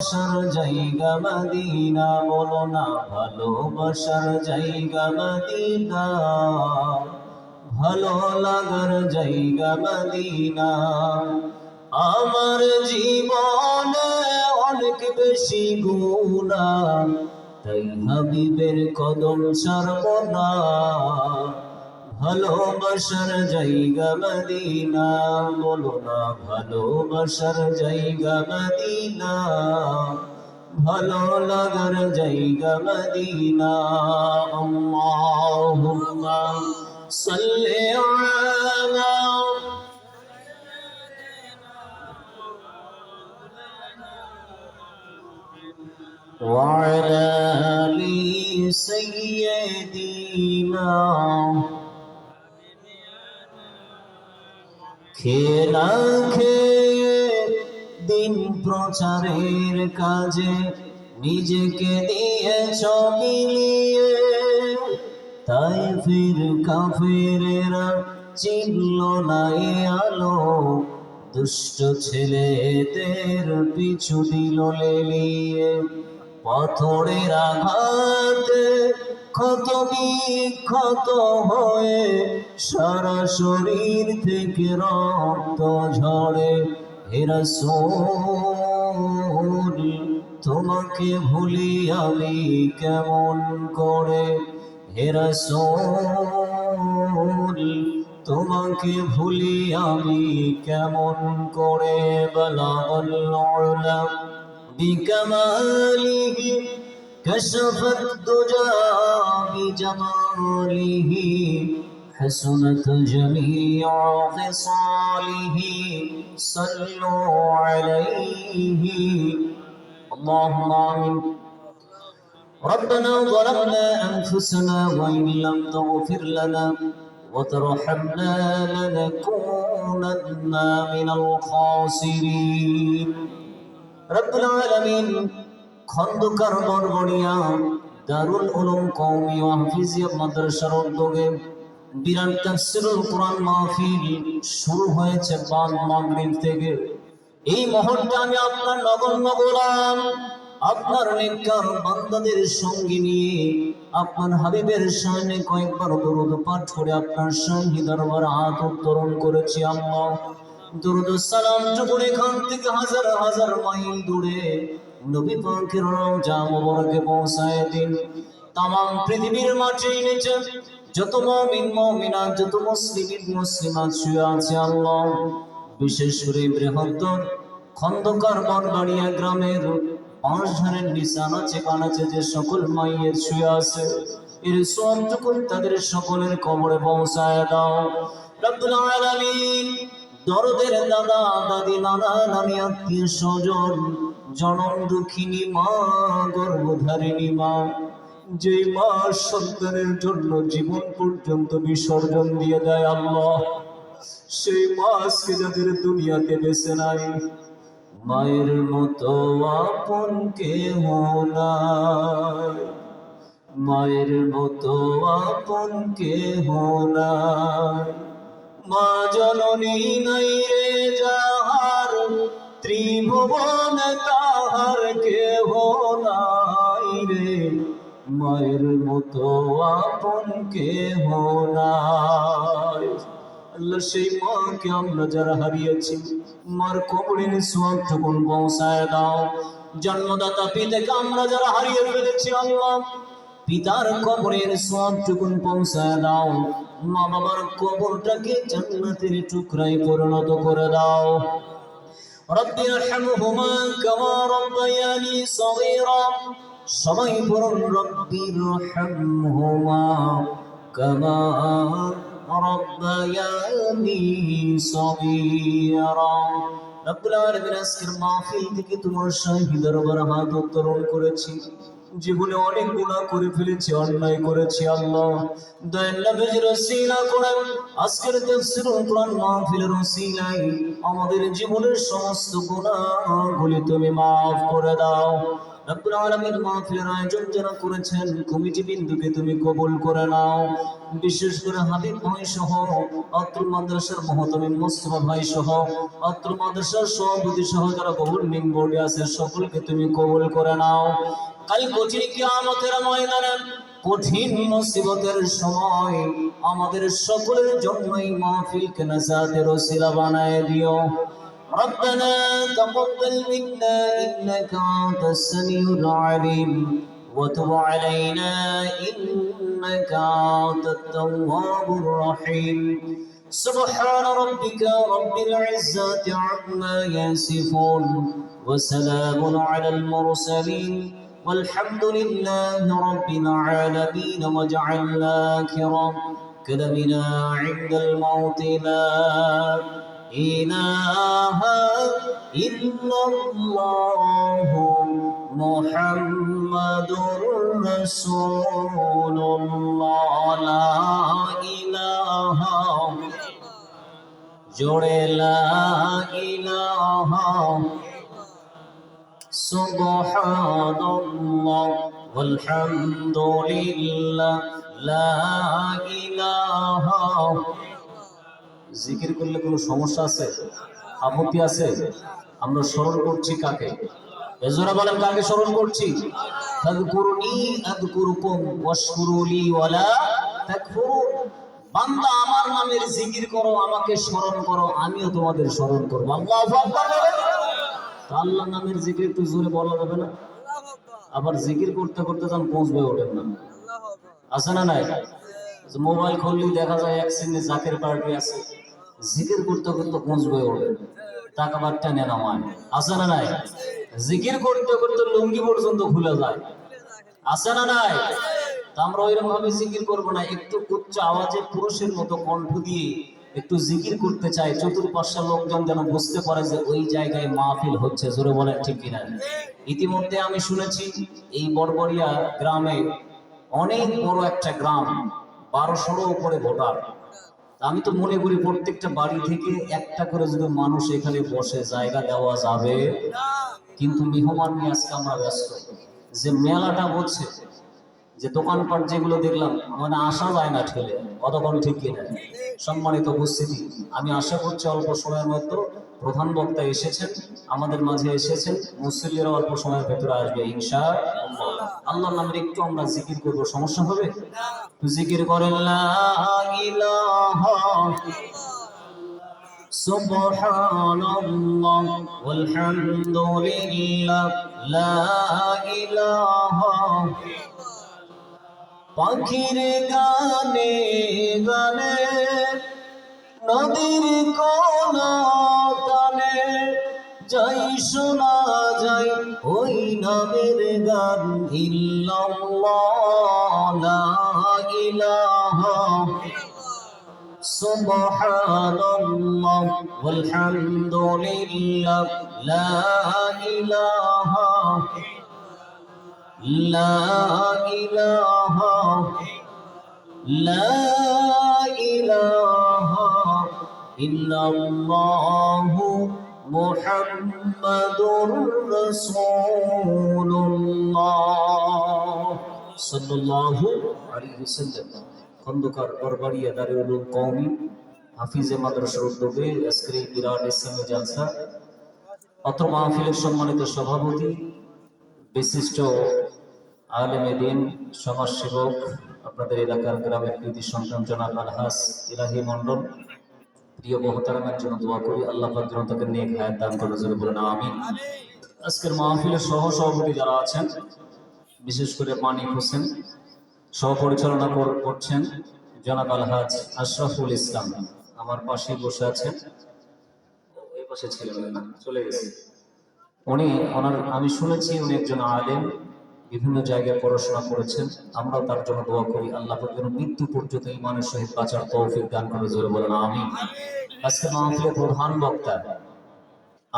ভালোবাসার জায়গা মদিনা, বলো না ভালোবাসার জায়গা মদিনা, ভালো লাগার জায়গা মদিনা। আমার জীবনে অনেক বেশি গুনাহ, তাই হাবিবের কদম ছাড়ব না। ভালোবাসার জায়গা মদিনা, বলো না ভালোবাসার জায়গা মদিনা, ভালো লাগার জায়গা মদিনা। আল্লাহুম্মা সাল্লি আলা ওয়া আলা আলি সাইয়্যিদিনা। খেলা খেয়ে দিন প্রচারের কাজে নিজেকে দিয়েছ মিলিয়ে, তাই ফির কাফেরেরা চিনল না এ আলো, দুষ্ট ছেলেদের পিছু দিল লেলিয়ে। পাথরের আঘাতে ক্ষত বিক্ষত হয়ে সারা শরীর থেকে রক্ত ঝরে। হে রাসূল, তোমাকে ভুলি আমি কেমন করে। হে রাসূল, তোমাকে ভুলি আমি কেমন করে। বালাগাল উলা বিকামালিহি كشفت الدجى بجماله، حسنت جميع خصاله، صلوا عليه. اللهم آمين. ربنا ظلمنا أنفسنا وإن لم تغفر لنا وترحمنا لنكونن من الخاسرين. رب العالمين খন্দকার বরবরিয়া দারুল উলুম কওমি ওয়া হাফিজিয়া মাদ্রাসার উদ্যোগে বিরাট তাফসীরুল কোরআন মাহফিল শুরু হয়েছে বাদ মাগরিব থেকে। এই মুহূর্তে আমি আপনার নগণ্য গোলাম, আপনার নেককার বান্দাদের সঙ্গে নিয়ে আপনার হাবিবের শানে কয়েকবার দরুদ পাঠ করে আপনার শাহী দরবার হাত উত্তোলন করেছি। আল্লাহ দরুদ সালাম যখন এখান থেকে হাজার হাজার মাইল দূরে নবী পাকের রওজা মুবারকে পৌঁছায় দিন। তামাম পৃথিবীর মাঝে নিচে যত মুমিন মুমিনাত, যত মুসলিম মুসলিমাত শুয়ে আছে আল্লাহ, বিশেষ করে বৃহত্তর খন্দকার বরবাড়িয়া গ্রামের পাঁচধারের নিশানাচে কানাচে যে সকল মাইয়ের শুয়ে আছে, এর সওয়াবটুকু তাদের সকলের কবরে পৌঁছায় দাও রব্বুল আলামিন। দরদের দাদা দাদি নানা নানি আত্মীয় স্বজন, জনম দুঃখিনী মা, গর্ভধারিণী মা, যে মা সন্তানের জন্য জীবন পর্যন্ত বিসর্জন দিয়ে দেয় আল্লাহ, সেই মা আজকে যাদের দুনিয়াতে বেঁচে নাই, মায়ের মতো আপন কেহ নাই, মায়ের মতো আপন কেহ নাই। মা জননী নাই রে যাহার, ত্রিভুবন তাহার কেহ নাই রে, মায়ের মতো আপন কেহ নাই। আল্লাহ সেই মাকে আমরা যারা হারিয়েছি, মার কবরের সওয়াবটুকু পৌঁছায় দাও। জন্মদাতা পিতাকে আমরা যারা হারিয়ে ফেলেছি আল্লাহ, পিতার কবরের সওয়াবটুকু পৌঁছায় দাও। মা বাবার কবরটাকে জান্নাতের টুকরায় পরিণত করে দাও। রব্বি ইরহামহুমা কামা রাব্বায়ানি সগীরা। সবাই পড়ুন রব্বি ইরহামহুমা কামা রাব্বায়ানি সগীরা। রব্বুল আলামিন, আজকের মাহফিল থেকে তোমার শাহী দরবার হাত উত্তোলন করেছি। জীবনে অনেক গুনাহ করে ফেলেছি, অন্যায় করেছি আল্লাহ, দয়ার নবীর ওসিলা করে আজকের তাফসীরুল কোরআন মাহফিলের ওসিলায় আমাদের জীবনের সমস্ত গুনাহগুলি তুমি মাফ করে দাও রব্বুল আলামিন মাহফিলের আয়োজন যারা করেছেন কমিটি বিন্দুকে তুমি কবুল করে নাও। বিশেষ করে হাবিব ভাই সহ অত্র মাদ্রাসার মহতমিম মুস্তাফা ভাই সহ অত্র মাদ্রাসার সভাপতি সহ যারা গভর্নিং বোর্ডে আছে সকলকে তুমি কবুল করে নাও। কাল কঠিন কিয়ামতের ময়দানে কঠিন মুসিবতের সময় আমাদের সকলের জন্যই মাহফিলকে নাজাতের ওসিলা বানায় দিও। ربنا تقبل منا إنك أنت السميع العليم وتب علينا إنك أنت التواب الرحيم سبحان ربك رب العزة عما يصفون وسلام على المرسلين والحمد لله رب العالمين واجعل آخر كلامنا عند الموت لا إله إلا الله محمد رسول الله لا إله جوڑے لا إله سبحان الله والحمد لله لا إله। জিকির করলে কোনো সমস্যা আছে, আপত্তি আছে? আমরা স্মরণ করছি কাকে? এজরা বলেন কাকে স্মরণ করছি? ফাযকুরুনি আযকুরুকুম ওয়াশকুরুলি ওয়ালা তাকফুরুন। বান্দা আমার নামের জিকির করো, আমাকে স্মরণ করো, আমিও তোমাদের স্মরণ করব। আল্লাহু আকবার। আল্লাহর নামের জিকির একটু জোরে বলা যাবে না? আবার জিকির করতে করতে যখন পৌঁছবে ওঠেন না, আছে না নাই? মোবাইল খুললেই দেখা যায় এক শ্রেণীর জাকের পার্টি আছে, জিকির করতে করতে পৌঁছবে ওঠে, টাকা বারটা নেন আমায়, আছে না নাই? জিকির করতে করতে লুঙ্গি পর্যন্ত খুলে যায়, আছে না নাই? আমরা ওইরকম ভাবে জিকির করবো না, একটু উচ্চ আওয়াজে পুরুষের মতো কণ্ঠ দিয়ে একটু জিকির করতে চাই, চতুর্পাশের লোকজন যেন বুঝতে পারে যে ওই জায়গায় মাহফিল হচ্ছে। জোরে বলে ঠিক কিনা? ইতিমধ্যে আমি শুনেছি এই বড়বড়িয়া গ্রামে, অনেক বড় একটা গ্রাম, 1200 উপরে ভোটার। আমি তো মনে করি প্রত্যেকটা বাড়ি থেকে একটা করে যদি মানুষ এখানে বসে জায়গা দেওয়া যাবে, কিন্তু মেহমান নিয়ে আজকে আমরা ব্যস্ত। যে মেলাটা হচ্ছে, যে দোকানপাট যেগুলো দেখলাম, মানে আসা যায় না ঠেলে, কতক্ষণ ঠিক কিনা? সম্মানিত উপস্থিতি, আমি আশা করছি অল্প সময়ের মধ্যে প্রধান বক্তা এসেছেন, আমাদের মাঝে এসেছেন, মুসল্লিরা অল্প সময়ের ভেতরে আসবে ইনশাআল্লাহ। আল্লাহর নামে একটু আমরা জিকির করবো, সমস্যা হবে? জিকির করেন লা ইলাহা সুবহানাল্লাহ ওয়াল হামদুলিল্লাহ লা ইলাহা। পাখির গানে গানে নদীর কোনা কানে যাই শোনা যায় ওই নামের গান, ইল্লাল্লাহ লা ইলাহা সুবহানাল্লাহ ওয়াল হামদুলিল্লাহ লা ইলাহা لا إله لا إله إلا الله محمد رسول الله صلى الله عليه وسلم। খন্দকার বরবাড়িয়া দারুল উলুম কওমি হাফিজে মাদ্রাসার উদ্যোগে আজকের এই বিরাট ইসলামী জালসা, অত্র মাহফিলের সম্মানিত সভাপতি, বিশিষ্ট আলেমে দ্বীন, সমাজসেবক, আপনাদের এলাকার গ্রামের কৃতি সন্তান জনাব আলহাজ ইলাহি মন্ডল, প্রিয় মোহতারামের জন্য দোয়া করি আল্লাহ পাক যেন তাকে নেক হায়াত দান করে, জোরে বলেন আমিন। আজকের মাহফিলের সহ সভাপতি যারা আছেন, বিশেষ করে মানিক হোসেন, সহ পরিচালনা করছেন জনাব আলহাজ আশরাফুল ইসলাম, আমার পাশে বসে আছেন, ওই পাশে ছিলেন না, চলে গেছে উনি। আমি শুনেছি উনি একজন আলেম, বিভিন্ন জায়গায় পড়াশোনা করেছেন, আমরা তার জন্য দোয়া করি আল্লাহ পাক যেন মৃত্যু পর্যন্ত ঈমানের সহিত বাঁচার তৌফিক দান করে, জোরে বলেন আমিন। আজকে মাহফিলের প্রধান বক্তা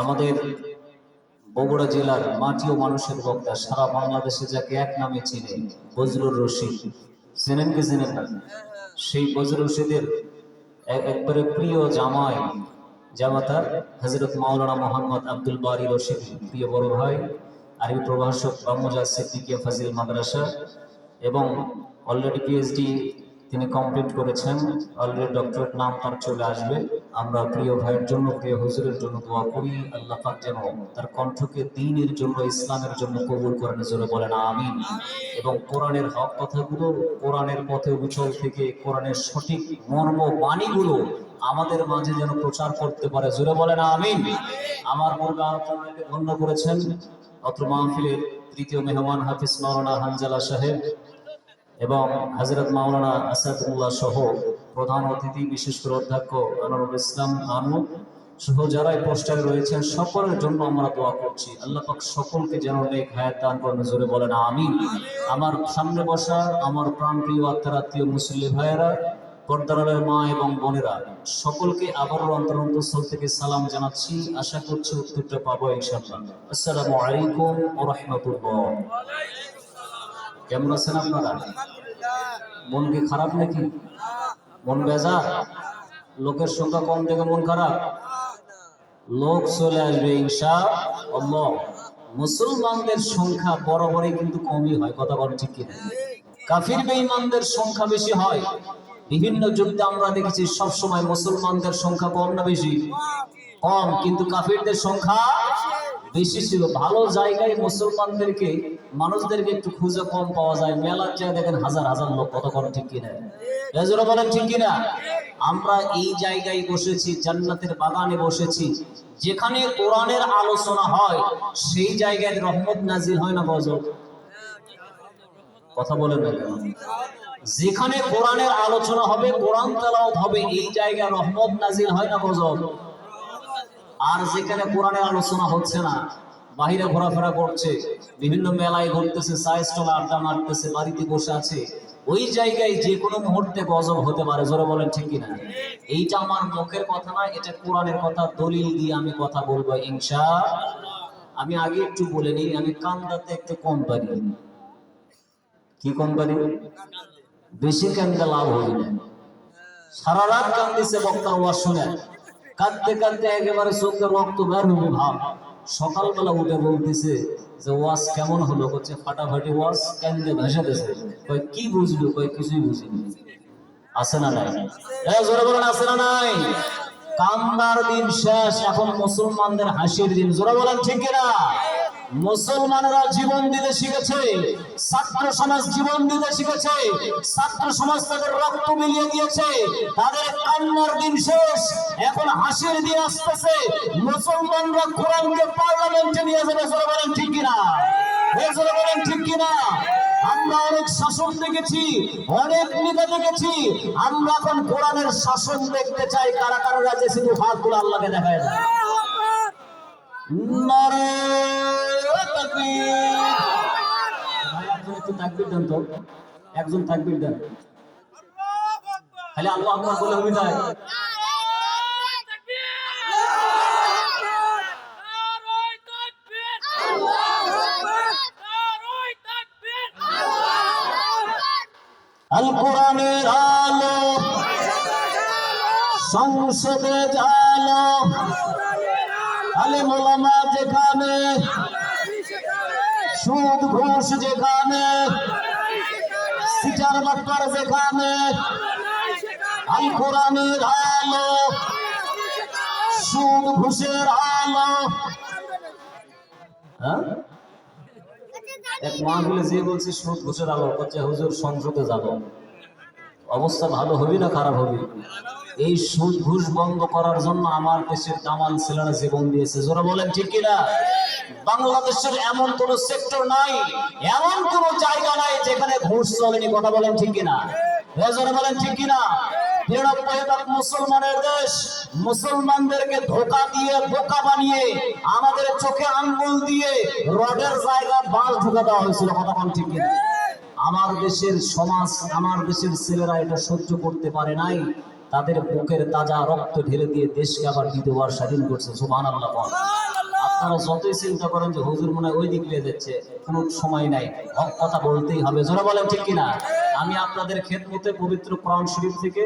আমাদের বগুড়া জেলার মাটি ও মানুষের বক্তা, সারা বাংলাদেশে যাকে এক নামে চিনে, বজলুর রশিদ। চেনেন কি চেনেন না? সেই বজলুর রশিদের একবারে প্রিয় জামাই, জামাতার হযরত মাওলানা মোহাম্মদ আব্দুল বারী রশিদ, প্রিয় বড় ভাই, আরবি প্রভাষক বামুজা সিদ্দিকিয়া ফাজিল মাদ্রাসা, এবং অলরেডি পিএইচডি তিনি কমপ্লিট করেছেন। অলরেডি ডক্টরেট নাম তার চলে আসবে। আমরা প্রিয় ভাইয়ের জন্য, প্রিয় হুজুরের জন্য দোয়া করি, আল্লাহ পাক যেন তার কণ্ঠকে দ্বীনের জন্য, ইসলামের জন্য কবুল করেন, জোরে বলেন আমিন। এবং কোরআনের হক কথাগুলো, কোরআনের পথে অবিচল থেকে কোরআনের সঠিক মর্ম বাণীগুলো আমাদের মাঝে যেন প্রচার করতে পারে, জোরে বলেন আমিন। আমার পূর্বে আপনাকে ধন্য করেছেন অত্র মাহফিলের তৃতীয় মেহমান হাফিজ মাওলানা হানজালা সাহেব এবং হযরত মাওলানা আসাদুল্লাহ সহ প্রধান অতিথি বিশেষ করে অধ্যক্ষ আনোয়ারুল ইসলাম আনু সহ যারা এই পোস্টারে রয়েছেন, সকলের জন্য আমরা দোয়া করছি। আল্লাহ পাক সকলকে যেন নেক হায়াত দান করেন, জোরে বলেন আমিন। আমার সামনে বসা আমার প্রাণপ্রিয় আত্মীয় মুসল্লি ভাইয়েরা, পর্দারের মা এবং বোনেরা, সকলকে আবারও অন্তরস্থল থেকে সালাম জানাচ্ছি। আশা করছি উত্তরটা পাবো ইনশাআল্লাহ। আসসালামু আলাইকুম ওয়া রাহমাতুল্লাহ। কেমন আছেন আপনারা? মন কি খারাপ নাকি? মন বেজার? লোকের সংখ্যা কম দেখে মন খারাপ? লোক চলে আসবে ইনশাআল্লাহ। মুসলমানদের সংখ্যা বরাবরই কিন্তু কমই হয়, কথা বলেন ঠিক কিনা? কাফির বেঈমানদের সংখ্যা বেশি হয়। বিভিন্ন যুদ্ধে আমরা দেখেছি সবসময় মুসলমানদের সংখ্যা কম না বেশি? কম, কিন্তু কাফিরদের সংখ্যা বেশি ছিল। ভালো জায়গায় মুসলমানদেরকে, মানুষদেরকে একটু খুঁজে কম পাওয়া যায়, মেলার জায়গায় দেখেন হাজার হাজার লোক, কত কম ঠিক কিনা? এজরা বলেন ঠিক কিনা? আমরা এই জায়গায় বসেছি, জান্নাতের বাগানে বসেছি, যেখানে কোরআনের আলোচনা হয় সেই জায়গায় রহমত নাজিল হয় না গজব? কথা বলেন না কেন? যেখানে কোরআনের আলোচনা হবে, কোরআন তেলাওয়াত হবে, এই জায়গায় রহমত নাজিল হয় না গজব? আর যেখানে কোরআনের আলোচনা হচ্ছে না, বাহিরে ঘোরাফেরা করছে, বিভিন্ন মেলায় ঘুরতেছে, চায়ের স্টলে আড্ডা মারতেছে, বাড়িতে বসে আছে, ওই জায়গায় যে কোনো মুহূর্তে গজব হতে পারে, জোরে বলেন ঠিক কিনা? এইটা আমার মুখের কথা না, এটা কোরআনের কথা, দলিল দিয়ে আমি কথা বলবো ইনশাআল্লাহ। আমি আগে একটু বলে নিই, আমি কান্দাতে একটু কম পারি। কি কম পারি? বেশি কান্দা লাভ হবে না। সারা রাত কান্দিছে বক্তার ওয়াজ শুনে, কাঁদতে কাঁদতে একেবারে চোখের রক্ত বের হবে ভাব। সকালবেলা উঠে বলতেছে যে ওয়াজ কেমন হলো? হচ্ছে ফাটাফাটি ওয়াজ, কান্দে ভেসে গেছে। কই কি বুঝলো? কই কিছুই বুঝিনি। আছে না নাই? জোরে বলেন আছে না নাই? কান্নার দিন শেষ, এখন মুসলমানদের হাসির দিন, জোরে বলেন ঠিক কিনা? মুসলমানরা জীবন দিতে শিখেছে, ছাত্র সমাজ জীবন দিতে শিখেছে, ছাত্র সমাজ তাদের রক্ত বিলিয়ে দিয়েছে, তাদের কান্নার দিন শেষ, এখন হাসির দিন আসতেছে। মুসলমানরা কোরআনকে পার্লামেন্টে নিয়ে যাবে, জোরে বলেন ঠিক কিনা? জোরে বলেন ঠিক কিনা? আমরা অনেক শাসন দেখেছি, অনেক নেতা দেখেছি, আমরা এখন কোরআনের শাসন দেখতে চাই। কারা কারা রাজে শুধু হাতগুলো আল্লাহকে দেখায় না। নারে তাকবীর! একজন তাকবীর দেন তো, একজন তাকবীর দেন। খালি আল্লাহু আকবার বলে হবে না। আল কোরআনের আলো সংসদে জালো, আলেম ওলামা যেখানে, সুদ ঘুষ যেখানে, সিটার বাটপার যেখানে, আল কোরআনের আলো সুদ ঘুষের আলো। হ্যাঁ, এক মাহফিলে যে বলছে সুদ ঘুষের আলো, হচ্ছে হুজুর সংসদে যাবো। অবস্থা ভালো হবি না খারাপ হবি? এই সুদ ঘুষ বন্ধ করার জন্য আমার দেশের দামাল ছেলেরা জীবন দিয়েছে, জোরে বলেন ঠিক কিনা? বাংলাদেশের এমন কোন সেক্টর নাই, এমন কোন জায়গা নাই যেখানে ঘুষ চলেনি, কথা বলেন ঠিক কিনা? জোরে বলেন ঠিক কিনা? ৯৩ মুসলমানের দেশ, মুসলমানদেরকে ধোঁকা দিয়ে, বোকা বানিয়ে, আমাদের চোখে আঙ্গুল দিয়ে রডের জায়গা বাল ঢুকে দেওয়া হয়েছিল, কথা বলেন ঠিক কিনা? আমার দেশের সমাজ, আমার দেশের ছেলেরা এটা সহ্য করতে পারে নাই, তাদের বুকের তাজা রক্ত ঢেলে দিয়ে দেশকে আবার দ্বিতীয়বার স্বাধীন করছে। সুবহানাল্লাহ। আপনারা যতই চিন্তা করেন যে হুজুর মনে হয় ওই দিক দিয়ে যাচ্ছে, কোনো সময় নাই, হক কথা বলতেই হবে, জোরে বলেন ঠিক কিনা? আমি আপনাদের খেদমতে পবিত্র কোরআন শরীফ থেকে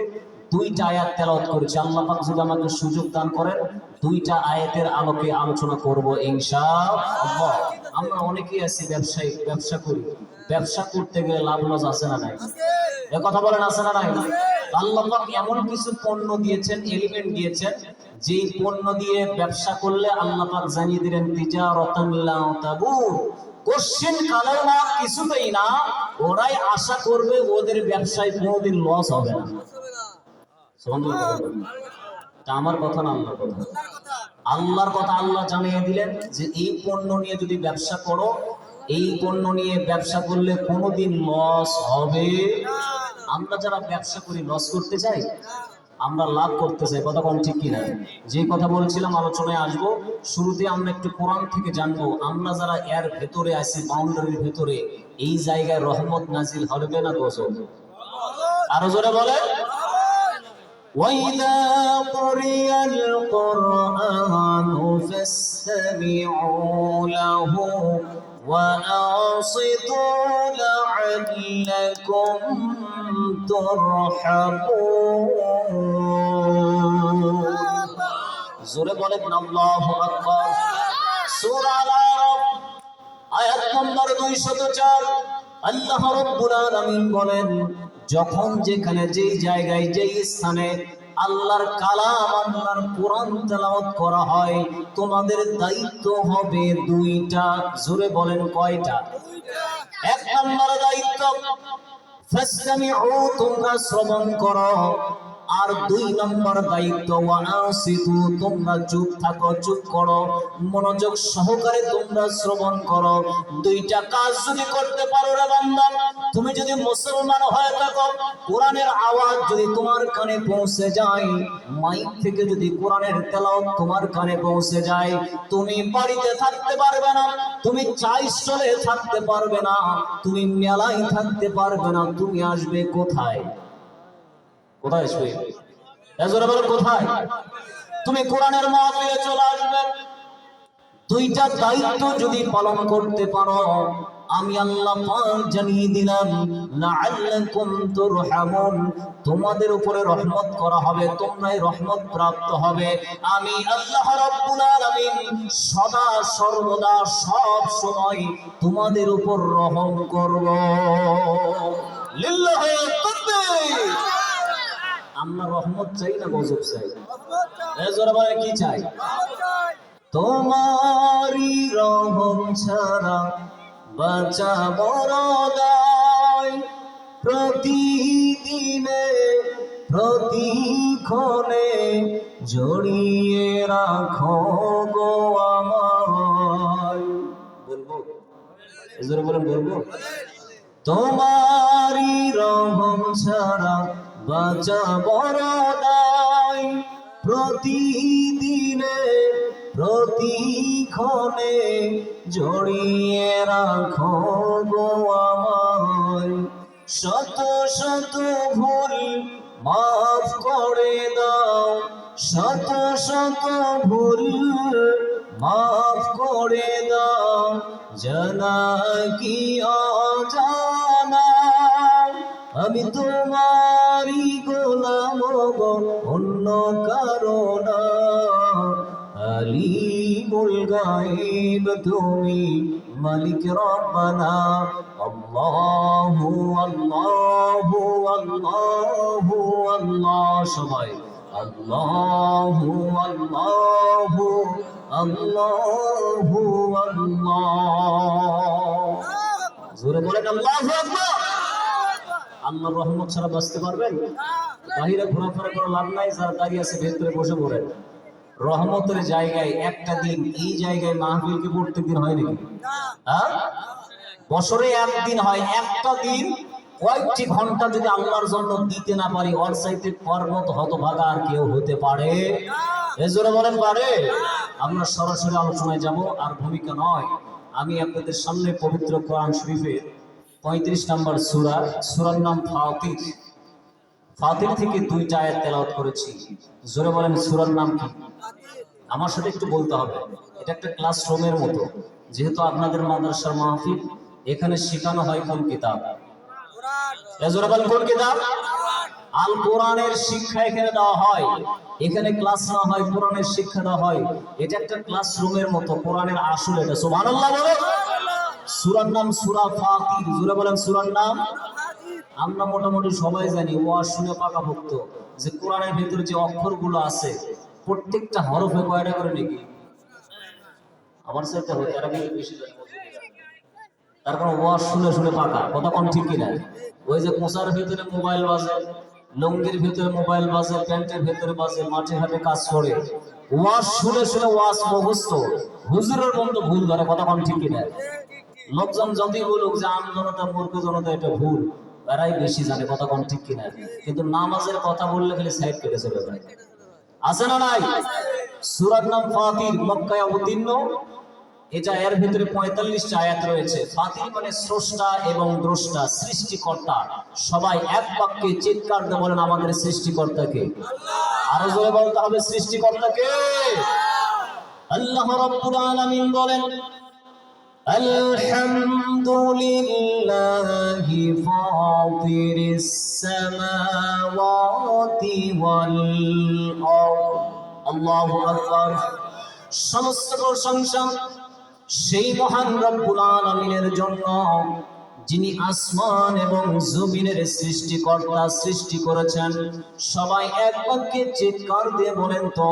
2টা আয়াত তেলাওয়াত করেছি। আল্লাহ পাক যদি আমাকে সুযোগ দান করেন, 2টা আয়াতের আলোকে আলোচনা করব ইনশাআল্লাহ। আমরা অনেকেই আছি ব্যবসায়ী, ব্যবসা করি, ব্যবসা করতে গেলে লাভ লস আছে না নাই? এ কথা বলেন, আছে না নাই? আল্লাহ পাক এমন কিছু পণ্য দিয়েছেন, এলিমেন্ট দিয়েছেন, যে পণ্য দিয়ে ব্যবসা করলে আল্লাহ পাক জানিয়ে দিলেন তিজারাতান লা তাবুর, কোশ্চেন কালেও না, কিছুতেই না, ওরাই আশা করবে ওদের ব্যবসায় কোনোদিন লস হবে না। সুবহানাল্লাহ। তা আমার কথা না, আল্লাহর কথা। আল্লাহর কথা আল্লাহ জানিয়ে দিলেন যে এই পণ্য নিয়ে যদি ব্যবসা করো, এই পণ্য নিয়ে ব্যবসা করলে কোনোদিন লস হবে। আমরা যারা ব্যবসা করি লস করতে চাই, আমরা লাভ করতে চাই, কথা কোন ঠিক কিনা? যে কথা বলছিলাম আলোচনায় আসবো, শুরুতে আমরা একটু কোরআন থেকে জানবো, আমরা যারা এর ভেতরে আছি, বাউন্ডারির ভেতরে, এই জায়গায় রহমত নাজিল হবে না গজব? আরো জোরে বলে। وَإِذَا قُرِئَ الْقُرْآنُ فَاسْتَمِعُوا لَهُ وَأَنصِتُوا لَعَلَّكُمْ تُرْحَمُونَ। জোরে বলেন আল্লাহু আকবার। সূরা আল-আরাফ আয়াত নম্বর 204, আল্লাহ রাব্বুল আলামিন বলেন, যখন যেখানে যেই জায়গায় যেই স্থানে আল্লাহর কালাম, আল্লাহর কোরআন তেলাওয়াত করা হয়, তোমাদের দায়িত্ব হবে দুইটা। জোরে বলেন কয়টা? এক নম্বর দায়িত্ব ফাসতামিউ, তোমরা শ্রবণ করো। আর দুই নম্বর দায়িত্ব ওয়ানাসিতু, তোমরা চুপ থাকো, চুপ করো, মনোযোগ সহকারে তোমরা শ্রবণ করো। দুইটা কাজ যদি করতে পারো রে বান্দা, তুমি যদি মুসলমান হয়ে থাকো, কোরআনের আওয়াজ যদি তোমার কানে পৌঁছে যায়, মাইক থেকে যদি কোরআনের তেলাওয়াত তোমার কানে পৌঁছে যায়, তুমি বাড়িতে থাকতে পারবে না, তুমি চাইলে থাকতে পারবে না, তুমি মেলায় থাকতে পারবে না, তুমি আসবে কোথায়? কোথায় আসবে? এজরা বলো কোথায়? তুমি কোরআনের মাহফিলে চলে আসবে। দুইটা দায়িত্ব যদি পালন করতে পারো, আমি আল্লাহ পাক জানিয়ে দিলাম লাআল্লাকুম তুরহামুন, তোমাদের উপরে রহমত করা হবে, তোমরাই রহমত প্রাপ্ত হবে। আমি আল্লাহ রাব্বুল আলামিন সদা সর্বদা সব সময় তোমাদের উপর রহম করব। লিল্লাহি তাকবীর। আমরা রহমত চাই না গজব চাই? এজরা বলে কি চাই? তোমারি রহম ছাড়া বাঁচা বড় দায়, প্রতিদিনে প্রতিক্ষণে জড়িয়ে রাখো গো আমায়। বলবো? এজরা বলেন বলবো? তোমারি রহম ছাড়া বাঁচা বড় দায়, প্রতিদিনে প্রতিক্ষণে জড়িয়ে রাখো গো আমায়। শত শত ভুল মাফ করে দাও, শত শত ভুল মাফ করে দাও, জানা কি অজানা, আমি তোমারই গোলাম গো, অন্য কারো না। আলিমুল গায়ব তুমি, মালিক রব্বানা। আল্লাহু আল্লাহু আল্লাহু আল্লাহ, সবাই আল্লাহু আল্লাহু আল্লাহু আল্লাহ। জোরে বলেন আল্লাহু আকবার। আল্লাহর রহমত ছাড়া বাঁচতে পারবেন? বাহিরে ঘোরাফেরা করে লাভ নাই, যারা দাঁড়িয়ে আছে ভেতরে বসে পড়েন। রহমতের জায়গায় একটা দিন, এই জায়গায় মাহফিল কি প্রত্যেক দিন হয় নাকি? হ্যাঁ, বছরে একদিন হয়। একটা দিন কয়েকটি ঘন্টা যদি আল্লাহর জন্য দিতে না পারি, ওর চাইতে পর্বত হতভাগা আর কেউ হতে পারে? এজন্য বলেন পারে? আমরা সরাসরি আলোচনায় যাব, আর ভূমিকা নয়। আমি আপনাদের সামনে পবিত্র কোরআন শরীফের 35 নম্বর সূরা, সূরার নাম ফাতির। ফাতির থেকে দুইটা আয়াত তেলাওয়াত করেছি। জোরে বলেন সূরার নাম কি? আমার সাথে একটু বলতে হবে। এটা একটা ক্লাসরুমের মতো, যেহেতু আপনাদের মাদ্রাসার মাহফিল, এখানে শেখানো হয় কোন কিতাব? জোরে বলেন কোন কিতাব? আল কোরআনের শিক্ষা এখানে দেওয়া হয়। এখানে ক্লাস না হয়, কোরআনের শিক্ষা দেওয়া হয়। এটা একটা ক্লাসরুমের মতো, কোরআনের আসল এটা। সুবহানাল্লাহ বলে। সূরার নাম সূরা ফাতির। জোরে বলেন সূরার নাম। আমরা মোটামুটি সবাই জানি ওয়াজ শুনে পাকাপোক্ত যে কোরআনের ভিতরে যে অক্ষরগুলো আছে প্রত্যেকটা হরফে কয়টা করে নাকি আমার সাথে হতে আর আমি বেশি জানি তার কারণ ওয়াজ শুনে শুনে পাকা কথা কোন ঠিক কিনা ওই যে কোষার ভিতরে মোবাইল বাজে লুঙ্গির ভিতরে মোবাইল বাজে প্যান্টের ভিতরে বাজে মাঠে ঘাটে কাজ করে ওয়াজ শুনে শুনে ওয়াজ মুখস্থ হুজুরের মতো ভুল ধরে কথা কোন ঠিক কিনা লোকজন যদি বলুক যে আম জনতা মূর্খ জনতা এটা ভুল এরাই বেশি জানে কথা কোন ঠিক কিনা কিন্তু নামাজের কথা বললে খালি সাইড কেটে চলে যায় আছে না নাই সূরার নাম ফাতির মক্কায় অবতীর্ণ এটা এর ভিতরে 45টা আয়াত রয়েছে ফাতির মানে স্রষ্টা এবং দ্রষ্টা সৃষ্টিকর্তা সবাই এক বাক্যে চিৎকার দিয়ে বলেন আমাদের সৃষ্টিকর্তাকে আল্লাহ আরো জোরে বলতে হবে সৃষ্টিকর্তাকে আল্লাহ রাব্বুল আলামিন বলেন আলহামদুলিল্লাহি ফাতিরিস সামাওয়াতি ওয়াল আরদ আল্লাহু আকবার সমস্ত প্রশংসা সেই মহান রব্বুল আলামিনের জন্য যিনি আসমান এবং জমিনের সৃষ্টিকর্তা সৃষ্টি করেছেন সবাই এক বাক্যে চিৎকার দিয়ে বলেন তো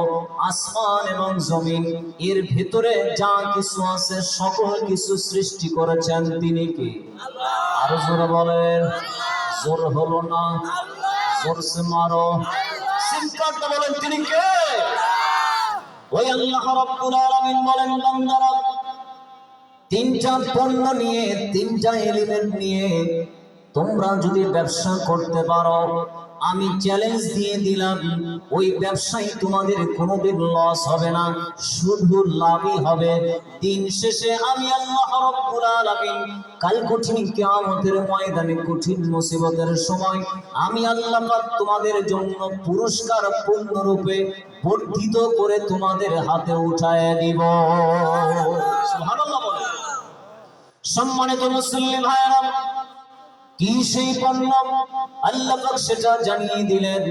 আসমান এবং জমিন এর ভিতরে যা কিছু আছে সকল কিছু সৃষ্টি করেছেন তিনি কে আল্লাহ আরো জোরে বলেন জোর হলো না জোরসে মারো চিৎকার দিয়ে বলেন তিনি কে ওই আল্লাহ রাব্বুল আলামিন বলেন বান্দারা তিনটা পণ্য নিয়ে তিনটা এলিমেন্ট নিয়ে তোমরা যদি ব্যবসা করতে পারো আমি চ্যালেঞ্জ দিয়ে দিলাম ওই ব্যবসায় তোমাদের কোনোদিন লস হবে না শুধু লাভই হবে দিন শেষে আমি আল্লাহ রাব্বুল আলামিন কাল কঠিন কিয়ামতের ময়দানে কঠিন মুসিবতের সময় আমি আল্লাহ পাক তোমাদের জন্য পুরস্কার পূর্ণরূপে বর্ধিত করে তোমাদের হাতে উঠায় দিব সুবহানাল্লাহ বলেন সম্মানিত মুসলিম ভাইরা কি সেই পণ্য আল্লাহ পাক সেটা জানিয়ে দিলেন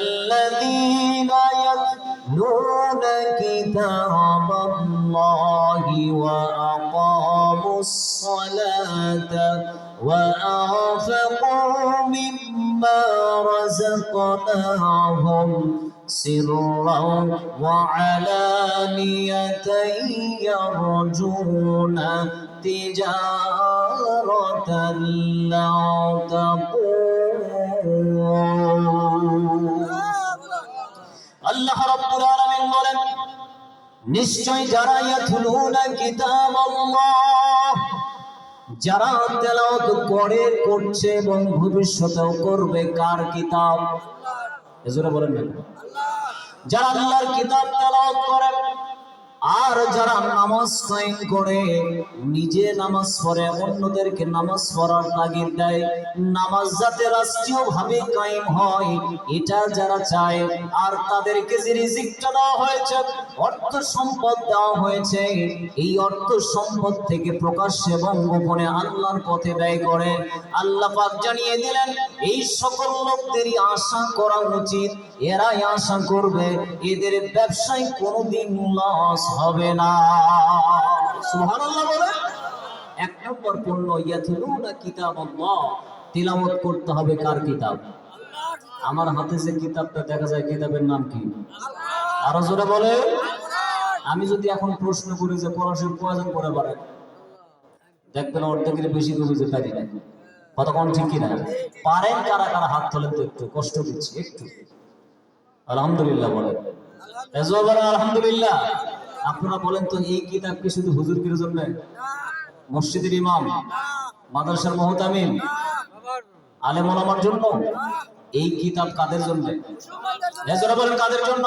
ইন্নাল্লাযীনা ইয়াতলুনা কিতাবাল্লাহি ওয়া আকামুস সালাতা ওয়া আনফাকু মিম্মা রাযাকনাহুম সিররান ওয়া আলানিয়াতান ইয়ারজুনা তিজারাতান লা তাকুর আল্লাহ রাব্বুল আলামিন বলেন নিশ্চয় যারা ইয়াতলুনা কিতাবাল্লাহ যারা তেলাওয়াত করে করছে এবং ভবিষ্যতেও করবে কার কিতাব এজন্য বলেন না যারা আল্লাহর কিতাব তেলাওয়াত করে আর যারা নামাজ কায়েম করে নিজে নামাজ পড়ে অন্যদেরকে নামাজ পড়ার তাগিদ দেয় নামাজ যাতে রাষ্ট্রীয়ভাবে কায়েম হয় এটা যারা চায় আর তাদেরকে যে রিজিকটা দেওয়া হয়েছে অর্থ সম্পদ দেওয়া হয়েছে এই অর্থ সম্পদ থেকে প্রকাশ্যে এবং গোপনে আল্লাহর পথে ব্যয় করে আল্লাহ পাক জানিয়ে দিলেন এই সকল লোকদেরই আশা করা উচিত এরাই আশা করবে এদের ব্যবসায় কোনোদিন লস হবে না সুবহানাল্লাহ বলে এক নম্বর পণ্য ইয়াতলুনা কিতাবাল্লাহ তিলাওয়াত করতে হবে কার কিতাব আমার হাতে যে কিতাবটা দেখা যায় কিতাবের নাম কি আল্লাহ আরো জোরে বলে আমি যদি এখন প্রশ্ন করি যে কোরআন প্রয়োজন করে পারে দেখবেন অর্ধেকের বেশি কবি যে পারি না কতক্ষণ ঠিক কিনা পারেন কারা কারা হাত তোলেন তো একটু কষ্ট দিচ্ছি একটু আলহামদুলিল্লাহ বলেন আলহামদুলিল্লাহ আপনারা বলেন তো এই কিতাব কি শুধু হুজুরদের জন্য মসজিদের ইমাম মাদ্রাসার মুহতামিম আলেম ওলামার জন্য এই কিতাব কাদের জন্য এজন্য বলেন কাদের জন্য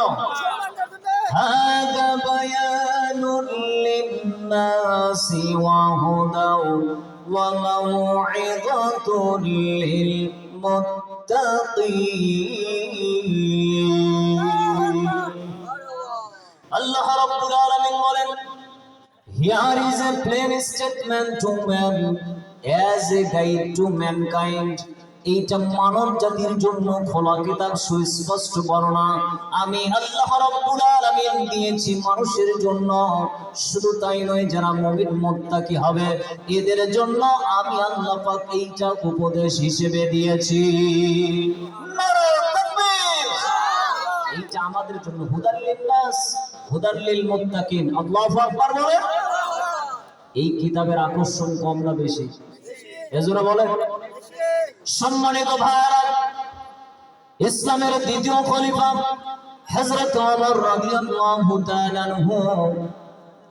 হাদা বায়ানুল লিন্নাসি ওয়া হুদাও ওয়া মাউইযাতুল লিল মুত্তাকিন আল্লাহ রাব্বুল আলামিন বলেন here is a plain statement to man as a guide to mankind এইটা মানব জাতির জন্য খোলা কিতাব সুস্পষ্ট বর্ণনা আমি আল্লাহ রাব্বুল আলামিন দিয়েছি মানুষের জন্য। শুধু তাই নয়, যারা মুমিন মুত্তাকি হবে এদের জন্য আমি আল্লাহ পাক এইটা উপদেশ হিসেবে দিয়েছি। নারায়ে তাকবীর। এইটা আমাদের জন্য হুদাল লিন-নাস, হুদাল লিল মুত্তাকিন। আল্লাহু আকবার বলেন। এই কিতাবের আকর্ষণ কম না বেশি? এজন্য বলেন। সম্মানিত ভাইরা, ইসলামের দ্বিতীয় খলিফা হযরত ওমর রাদিয়াল্লাহু তাআলা আনহু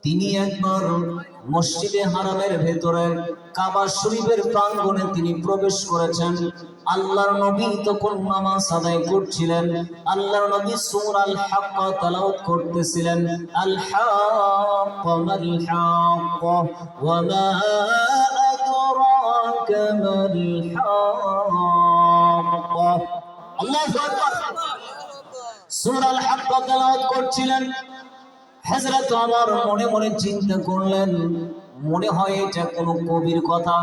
তিনি একবার মসজিদে হারামের ভেতরে কাবা শরীফের প্রাঙ্গণে তিনি প্রবেশ করেছেন। আল্লাহর নবী তখন নামাজ আদায় করছিলেন। আল্লাহর নবী সূরা আল হাক্কা তেলাওয়াত করতেছিলেন। আল হাক্কা মাল হাক্কা ওয়া মা আদরাকা মাল হাক্কা। আল্লাহু আকবার। সূরা আল হাক্কা তেলাওয়াত করছিলেন। হযরত ওমর মনে মনে চিন্তা করলেন, মনে হয় এটা কোনো কবির কথা।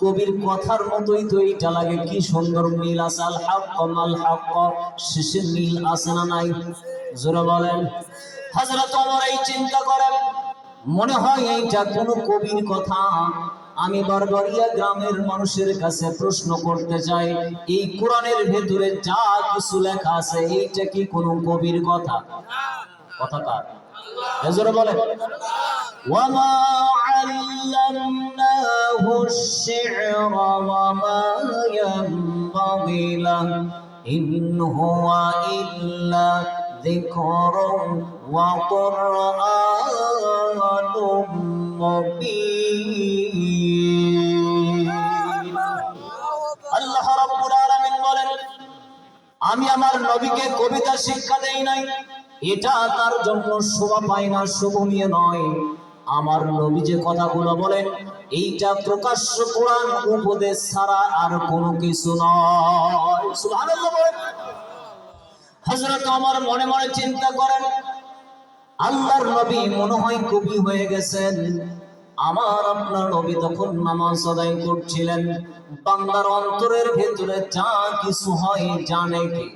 কবির কথার মতোই তো এটা লাগে, কি সুন্দর মিল আছে। আল হাক্কা মাল হাক্কা, শেষে মিল আছে না নাই? জোরে বলেন। হযরত ওমর এই চিন্তা করেন, মনে হয় এইটা কোনো কবির কথা। আমি বারবারিয়া গ্রামের মানুষের কাছে প্রশ্ন করতে চাই, এই কোরআনের ভেতরে যা কিছু লেখা আছে এইটা কি কোনো কবির কথা? কথা কার? এজরে বলেন। ওয়ামা আল্লামনাহু আশ-শি'রা ওয়া মা ইয়ানবাগি লাহু ইন হুয়া ইল্লা যিকরুন ওয়া কুরআনুম মুবিন। আল্লাহ রাব্বুল আলামিন বলেন, আমি আমার নবীকে কবিতা শিক্ষা দেই নাই। এটা তার জন্য শোভা পায় না, শোভনীয় নয়। আমার নবী যে কথাগুলো বলেন এইটা প্রকাশ্য কোরআন উপদেশ ছাড়া আর কোনো কিছু নয়। সুবহানাল্লাহ বলেন। হযরত ওমর মনে মনে চিন্তা করেন, আল্লাহর নবী মনে হয় কবি হয়ে গেছেন। আমার আপনার নবী তখন নামাজ আদায় করছিলেন। বান্দার অন্তরের ভেতরে যা কিছু হয় জানে কি?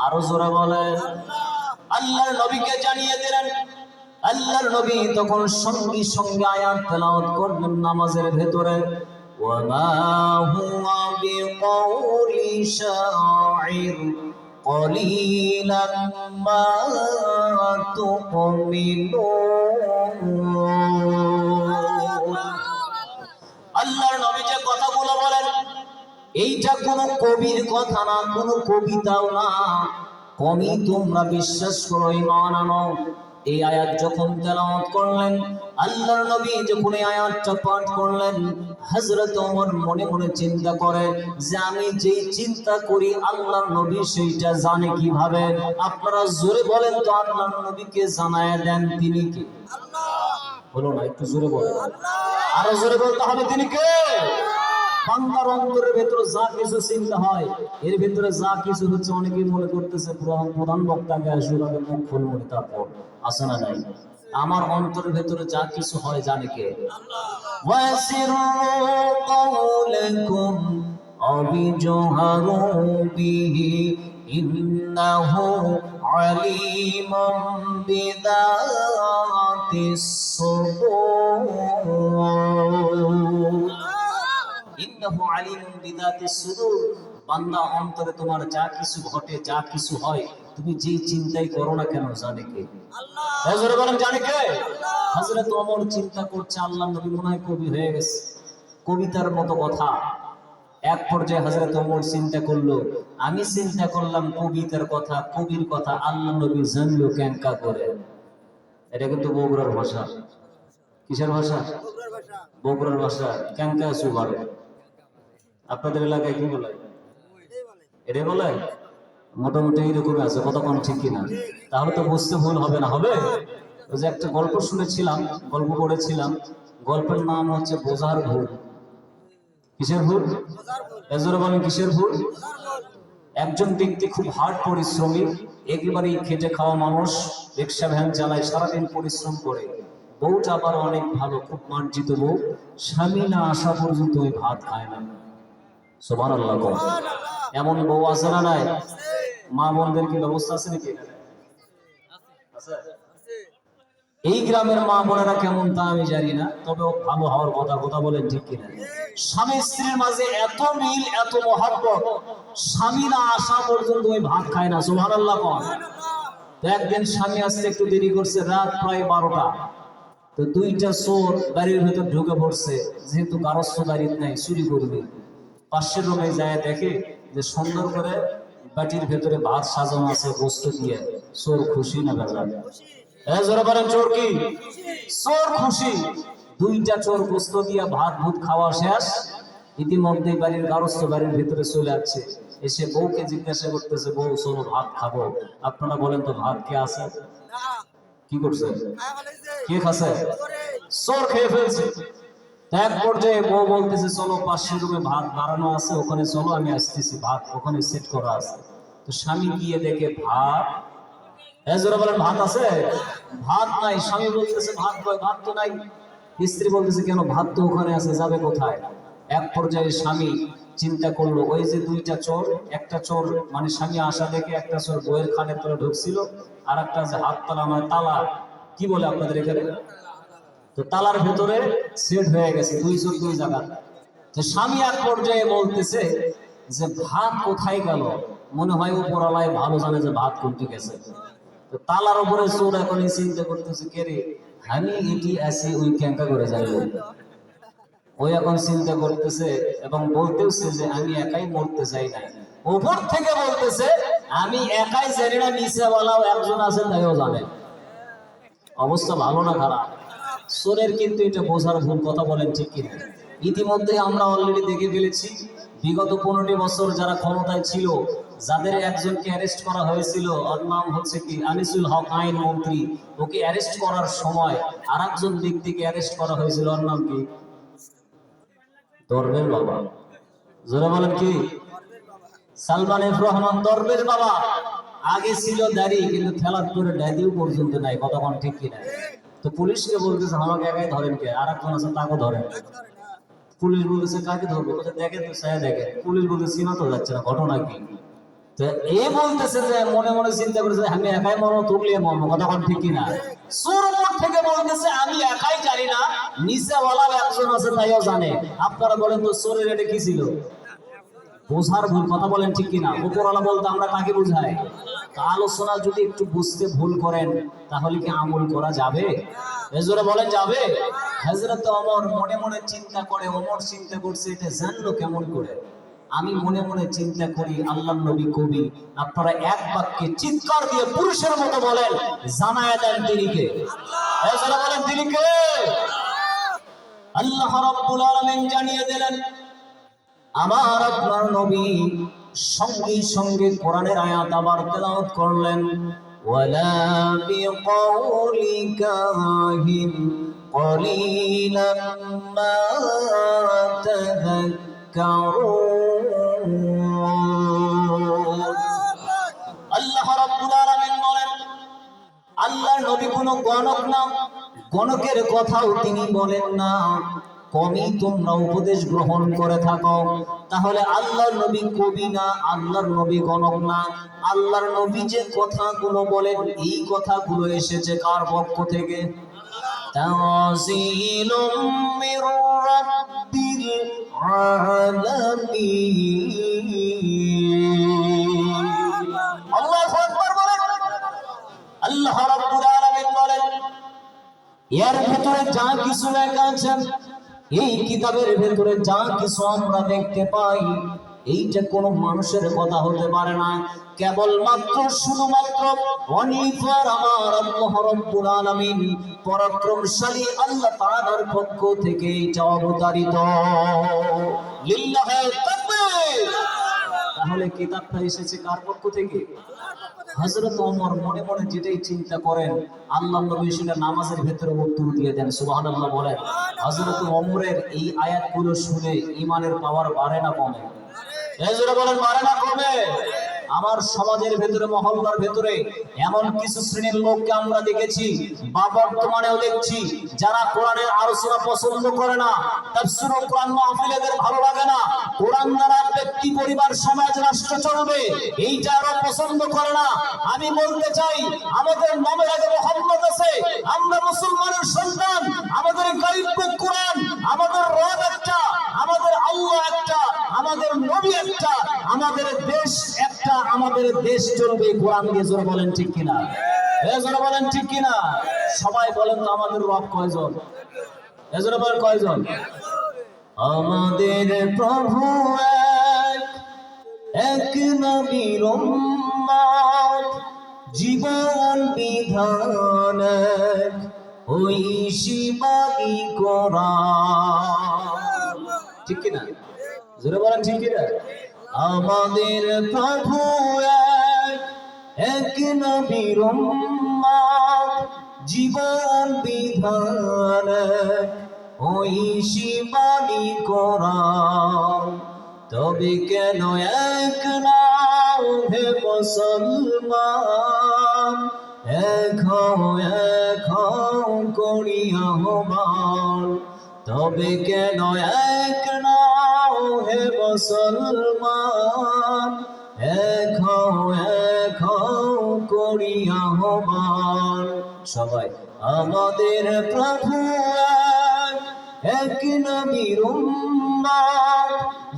আরো জোরে বলেন। আল্লাহর নবীকে জানিয়ে দিলেন। আল্লাহর নবী তখন সঙ্গে সঙ্গে আয়াত তেলাওয়াত করলেন নামাজের ভেতরে। ওয়ামা হুয়া বিকাউলি শাইর কলিলাম মা তুমিনুন। আল্লাহর নবী যে কথাগুলো বলেন এইটা কোনো কবির কথা না, কোনো কবিতাও না। কমই তোমরা বিশ্বাস করো, ঈমান আনো। এই আয়াত যখন তেলাওয়াত করলেন, আল্লাহর নবী যখন এই আয়াতটা পাঠ করলেন, হযরত ওমর মনে মনে চিন্তা করে যে আমি যেই চিন্তা করি আল্লাহর নবী সেইটা জানে কিভাবে? আপনারা জোরে বলেন তো, আল্লাহর নবীকে জানায় দেন তিনি কে? বলো না, একটু জোরে বলেন। আরো জোরে বলতে হবে, তিনি কে? বান্দার অন্তরের ভেতরে যা কিছু চিন্তা হয়, এর ভেতরে যা কিছু হচ্ছে, অনেকেই মনে করতেছে প্রধান বক্তাকে আসলে মুখ খুলবো, তারপর আসে না নাই। আমার অন্তরের ভেতরে যা কিছু হয় জানে কে? ওয়াসিরু কাওলাকুম আবিজহারু বিহি ইন্নাহু আলিমুম বিদাতিস সুদূর। ইন্নাহু আলিমুম বিদাতিস সুদূর। বান্দা অন্তরে তোমার যা কিছু ঘটে, যা কিছু হয়, তুমি যে চিন্তাই করো না কেন জানে কে? আল্লাহ। হযরত বলেন, জানে কে? হযরত ওমর চিন্তা করছে আল্লাহর নবী মনে হয় কবি হয়ে গেছে, কবিতার মতো কথা। এক পর্যায়ে হযরত ওমর চিন্তা করলো, আমি চিন্তা করলাম কবিতার কথা, কবির কথা আল্লাহর নবী জানলো কেনকা করে? এটা কিন্তু বগুড়ার ভাষা। কিসের ভাষা? বগুড়ার ভাষা। কেনকা সুবার। আপনাদের এলাকায় কি বলে? এটা বলে মোটামুটি এইরকম আছে, কতক্ষণ ঠিক কিনা? তাহলে তো বুঝতে ভুল হবে না? হবে। ওই যে একটা গল্প শুনেছিলাম, গল্প পড়েছিলাম, গল্পের নাম হচ্ছে বোঝার ভুল। কিসের ভুল? এজরে বলেন, কিসের ভুল? একজন ব্যক্তি খুব হার্ড পরিশ্রমী, একেবারেই খেটে খাওয়া মানুষ, রিক্সা ভ্যান চালায়, সারাদিন পরিশ্রম করে। বউটা আবার অনেক ভালো, খুব মার্জিত বউ। স্বামী না আসা পর্যন্ত ওই ভাত খায় না। সুবহানাল্লাহ কোন। এমন বউ আছে না নাই? মা বোনদের কি ব্যবস্থা আছে নাকি? আছে। এই গ্রামের মা বোনেরা কেমন তা আমি জানি না, তবে ভালো হওয়ার কথা বলেন ঠিক কিনা? স্বামী স্ত্রীর মাঝে এত মিল, এত মহব্বত, স্বামী না আসা পর্যন্ত ওই ভাত খায় না। সুবহানাল্লাহ কোন। তো একদিন স্বামী আসতে একটু দেরি করছে, রাত প্রায় 12টা। তো দুইটা চোর বাড়ির ভেতর ঢুকে পড়ছে, যেহেতু গারস্থ বাড়ির নাই, চুরি করবে। পাশের রুমে যায় দেখে যে সুন্দর করে বাটির ভেতরে ভাত সাজানো আছে গোস্ত দিয়ে। চোর খুশি না বেজার? জোরে বলেন চোর কি? চোর খুশি। দুইটা চোর গোস্ত দিয়ে ভাত ভূত খাওয়া শেষ। ইতিমধ্যে বাড়ির গারস্থ বাড়ির ভিতরে চলে আসছে, এসে বউকে জিজ্ঞাসা করতেছে, বউ চলো ভাত খাবো। আপনারা বলেন তো ভাত কে আছে? কি করছে? কে খাচ্ছে? চোর খেয়ে ফেলছে। এক পর্যায়ে বউ বলতেছে, চলো পাশের রুমে ভাত বাড়ানো আছে, ওখানে চলো, আমি আসতেছি, ভাত ওখানে সেট করা আছে। তো স্বামী গিয়ে দেখে ভাত, জোরে বলেন ভাত আছে? ভাত নাই। স্বামী বলতেছে ভাত কই? ভাত তো নাই। স্ত্রী বলতেছে কেন? ভাত তো ওখানে আছে, যাবে কোথায়? এক পর্যায়ে স্বামী চিন্তা করলো, ওই যে দুইটা চোর, একটা চোর মানে স্বামী আসা দেখে একটা চোর বইয়ের খানের তলে ঢুকছিল, আর একটা যে হাত তালা মানে তালা কি বলে আপনাদের এখানে, তো তালার ভেতরে সেট হয়ে গেছে, দুই চোর দুই জায়গা। তো স্বামী এক পর্যায়ে বলতেছে যে ভাত কোথায় গেল? মনে হয় উপরওয়ালায় ভালো জানে যে ভাত কোনটি গেছে। তো তালার উপরে চোর এখন চিন্তা করতেছে, কে রে, আমি এটি আছি ওই ক্যাঙ্কা করে যাই। ওই এখন চিন্তা করতেছে এবং বলতেছে যে আমি একাই মরতে চাই না। উপর থেকে বলতেছে আমি একাই জানি না, নিচেওয়ালাও একজন আছে, তাইও জানে। অবস্থা ভালো না খারাপ? চোরের কিন্তু এটা বোঝার ভুল, কথা বলেন ঠিক কিনা? ইতিমধ্যে আমরা অলরেডি দেখে ফেলেছি, বিগত 15টি বছর যারা ক্ষমতায় ছিল, যাদের একজনকে অ্যারেস্ট করা হয়েছিল, ওর নাম হচ্ছে কি আনিসুল হক, আইন মন্ত্রী। ওকে অ্যারেস্ট করার সময় আর একজন ব্যক্তিকে অ্যারেস্ট করা হয়েছিল, ওর নাম কি? দরবেশ বাবা। জোরে বলেন কি? সালমান এফ রহমান দরবেশ বাবা। আগে ছিল দাড়ি, কিন্তু খেলার করে দাড়িও পর্যন্ত নাই, কতক্ষণ ঠিক কিনা? তো পুলিশকে বলতেছে আমাকে একাই ধরেন কে? আর একজন আছে তাকে ধরেন। পুলিশ বলতেছে কাকে ধরবো? দেখেন তো, সায়া দেখেন। পুলিশ বলতে চিনা তো যাচ্ছে না, ঘটনা কি? তো এ বলতেছে যে মনে মনে চিন্তা করেছে আমি একাই মরবো, তুলিয়ে মরবো, কতক্ষণ ঠিক কিনা? চোর উপর থেকে বলতেছে আমি একাই জানি না, নিচেওয়ালা একজন আছে, তাইও জানে। আপনারা বলেন তো চোরের এটা কি ছিল? বোঝার ভুল, কথা বলেন ঠিক কিনা? উপরওয়ালা বলতে আমরা কাকে বুঝাই? আলোচনা যদি একটু বুঝতে ভুল করেন, তাহলে কি আমল করা যাবে? এজরে বলেন যাবে? হযরত ওমর মনে মনে চিন্তা করে, ওমর চিন্তা করছে এটা জানলো কেমন করে? আমি মনে মনে চিন্তা করি, আল্লাহর নবী কবি, আপনারা এক বাক্যে চিৎকার দিয়ে পুরুষের মতো বলেন, জানায়া দেন তিনি কে? এজরে বলেন তিনি কে? আল্লাহ রাব্বুল আলামিন জানিয়ে দিলেন, আমার আপনার নবী সঙ্গে সঙ্গে কোরআনের আয়াত আবার তেলাওয়াত করলেন, ওয়ালা বিকাউলি কাহিন কলিলাম মা তাযাক্কারুন। আল্লাহ রাব্বুল আলামিন বলেন, আল্লাহর নবী কোনো গণক না, গণকের কথাও তিনি বলেন না, কমই তোমরা উপদেশ গ্রহণ করে থাকো। তাহলে আল্লাহর নবী কবি না, আল্লাহর নবী গণক না। আল্লাহর নবী যে কথাগুলো বলেন, এই কথাগুলো এসেছে কার পক্ষ থেকে? তানজিলুম মির রাব্বিল আলামিন। আল্লাহু আকবার বলেন। আল্লাহ রাব্বুল আলামিন বলেন, এর ভিতরে যা কিছু লেখা আছে, এই কিতাবের ভিতরে যা কিছু আমরা দেখতে পাই, এইটা কোনো মানুষের কথা হতে পারে না, কেবলমাত্র শুধুমাত্র অনিফার আমার আল্লাহ রাব্বুল আলামিন পরাক্রমশালী আল্লাহ তাআলার পক্ষ থেকে এটা অবতারিত। লিল্লাহি তাকবীর। তাহলে কিতাবটা এসেছে কার পক্ষ থেকে? হযরত ওমর মনে মনে যেটাই চিন্তা করেন, আল্লাহর নবী সেটা নামাজের ভেতরে উত্তর দিয়ে দেন। সুবহানাল্লাহ বলেন। হযরত ওমরের এই আয়াতগুলো শুনে ঈমানের পাওয়ার বাড়ে না কমে? এই জোরে বলেন, বাড়ে না কমে? আমার সমাজের ভেতরে, মহল্লার ভেতরে এমন কিছু শ্রেণীর লোককে আমরা দেখেছি বা বর্তমানেও দেখছি, যারা কোরআনের আলোচনা পছন্দ করে না, তাফসীরুল কোরআন মাহফিল এদের ভালো লাগে না, কোরআন দ্বারা ব্যক্তি, পরিবার, সমাজ, রাষ্ট্র চলবে এইটা ওরা পছন্দ করে না। আমি বলতে চাই, আমাদের নামের আগে মুহাম্মদ আছে, আমরা মুসলমানের সন্তান, আমাদের গাইড বুক কোরআন, আমাদের রব একটা, আমাদের আল্লাহ একটা, আমাদের নবী একটা, আমাদের দেশ একটা, আমাদের দেশ চলবে কোরআন দিয়ে। জোরে বলেন ঠিক কিনা? জোরে বলেন ঠিক কিনা? সবাই বলেন তো আমাদের রব কয়জন? জোরে বলেন কয়জন? আমাদের প্রভু এক নবীর উম্মত, জীবন বিধান ওই শিবানী কোরআন। ঠিক কিনা? জোরে বলেন ঠিক কিনা? আমাদের প্রভু এক নবীর উম্মত, জীবন বিধান ওই শিবানী কোরআন। তবে কেন এক নাও হে মুসলমান, এক করি আহ্বান। তবে কেন এক নাও হে মুসলমান, এক করি আহ্বান। সবাই আমাদের প্রভু এক নবীর উম্মত,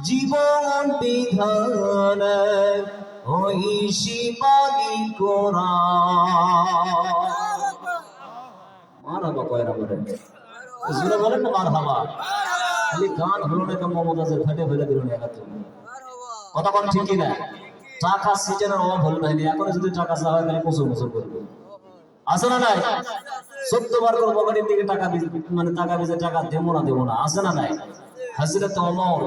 জীবন বিধান ওই শিবানী কোরআন। মারহাবা কয়রা বলেন? জোরে বলেন না মারহাবা। খালি গান হলো না, কেমন মমতাজের ফেটে ফেলে দিল না একা। কথা কোন ঠিক কিনা? টাকা সিজনের অভাব হল না, এখন যদি টাকা চাওয়া হয় প্রচুর প্রচুর করবে। আছে না নাই? 14 বার করে পকেটের দিকে টাকা, মানে টাকা বেজে টাকা দেবো না, আছে না নাই? হযরত ওমর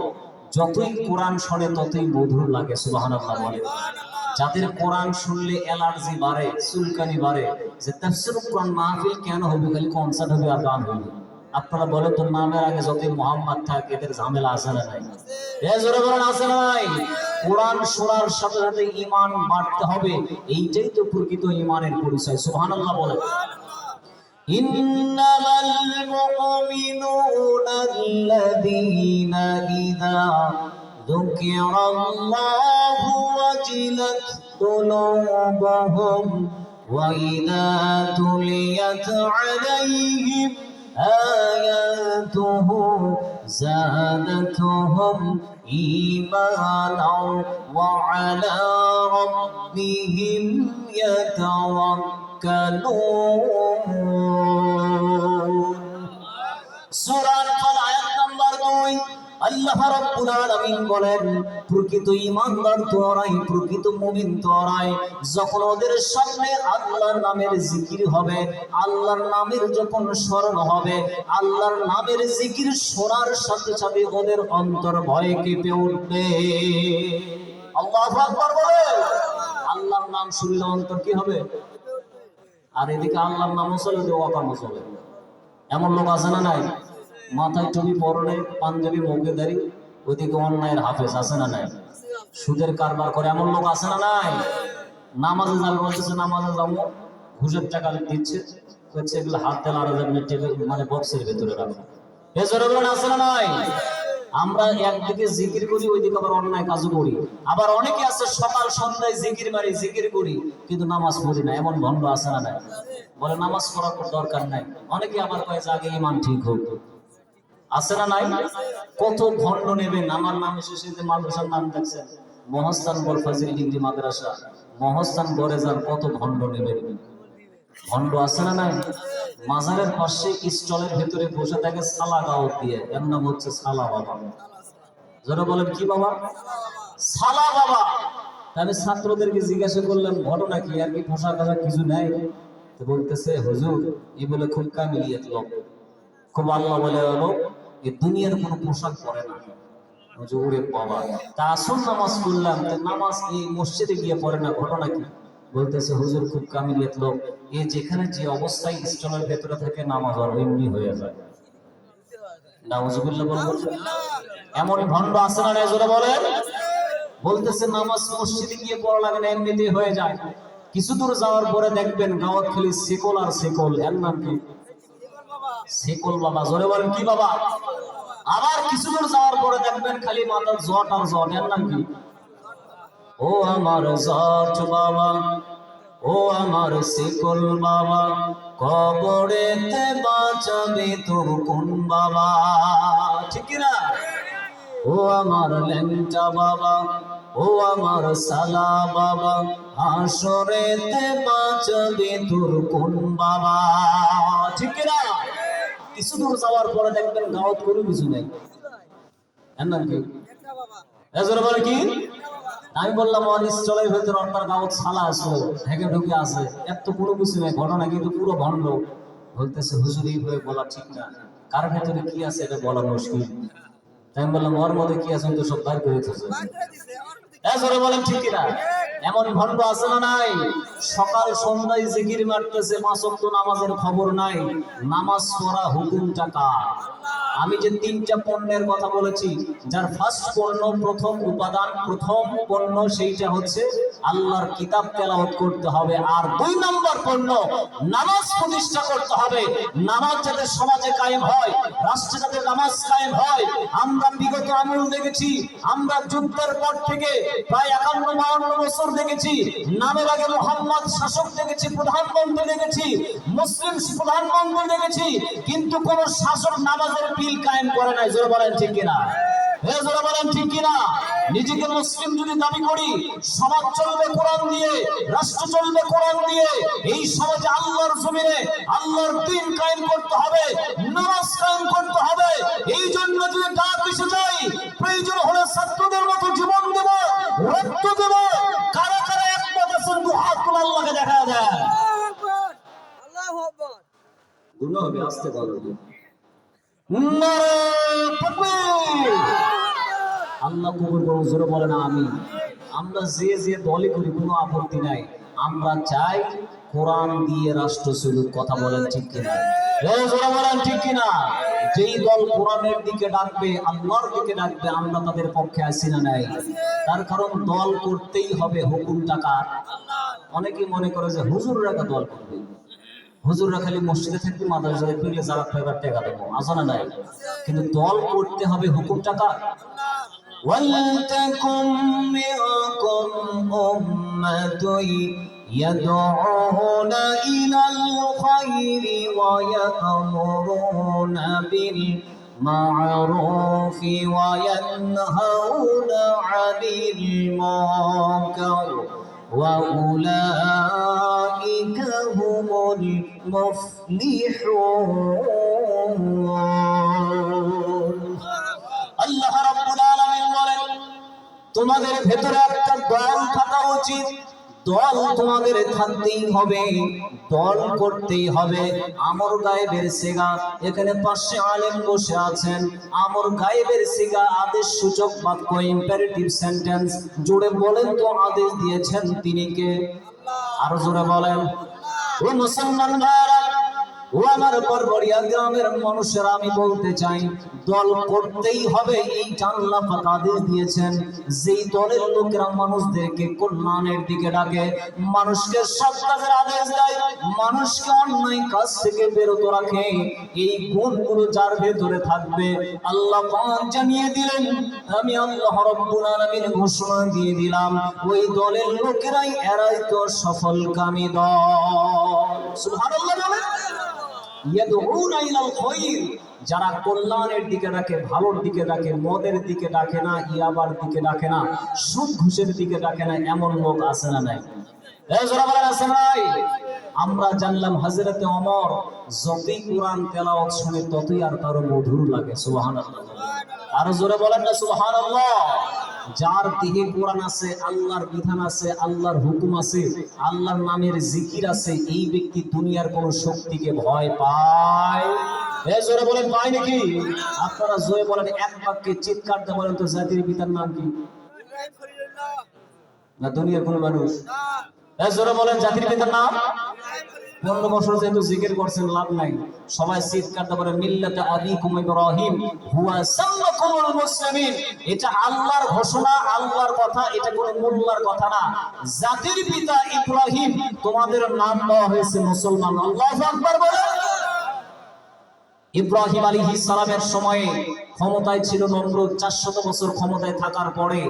যতই কোরআন শোনে ততই মধুর লাগে। সুবহানাল্লাহ বলে। যাদের কোরআন শুনলে অ্যালার্জি বাড়ে, চুলকানি বাড়ে, যে তাফসীরুল কোরআন মাহফিল কেন হবে, খালি কনসার্ট হবে আর গান হবে। আপনারা বলেন তো, নামের আগে যতই মুহাম্মদ থাকে এদের ঝামেলা আছে না নাই? জোরে বলেন আছে না নাই? কোরআন শোনার সাথে সাথে ঈমান বাড়তে হবে, এইটাই তো প্রকৃত ঈমানের পরিচয়। সুবহানাল্লাহ বলে। ইন্নামাল মুমিনুনা আল্লাযীনা ইযা যুকিরাল্লাহু ওয়াজিলাত কুলুবুহুম ওয়া ইযা তুলিয়াত আলাইহিম آياته زادتهم إيمانا وعلى ربهم يتوكلون। সূরা আল আয়াত নাম্বার 2। আল্লাহ রাব্বুল আলামিন বলেন, প্রকৃত ঈমানদার তোরাই, প্রকৃত মুমিন তোরাই, যখন ওদের সামনে আল্লাহর নামের জিকির হবে, আল্লাহর নামের যখন স্মরণ হবে, আল্লাহর নামের জিকির শোনার সাথে সাথে ওদের অন্তর ভয়ে কেঁপে উঠবে। আল্লাহু আকবার বলে। আল্লাহর নাম শুনলে অন্তর কি হবে? আর এদিকে আল্লাহর নামও চলে, যে ওয়াকামও চলে। এমন লোক আছে না নাই? মাথায় টুপি পরনে, পাঞ্জাবি, মুখে দাড়ি, ওইদিকে অন্যায়ের হাফেজ, আছে না নাই? সুদের কারবার করে এমন লোক আছে না নাই? নামাজে যাবে বলতেছে, নামাজে যাবো, ঘুষের টাকা দিচ্ছে, হচ্ছে এগুলো হাত তেল আরো টেবিল, মানে বক্সের ভেতরে রাখো। এছাড়া আছে না নাই? আমরা একদিকে জিকির করি, ওইদিকে আবার অন্যায় কাজও করি। আবার অনেকে আছে সকাল সন্ধ্যায় জিকির মারি, জিকির করি, কিন্তু নামাজ পড়ি না। এমন ভণ্ড আছে না নাই? বলে নামাজ পড়ার দরকার নাই। অনেকে আবার কয়ে যে আগে ঈমান ঠিক হোক, আছে না নাই? কত ভণ্ড নেবেন? আমার নাম শেষে যে মাদ্রাসার নাম দেখছেন, মহস্তান বরফাজিল ডিগ্রি মাদ্রাসা, মহস্তান গড়ে যান, কত ভণ্ড নেবেন? ভণ্ড আছে না নাই? মাজারের পাশে স্টলের ভেতরে বসে থাকে সালা গাওয়াত দিয়ে, এর নাম হচ্ছে সালা বাবা। যারা বলেন কি বাবা? সালা বাবা। আমি ছাত্রদেরকে জিজ্ঞাসা করলাম ঘটনা কি, আর কি পোশাক আশাক কিছু নেই? তো বলতেছে হুজুর এই বলে খুব কামিলিয়াত লোক, খুব আল্লাহ বলে লোক, এই দুনিয়ার কোনো পোশাক পরে না। ওরে বাবা, তা আসল নামাজ পড়লাম, নামাজ এই মসজিদে গিয়ে পড়ে না, ঘটনা কি? বলতেছে হুজুর খুব কামিলিয়াত লোক, এ যেখানে যে অবস্থায় স্টলের ভেতরে থাকে নামাজ আর এমনি হয়ে যায়। নাউজুবিল্লাহ বলবো। এমন ভণ্ড আছে না? জোরে বলেন। বলতেছে নামাজ মসজিদে গিয়ে পড়া লাগে না, এমনিতে হয়ে যায়। কিছু দূর যাওয়ার পরে দেখবেন গাওয়াত খালি সেকল আর সেকল। এর নাম কি? সেকল বাবা। জোরে বলেন কি বাবা? আবার কিছু দূর যাওয়ার পরে দেখবেন খালি মাথার জট আর জট। এর নাম কি? ও আমার জট বাবা, ও আমার সেকল বাবা, কবরেতে বাঁচাবে তোর কোন বাবা? ঠিক না? ও আমার ল্যাংটা বাবা, ও আমার সালা বাবা, হাসরেতে বাঁচাবে তোর কোন বাবা? ঠিক না? কিছু দূর যাওয়ার পরে দেখবেন গাওয়াত কোনো কিছু নেই। এর নাম কি? এজরে বলে কি? আমি বললাম অনিশ্চলের ভেতর আপনার গাওয়াত সালা আছে, ঢেকে ঢুকে আছে, এত কোনো কিছু নেই, ঘটনা কিন্তু পুরো ভণ্ড। বলতেছে হুজুর এইভাবে বলা ঠিক না, কার ভেতরে কি আছে এটা বলা মুশকিল। তাই আমি বললাম ওর মধ্যে কি আছে তো সব বাইর করে দিতেছে। এজরে বলেন ঠিক কিনা? এমন ভণ্ড আছে না নাই? সকাল সন্ধ্যায় জিকির মারতেছে, পাঁচ ওয়াক্ত নামাজের খবর নাই। নামাজ পড়া হুকুমটা কার? আমি যে তিনটা পণ্যের কথা বলেছি, যার ফার্স্ট পণ্য, প্রথম উপাদান, প্রথম পণ্য সেইটা হচ্ছে আল্লাহর কিতাব তেলাওয়াত করতে হবে। আর 2 নম্বর পণ্য নামাজ প্রতিষ্ঠা করতে হবে। নামাজ যাতে সমাজে কায়েম হয়, রাষ্ট্রে যাতে নামাজ কায়েম হয়। আমরা বিগত আমল দেখেছি, আমরা যুদ্ধের পর থেকে প্রায় 51-52 বছর দেখেছি, নামের আগে মোহাম্মদ শাসক দেখেছি, প্রধানমন্ত্রী দেখেছি, মুসলিম প্রধানমন্ত্রী দেখেছি, কিন্তু কোন শাসক নামাজের বিল কায়েম করে নাই। জোরে বলেন ঠিক কিনা? জোরে বলেন ঠিক কিনা? নিজেকে মুসলিম যদি দাবি করি, সমাজ চলবে কোরআন দিয়ে, রাষ্ট্র চলবে কোরআন দিয়ে। এই সমাজে আল্লাহর জমিনে আল্লাহর দ্বীন কায়েম করতে হবে, নামাজ কায়েম করতে হবে। এই জন্য যদি ডাক এসে যাই, প্রয়োজন হলে ছাত্রদের মতো জীবন দেব, রক্ত দেব। কারা কারা একমত আছেন দু হাত তুলে আল্লাহকে দেখা দেয়। আল্লাহু আকবার। গুনাহ হবে, আস্তে বলো। আল্লাহ কবুল করুন। জোরে বলেন আমিন। আমরা যে যে দলে করি কোনো আপত্তি নাই, আমরা চাই কোরআন দিয়ে রাষ্ট্র চলুক। কথা বলেন ঠিক কিনা? জোরে বলেন ঠিক কিনা? যেই দল কোরআনের দিকে ডাকবে, আল্লাহর দিকে ডাকবে, আমরা তাদের পক্ষে আছি না নাই? তার কারণ দল করতেই হবে, হুকুমটা কার? অনেকেই মনে করে যে হুজুররা দল করবে, হুজুররা খালি মসজিদে থাকবে, মাদ্রাসায় ফিরলে যারা ফেবার টেকা দেবো, আসলে নাই। কিন্তু দল করতে হবে, হুকুমটা কার? ওয়ালতাকুম মিনকুম উম্মাতুন ইয়াদউনা ইলাল খায়রি ওয়া ইয়া'মুরুনা বিল মা'রুফি ওয়া ইয়ানহাউনা 'আনিল মুনকার وَأُولَٰئِكَ هُمُ الْمُفْلِحُونَ। আল্লাহ রাব্বুল আলামিন বলেন, তোমাদের ভেতরে একটা দল থাকা উচিত। দল তোমাদের থাকতেই হবে, দল করতেই হবে। আমর গায়েবের সিগা, এখানে পাশে আলেম বসে আছেন। আমর গায়েবের সিগা আদেশ সূচক বাক্য, ইম্পারেটিভ সেন্টেন্স। জোরে বলেন তো আদেশ দিয়েছেন তিনি কে? আরো জোরে বলেন। ও মুসলমান ভাইরা, ও আমার পরবরিয়া গ্রামের মানুষেরা, আমি বলতে চাই দল করতেই হবে। এই আল্লাহ পাক আদেশ দিয়েছেন। যেই দলের লোকেরা মানুষদেরকে কল্যাণের দিকে ডাকে, মানুষকে সৎ কাজের আদেশ দেয়, মানুষকে অন্যায় কাজ থেকে বিরত রাখে, এই গুণগুলো যার ভেতরে থাকবে, আল্লাহ পাক জানিয়ে দিলেন, আমি আল্লাহ রাব্বুল আলামিন ঘোষণা দিয়ে দিলাম, ওই দলের লোকেরাই এরাই তো সফলকামী দল। সুবহানাল্লাহ বলেন। ইয়াদউনা ইলাল খায়র, যারা কল্যাণের দিকে ডাকে, ভালোর দিকে ডাকে, মদের দিকে ডাকে না, ইয়াবার দিকে ডাকে না, সুদ ঘুষের দিকে ডাকে না, এমন লোক আছে না নাই? যারা বলেন আছে নাই? আমরা জানলাম হযরতে ওমর যতই কোরআন তেলাওয়াত শুনে ততই আর তার মধুর লাগে। সুবহানাল্লাহ। আর জোরে বলেন না সুবহানাল্লাহ। যার দেহে কোরআন আছে, আল্লাহর বিধান আছে, আল্লাহর হুকুম আছে, আল্লাহর নামের জিকির আছে, এই ব্যক্তি দুনিয়ার কোন শক্তিকে ভয় পায়? জোরে বলেন পায় নাকি? আপনারা জোরে বলেন, এক বাক্যে চিৎকার দিয়ে বলেন তো, জাতির পিতার নাম কি? না দুনিয়ার কোন মানুষ? জোরে বলেন, জাতির পিতার নাম? 15 বছর যেহেতু জিকির করছেন লাভ নাই, সবাই চিৎকার করে মিল্লাতে আবিকুম ইব্রাহিম হুয়া সাম্মাকুমুল মুসলিমিন। এটা আল্লাহর ঘোষণা, আল্লাহর কথা, এটা কোনো মোল্লার কথা না। জাতির পিতা ইব্রাহিম, তোমাদের নাম দেওয়া হয়েছে মুসলমান। আল্লাহু আকবার বলে। ইব্রাহিম আলাইহিস সালামের সময়ে ক্ষমতায় ছিল নমরুদ। 400 বছর ক্ষমতায় থাকার পরে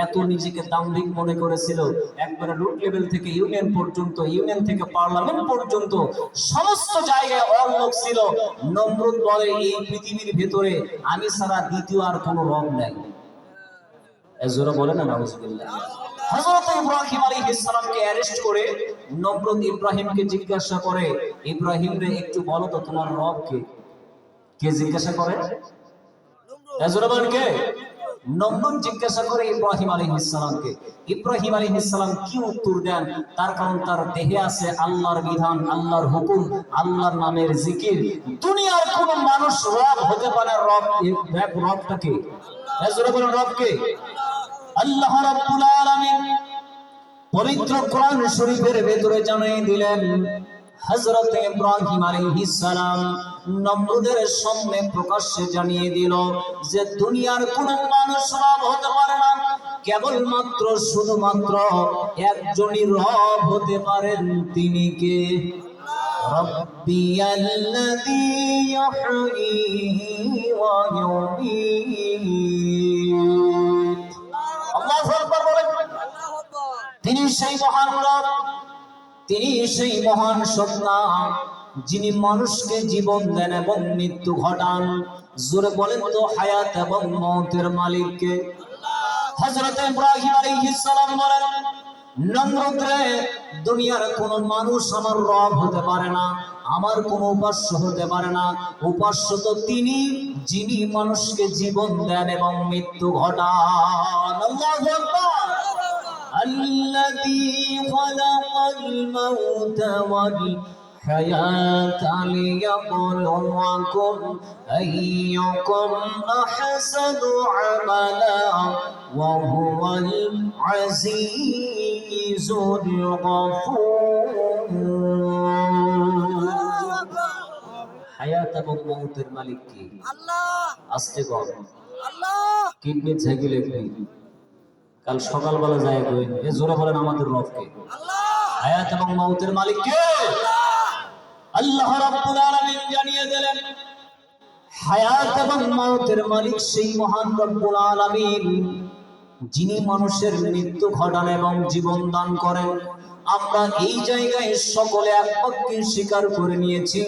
এত নিজেকে দাম্ভিক মনে করেছিল, একবারে রুট লেভেল থেকে ইউনিয়ন পর্যন্ত, ইউনিয়ন থেকে পার্লামেন্ট পর্যন্ত সমস্ত জায়গায় ওর লোক ছিল। নমরুদ বলে এই পৃথিবীর ভেতরে আমি ছাড়া দ্বিতীয় আর কোনো রব নাই। এজরা বলে না নাউজুবিল্লাহ। হযরত ইব্রাহিম আলাইহিস সালামকে অ্যারেস্ট করে নমরুদ ইব্রাহিমকে জিজ্ঞাসা করে, ইব্রাহিম রে একটু বলো তো তোমার রব কে? কে জিজ্ঞাসা করে? কে? নমরুদ জিজ্ঞাসা করে ইব্রাহিম আলাইহিস সালামকে। ইব্রাহিম আলাইহিস সালাম কি উত্তর দেন? তার কারণ তার দেহে আছে আল্লাহর বিধান, আল্লাহর হুকুম, আল্লাহর নামের জিকির। দুনিয়ার কোন মানুষ রব হতে পারে? রবটাকে রবকে আল্লাহ রাব্বুল আলামিন পবিত্র কোরআন শরীফের ভেতরে জানিয়ে দিলেন। হযরত ইব্রাহিম আলাইহিস সালাম নমরুদের সামনে প্রকাশ্যে জানিয়ে দিল যে দুনিয়ার কোন মানুষ রব হতে পারে না, কেবলমাত্র শুধুমাত্র একজনই রব হতে পারেন, তিনি কে? রাব্বিয়াল্লাযী ইউহয়ী ওয়া ইউমীত। আল্লাহু আকবার বলেন। তিনি সেই মহান রব, তিনি সেই মহান সত্তা যিনি মানুষকে জীবন দেন এবং মৃত্যু ঘটান। জোরে বলেন তো হায়াত এবং মওতের মালিক কে? হযরত ইব্রাহিম আলাইহিস সালাম বলেন, নমরুদ রে, দুনিয়ার কোন মানুষ আমার রব হতে পারে না, আমার কোন উপাস্য হতে পারে না। উপাস্য তো তিনি যিনি মানুষকে জীবন দেন এবং মৃত্যু ঘটান। আল্লাহু আকবার। الذي خلق الموت والحياة ليبلوكم أيكم أحسن عملا وهو العزيز الغفور। حياة এবং মওতের মালিক কি? আল্লাহ। আস্তে বল। আল্লাহ। কিডনি ঝেঁকে লেখবি, কাল সকালবেলা যায় কই, এ জোরে বলেন আমাদের রব কে? আল্লাহ। হায়াত এবং মওতের মালিক কে? আল্লাহ রাব্বুল আলামিন জানিয়ে দিলেন, হায়াত এবং মওতের মালিক সেই মহান রব্বুল আলামিন যিনি মানুষের মৃত্যু ঘটান এবং জীবন দান করেন। আমরা এই জায়গায় সকলে এক বাক্যে স্বীকার করে নিয়েছি,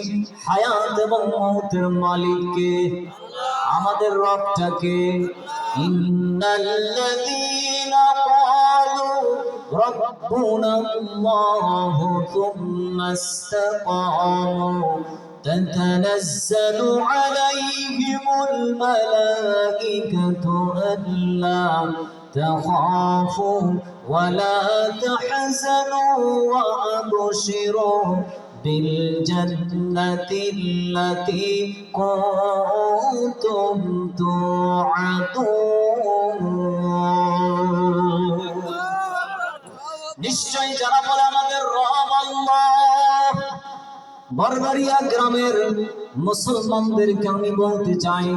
হায়াত এবং মওতের মালিক কে? আমাদের রবটাকে। ইন্নাল্লাযীনা ক্বালু রাব্বুনা আল্লাহু থুম্মা ইসতাকামু তাতানাজ্জালু আলাইহিমুল মালাইকাতু আল্লা তাখাফু ওয়া লা তাহজানু ওয়া আবশিরু بالجنة التي كنتم توعدون। নিশ্চয়ই যারা বলে আমাদের রব আল্লাহ, বরবারিয়া গ্রামের মুসলমানদেরকে আমি বলতে চাই,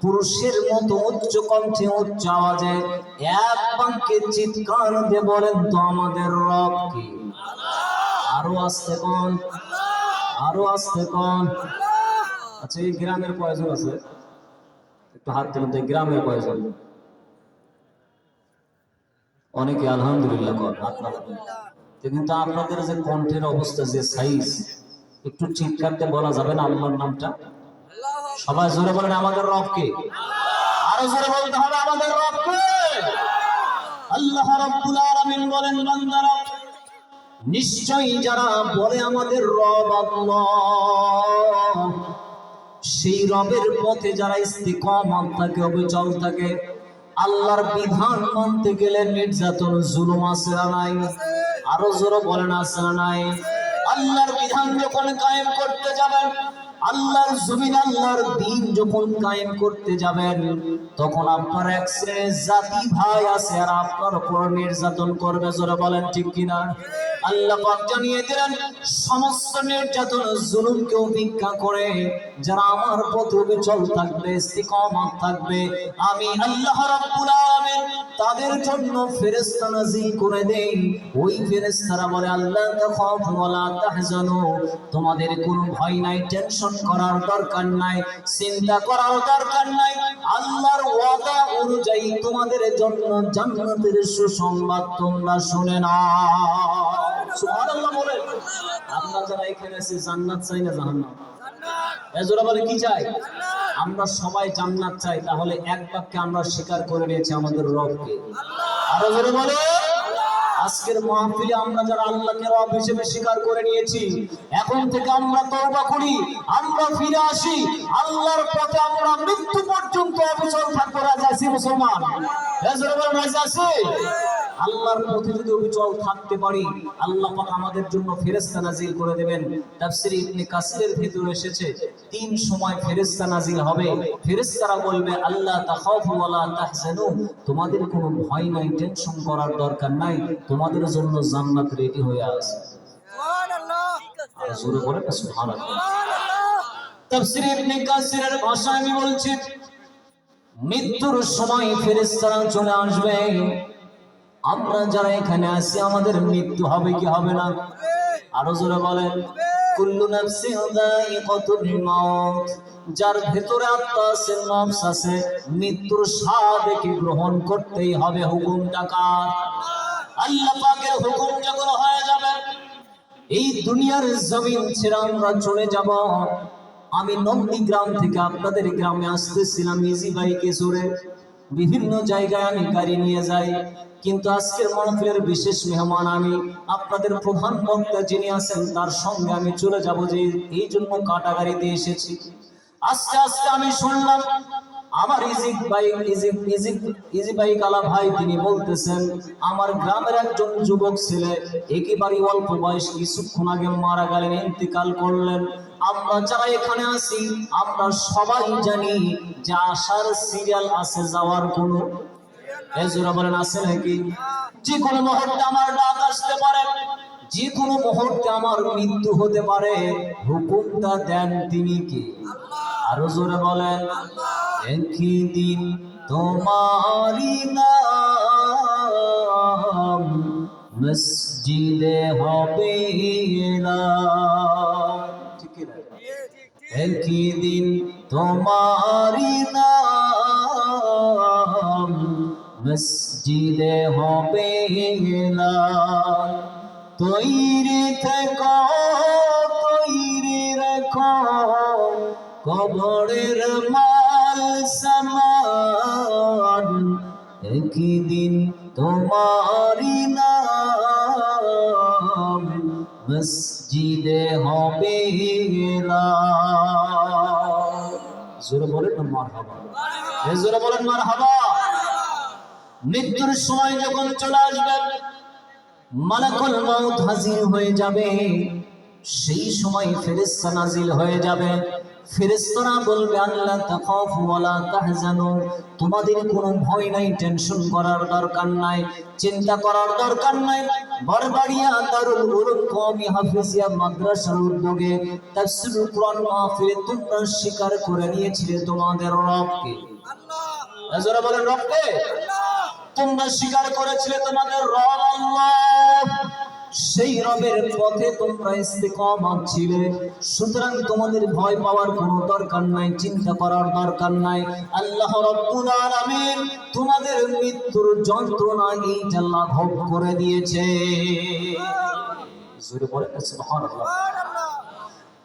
পুরুষের মতো উচ্চ কণ্ঠে উচ্চ আওয়াজে এক বাক্যে চিৎকার দিয়ে বলেন তো আমাদের রব কি? আরো আস্তে কোন, আরো আস্তে কোন। আচ্ছা, এই গ্রামের কয়জন আছে? একটু হাত তুলুন তো, গ্রামের কয়জন? অনেকে আলহামদুলিল্লাহ কর, হাত নামান। কিন্তু আপনাদের যে কণ্ঠের অবস্থা, যে সাইজ, একটু চিৎকার দিয়ে বলা যাবে না আল্লাহর নামটা? সবাই জোরে বলেন আমাদের রব কে? আরো জোরে বলতে হবে আমাদের রব কে? আল্লাহ রাব্বুল আলামিন বলেন, বান্দারা নিশ্চয়ই যারা বলে আমাদের রব আল্লাহ, সেই রবের পথে যারা ইস্তিকামত থাকে, অবিচল থাকে, আল্লাহর বিধান মানতে গেলে নির্যাতন জুলুম আছে না নাই? আরো জোরে বলেন আছে না নাই? আল্লাহর বিধান যখন কায়েম করতে যাবেন, আল্লাহর জমিন, আল্লাহর দ্বীন যখন কায়েম করতে যাবেন, তখন আপনার এক শ্রেণীর জাতি ভাই আছে আর আপনার উপর নির্যাতন করবে। জোরে বলেন ঠিক কিনা? আল্লাহ পাক জানিয়ে দিলেন সমস্ত নির্যাতন জুলুমকে উপেক্ষা করে যারা আমার পথে অবিচল থাকবে, ইস্তিকামত থাকবে, আমি আল্লাহ রাব্বুল আলামিন তাদের জন্য ফেরেশতা নাযিল করে দেই। ওই ফেরেশতারা বলে আল্লাহ তাখাফু ওয়ালা তাহজানু, তোমাদের কোনো ভয় নাই, টেনশন করার দরকার নাই, চিন্তা করার দরকার নাই। আল্লাহর ওয়াদা অনুযায়ী তোমাদের জন্য জান্নাতের সুসংবাদ তোমরা শুনে নাও। সুবহানাল্লাহ বলে। আমরা যারা এখানে আছি জান্নাত চাই না জাহান্নাম? এজরা বলে কি চাই? আমরা সবাই জান্নাত চাই। তাহলে এক বাক্যে আমরা স্বীকার করে নিয়েছি আমাদের রবকে। আরো জোরে বলে। আজকের মাহফিলে আমরা যারা আল্লাহকে রব হিসেবে স্বীকার করে নিয়েছি, এখন থেকে আমরা তওবা করি, আমরা ফিরে আসি আল্লাহর পথে, আমরা মৃত্যু পর্যন্ত অবিচল থাকবো। রাজি আছি মুসলমান? এজরা বলে রাজি আছি। আল্লাহর পথে যদি অবিচল থাকতে পারি, আল্লাহ পাক আমাদের জন্য ফেরেশতা নাজিল করে দেবেন। তাফসীর ইবনে কাসিরের ভিতরে এসেছে তিন সময় ফেরেশতা নাজিল হবে। ফেরেশতারা বলবে আল্লাহ তাখাফু ওয়ালা তাহজানু, তোমাদের কোনো ভয় নাই, টেনশন করার দরকার নাই, তোমাদের জন্য জান্নাত রেডি হয়ে আছে। সুবহানাল্লাহ। আর জোরে বলেন সুবহানাল্লাহ। তাফসীর ইবনে কাসিরের ভাষায় আমি বলছি, মৃত্যুর সময় ফেরেশতারা চলে আসবে। আমরা যারা এখানে আছি আমাদের মৃত্যু হবে কি হবে না? আরো জোরে বলেন। কুল্লু নাফসিন যায়িকাতুল মাউত, যার ভেতরে আত্মা আছে, নফস আছে, মৃত্যুর স্বাদ কি গ্রহণ করতেই হবে। হুকুমটা কার? আল্লাহ পাকের হুকুম যখন হয়ে যাবে, এই দুনিয়ার জমিন ছেড়ে আমরা চলে যাব। আমি নন্দীগ্রাম থেকে আপনাদের গ্রামে আসতেছিলাম ইজি বাইকে চড়ে, বিভিন্ন জায়গায় আমি গাড়ি নিয়ে যাই, কিন্তু আজকের মাহফিলের বিশেষ মেহমান আমি, আপনাদের প্রধান বক্তা যিনি আছেন তার সঙ্গে আমি চলে যাব, যে এই জন্য কাটা গাড়িতে এসেছি। আস্তে আস্তে আমি শুনলাম আমার ইজি বাইক আলা ভাই তিনি বলতেছেন আমার গ্রামের একজন যুবক ছেলে একেবারে অল্প বয়স, কিছুক্ষণ আগে মারা গেলেন, ইন্তেকাল করলেন। আমরা যারা এখানে আছি আমরা সবাই জানি যে আসার সিরিয়াল আছে, যাওয়ার কোনো এজরা বলেন আছে নাকি? যে কোনো মুহূর্তে আমার ডাক আসতে পারে, যে কোনো মুহূর্তে আমার মৃত্যু হতে পারে। হুকুমটা দেন তিনি কে? আরো জোরে বলেন। একই দিন তোমারি নাম মসজিদে হবে এলান। ঠিক না? একই দিন তোমারি নাম মসজিদে হবে এলান। তৈরি থেকো, তৈরি রেখো কবরের মাল সামান। একই দিন তোমারি নাম মসজিদে হবে এলান। জোরে বলেন না মারহাবা। জোরে বলেন মারহাবা। মৃত্যুর সময় যখন চলে আসবে, মালাকুল মউত হাজির হয়ে যাবে, সেই সময় ফেরেশতা নাজিল হয়ে যাবে। ফেরেশতারা বলবে আল্লাহ তাখাফু ওয়ালা তাহজানু, তোমাদের কোনো ভয় নাই, টেনশন করার দরকার নাই, চিন্তা করার দরকার নাই। বরবাড়িয়া দারুল উলুম কওমি হাফিজিয়া মাদ্রাসার উদ্যোগে তাফসীরুল কুরআন মাহফিলে তোমরা স্বীকার করে নিয়েছিলে তোমাদের রবকে। আল্লাহ। যারা বলেন রবকে, তোমরা স্বীকার করেছিলে তোমাদের রব আল্লাহ। সেই রবের পথে তোমরা ইস্তিকামত ছিলে, সুতরাং তোমাদের ভয় পাওয়ার কোনো দরকার নাই, চিন্তা করার দরকার নাই। আল্লাহ রাব্বুল আলামিন তোমাদের মৃত্যুর যন্ত্রণা এইটা লাঘব করে দিয়েছে। জোরে বলেন সুবহানাল্লাহ।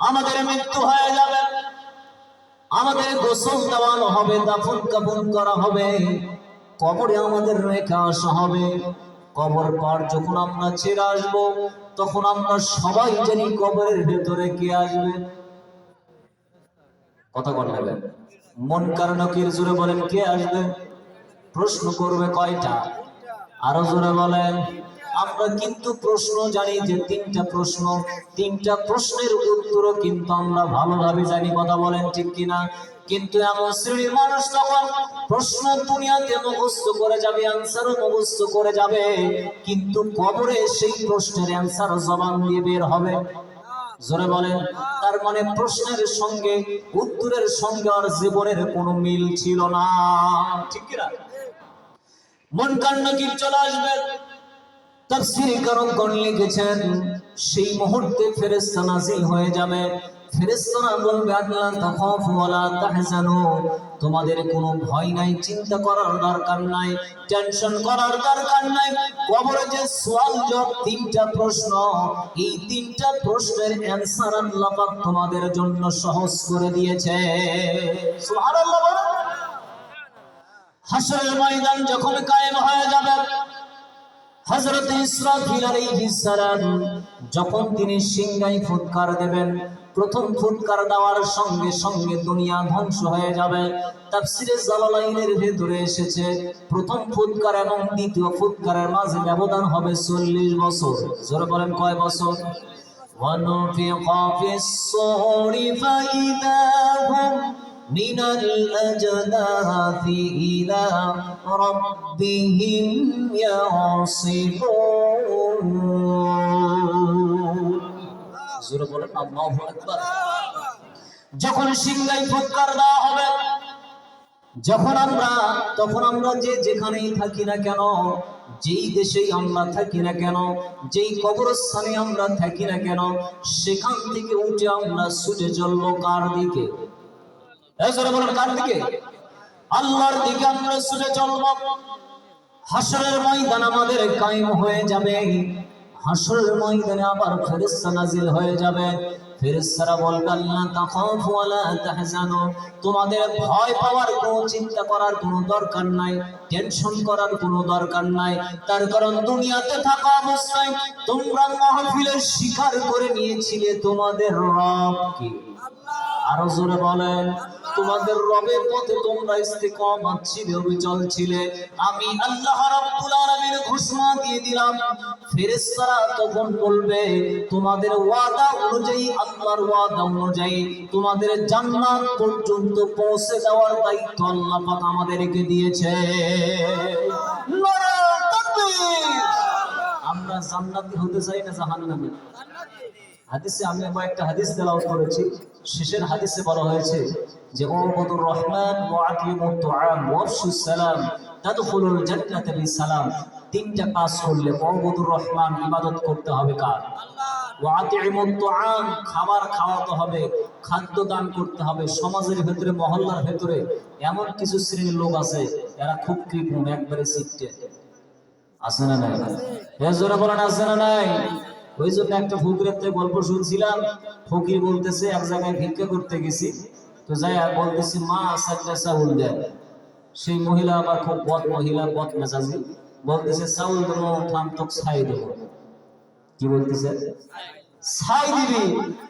আমাদের মৃত্যু হয়ে যাবে, আমাদের গোসল দেওয়ানো হবে, দাফন কাফন করা হবে, কবরে আমাদের রেখে আসা হবে। কবর পার যখন আমরা ছেড়ে আসবো, তখন আমরা সবাই জানি কবরের ভেতরে কে আসবে। কথা বলবেন মুনকার নাকির, জোরে বলেন কে আসবে? প্রশ্ন করবে কয়টা? আরো জোরে বলেন। আমরা কিন্তু প্রশ্ন জানি যে তিনটা প্রশ্ন, তিনটা প্রশ্নের উত্তরও কিন্তু আমরা ভালোভাবে জানি। কথা বলেন ঠিক কিনা? কিন্তু এমন শ্রেণীর মানুষ তখন প্রশ্ন দুনিয়াতে মুখস্থ করে যাবে, আনসারও মুখস্থ করে যাবে, কিন্তু কবরে সেই প্রশ্নের অ্যান্সার জবান দিয়ে বের হবে। জোরে বলেন। তার মানে প্রশ্নের সঙ্গে উত্তরের সঙ্গে আর জীবনের কোনো মিল ছিল না, ঠিক কিনা? মন কান্না কি চলে আসবে। তাফসীরকারগণ লিখেছেন সেই মুহূর্তে ফেরেশতা নাযিল হয়ে যাবে। ফেরেশতারা বলবে আল্লাহ তাখাফু ওয়ালা তাহজানু, তোমাদের কোনো ভয় নাই, চিন্তা করার দরকার নাই, টেনশন করার দরকার নাই। কবরে যে সওয়াল জবাব তিনটা প্রশ্ন, এই তিনটা প্রশ্নের অ্যানসার আল্লাহ পাক তোমাদের জন্য সহজ করে দিয়েছে। সুবহানাল্লাহ। হাশরের ময়দান যখন কায়েম হয়ে যাবে, হযরত ইসরাফিল আলাইহিস সালাম যখন তিনি সিংহায় ফুৎকার দেবেন, প্রথম ফুৎকার দেওয়ার সঙ্গে সঙ্গে দুনিয়া ধ্বংস হয়ে যাবে। তাফসীরে জালালাইনের ভিতরে এসেছে প্রথম ফুৎকার এবং দ্বিতীয় ফুৎকারের মাঝে ব্যবধান হবে 40 বছর। জোরে বলেন কয় বছর? ওয়ানুফিখা ফিস-সূরি ফাইযা হুম من الأجداث إلى ربهم ينصرون। জোরে বলেন আল্লাহু আকবার। যখন সিংহায় ফুৎকার দেওয়া হবে, তখন আমরা যে যেখানেই থাকি না কেন, যেই দেশেই আমরা থাকি না কেন, যেই কবরস্থানে আমরা থাকি না কেন, সেখান থেকে উঠে আমরা ছুটে চলবো কার দিকে? কার দিকে? আল্লাহর দিকে আমরা ছুটে চলবো। হাশরের ময়দান আমাদের কায়েম হয়ে যাবে। হাশরের ময়দানে আবার ফেরেশতা নাজিল হয়ে যাবে। ফেরেশতারা বলবে আল্লাহ তাখাফু ওয়ালা তাহজানু, তোমাদের ভয় পাওয়ার কোনো, চিন্তা করার কোনো দরকার নাই, টেনশন করার কোনো দরকার নাই। তার কারণ দুনিয়াতে থাকা অবস্থায় তোমরা মাহফিলে স্বীকার করে নিয়েছিলে তোমাদের রব কি। আরো জোরে বলেন, তোমাদের রবের পথে তোমরা ইস্তিকামাত ছিলে, অবিচল ছিলে। আমি আল্লাহ রাব্বুল আলামিন ঘোষণা দিয়ে দিলাম, ফেরেশতারা তখন বলবে তোমাদের ওয়াদা অনুযায়ী, আল্লাহর ওয়াদা অনুযায়ী তোমাদের জান্নাত পর্যন্ত পৌঁছে দেওয়ার দায়িত্ব আল্লাহ পাক আমাদেরকে দিয়েছে। নারায়ে তাকবীর। আমরা জান্নাতি হতে চাই না জাহান্নামী? হাদিসে আমি একটা হাদিস তেলাওয়াত করেছি, শেষের হাদিসে বলা হয়েছে যে উবুদুর রহমান ওয়া আকিমুত তুআম ওয়াফশুস সালাম তাদখুলুল জান্নাতা বিসালাম। তিনটা কাজ করলে উবুদুর রহমান, ইবাদত করতে হবে কার? ওয়া আতিমুত তুআম, খাবার খাওয়াতে হবে, খাদ্য দান করতে হবে। সমাজের ভেতরে, মহল্লার ভেতরে এমন কিছু শ্রেণীর লোক আছে এরা খুব কৃপণ, একবারে সিটে আছে না নাই? জোরে বলেন আছে না নাই? ওই জন্য একটা ফকিরের থেকে গল্প শুনছিলাম। ফকির বলতেছে এক জায়গায় ভিক্ষা করতে গেছি, তো যাই বলতেছি মা সাজা চাউল দেয়। সেই মহিলা আবার খুব বদ মহিলা, বদ মেজাজি, বলতেছে চাউল দেবো, থাম তো ছাই দেবো। কি বলতেছে? ছাই দিবি।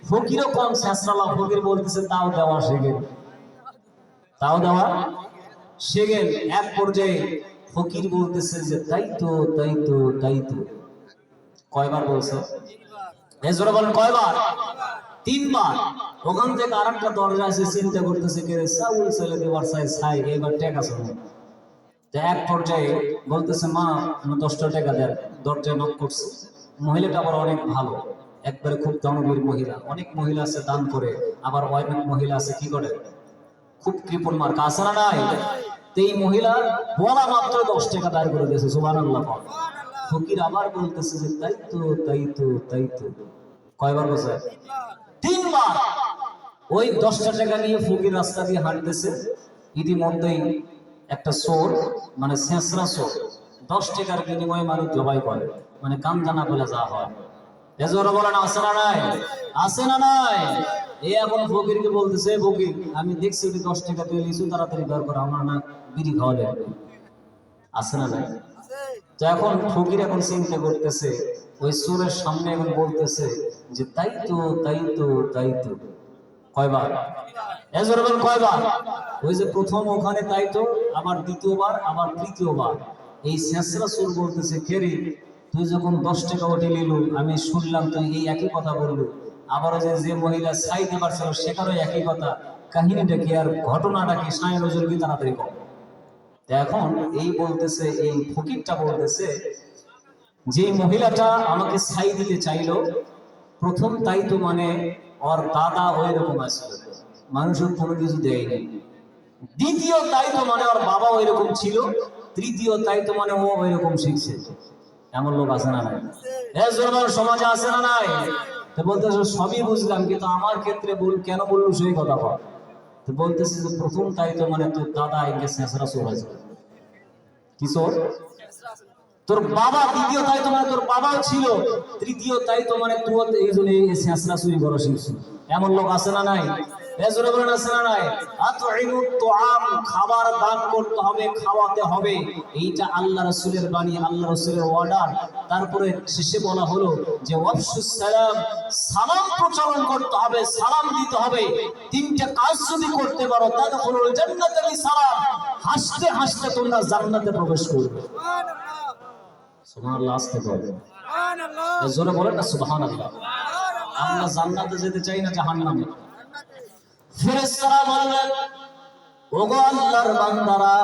ফকিরও কম শেষরালা, ফকির বলতেছে তাও দেওয়া শেখেন, তাও দেওয়া শেখেন। এক পর্যায়ে ফকির বলতেছে যে তাই তো, তাই তো, তাই তো। কয়বার বলছে? জোরে বলেন কয়বার? 3 বার। ওখান থেকে আরেকটা দরজা আছে, চিন্তা করতেছে কে চাউল ছেলে দেবার চাই ছাই, এবার টাকা আছে। এক পর্যায়ে বলতেছে মা 10টা টাকা দেন। দরজায় নক করছে। মহিলাটা আবার অনেক ভালো, একবারে খুব দানবীর মহিলা। অনেক মহিলা আছে দান করে, আবার অনেক মহিলা আছে কি করে, খুব কৃপণ মার্কা আছে না নাই? এই মহিলা বলা মাত্র 10 টাকা দাঁড় করে দিয়েছে। সুবহানাল্লাহ। ফকির আবার বলতেছে যে তাই তো, তাই তো, তাই তো। কয়বার বলছে? 3 বার। ওই 10টা টাকা নিয়ে ফকির রাস্তা দিয়ে হাঁটতেছে। ইতিমধ্যেই একটা চোর, মানে ছেঁচড়া চোর, 10 টাকার বিনিময়ে মানুষ জবাই করে, মানে কাম জানা বলে যা হয়। এজোরে বলেন আছে না নাই? আছে না নাই? এই এখন ফকিরকে বলতেছে ফকির আমি দেখছি তুই 10 টাকা তুই লিছু, তাড়াতাড়ি বের কর, আমার না বিড়ি খাওয়া লাগবে। আছে না নাই? তো এখন ফকির এখন চিন্তা করতেছে, ওই চোরের সামনে এখন বলতেছে যে তাই তো, তাই তো, তাই তো। কয়বার? এজোরে বলেন কয়বার? ওই যে প্রথম ওখানে তাই তো, আবার দ্বিতীয়বার, আবার তৃতীয়বার। এই ছেঁচড়া চোর বলতেছে কে রে, তুই যখন 10 টাকা ওঠে নিল, আমি শুনলাম তুই এই একই কথা বললো। আবার যে মহিলা ছাই দেবার ছিল সেখানেও একই কথা। কাহিনীটা কি আর ঘটনাটা কি সায় নজর কি তাড়াতাড়ি কম। এখন এই বলতেছে, এই ফকিরটা বলতেছে যে মহিলাটা আমাকে ছাই দিতে চাইলো, প্রথম তাই তো মানে ওর দাদা ওই রকম আসছিল, মানুষের কোনো কিছু দেয়নি। দ্বিতীয় তাই তো মানে ওর বাবা ওই রকম ছিল। তৃতীয় তাই তো মানে ও ওই রকম শিখছে। এমন লোক আছে না নাই? সমাজে আছে না নাই? তো বলতেছে সবই বুঝলাম, কিন্তু আমার ক্ষেত্রে কেন বললো সেই কথা বল। তো বলতেছে যে প্রথম তাই তো মানে তোর দাদা একে শেষরা চোর আছে। কি চোর? তোর বাবা। দ্বিতীয় তাই তো মানে তোর বাবাও ছিল। তৃতীয় তাই তো মানে তুই এই জন্য এই শেষরা চুরি করা শিখছিস। এমন লোক আছে না নাই? খাবার দান করতে হবে, খাওয়াতে হবে, এইটা আল্লাহ রাসূলের বাণী, আল্লাহ রাসূলের অর্ডার। তারপরে শেষে বলা হলো যে ওয়াফশুস সালাম, সালাম প্রচলন করতে হবে, সালাম দিতে হবে। তিনটা কাজ যদি করতে পারো তাদখুলুল জান্নাতা বিসালাম, হাসতে হাসতে তোমরা জান্নাতে প্রবেশ করবে। সুবহানাল্লাহ। আস্তে বলেন সুবহানাল্লাহ, জোরে বলেন না সুবহানাল্লাহ। আমরা জান্নাতে যেতে চাই না জাহান্নামে। ফেরেশতারা বললেন, ওগো আল্লাহর বান্দারা,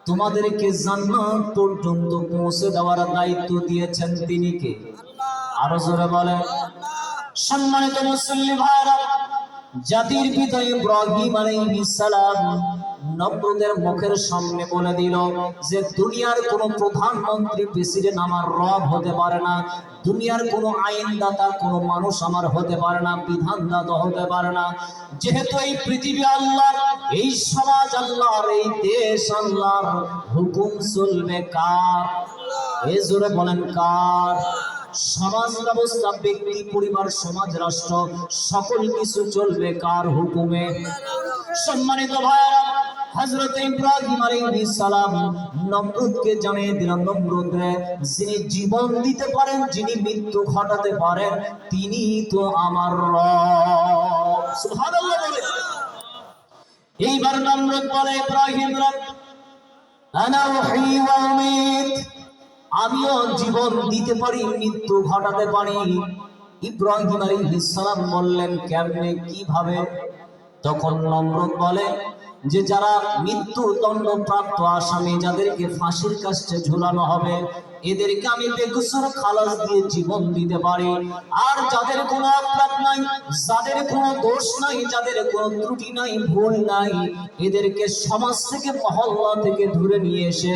তোমাদেরকে জান্নাত পর্যন্ত পৌঁছে দেওয়ার দায়িত্ব দিয়েছেন তিনি কে? আরো জোরে বলেন। সম্মানিত মুসল্লি ভাইরা, জাতির পিতা ইব্রাহিম আলাইহিস সালাম নমরুদের মুখের সামনে বলে দিল যে দুনিয়ার কোন প্রধানমন্ত্রী প্রেসিডেন্ট আমার রব হতে পারে না, দুনিয়ার কোন আইনদাতা কোন মানুষ আমার হতে পারে না, বিধানদাতা হতে পারে না। যেহেতু এই পৃথিবী আল্লাহর, এই সমাজ আল্লাহর, এই দেশ আল্লাহর, হুকুম চলবে কার? এই জোরে বলেন কার? সমাজ ব্যবস্থা, ব্যক্তি, পরিবার, সমাজ, রাষ্ট্র, সকল কিছু চলবে কার হুকুমে? সম্মানিত ভাইরা, হযরত ইব্রাহিম আলাইহিস সালাম নমরুদকে জানিয়ে দিলেন, নমরুদ রে, যিনি জীবন দিতে পারেন, যিনি মৃত্যু ঘটাতে পারেন, তিনি তো আমার রব। সুবহানাল্লাহ বলে। এইবার নমরুদ বলে, ইব্রাহিম রে, আনা উহয়ী ওয়া উমীত, আমিও জীবন দিতে পারি, মৃত্যু ঘটাতে পারি। ইব্রাহিম আলাইহিস সালাম বললেন, কেমনে, কিভাবে? তখন নমরুদ বলে যে যারা মৃত্যুদণ্ড প্রাপ্ত আসামি, যাদেরকে ফাঁসির কাস্টে ঝুলানো হবে, এদেরকে আমি বেকসুর খালাস দিয়ে জীবন দিতে পারি। আর যাদের কোনো অপরাধ নাই, যাদের কোনো দোষ নাই, যাদের কোনো ত্রুটি নাই, ভুল নাই, এদেরকে সমাজ থেকে, মহল্লা থেকে ধরে নিয়ে এসে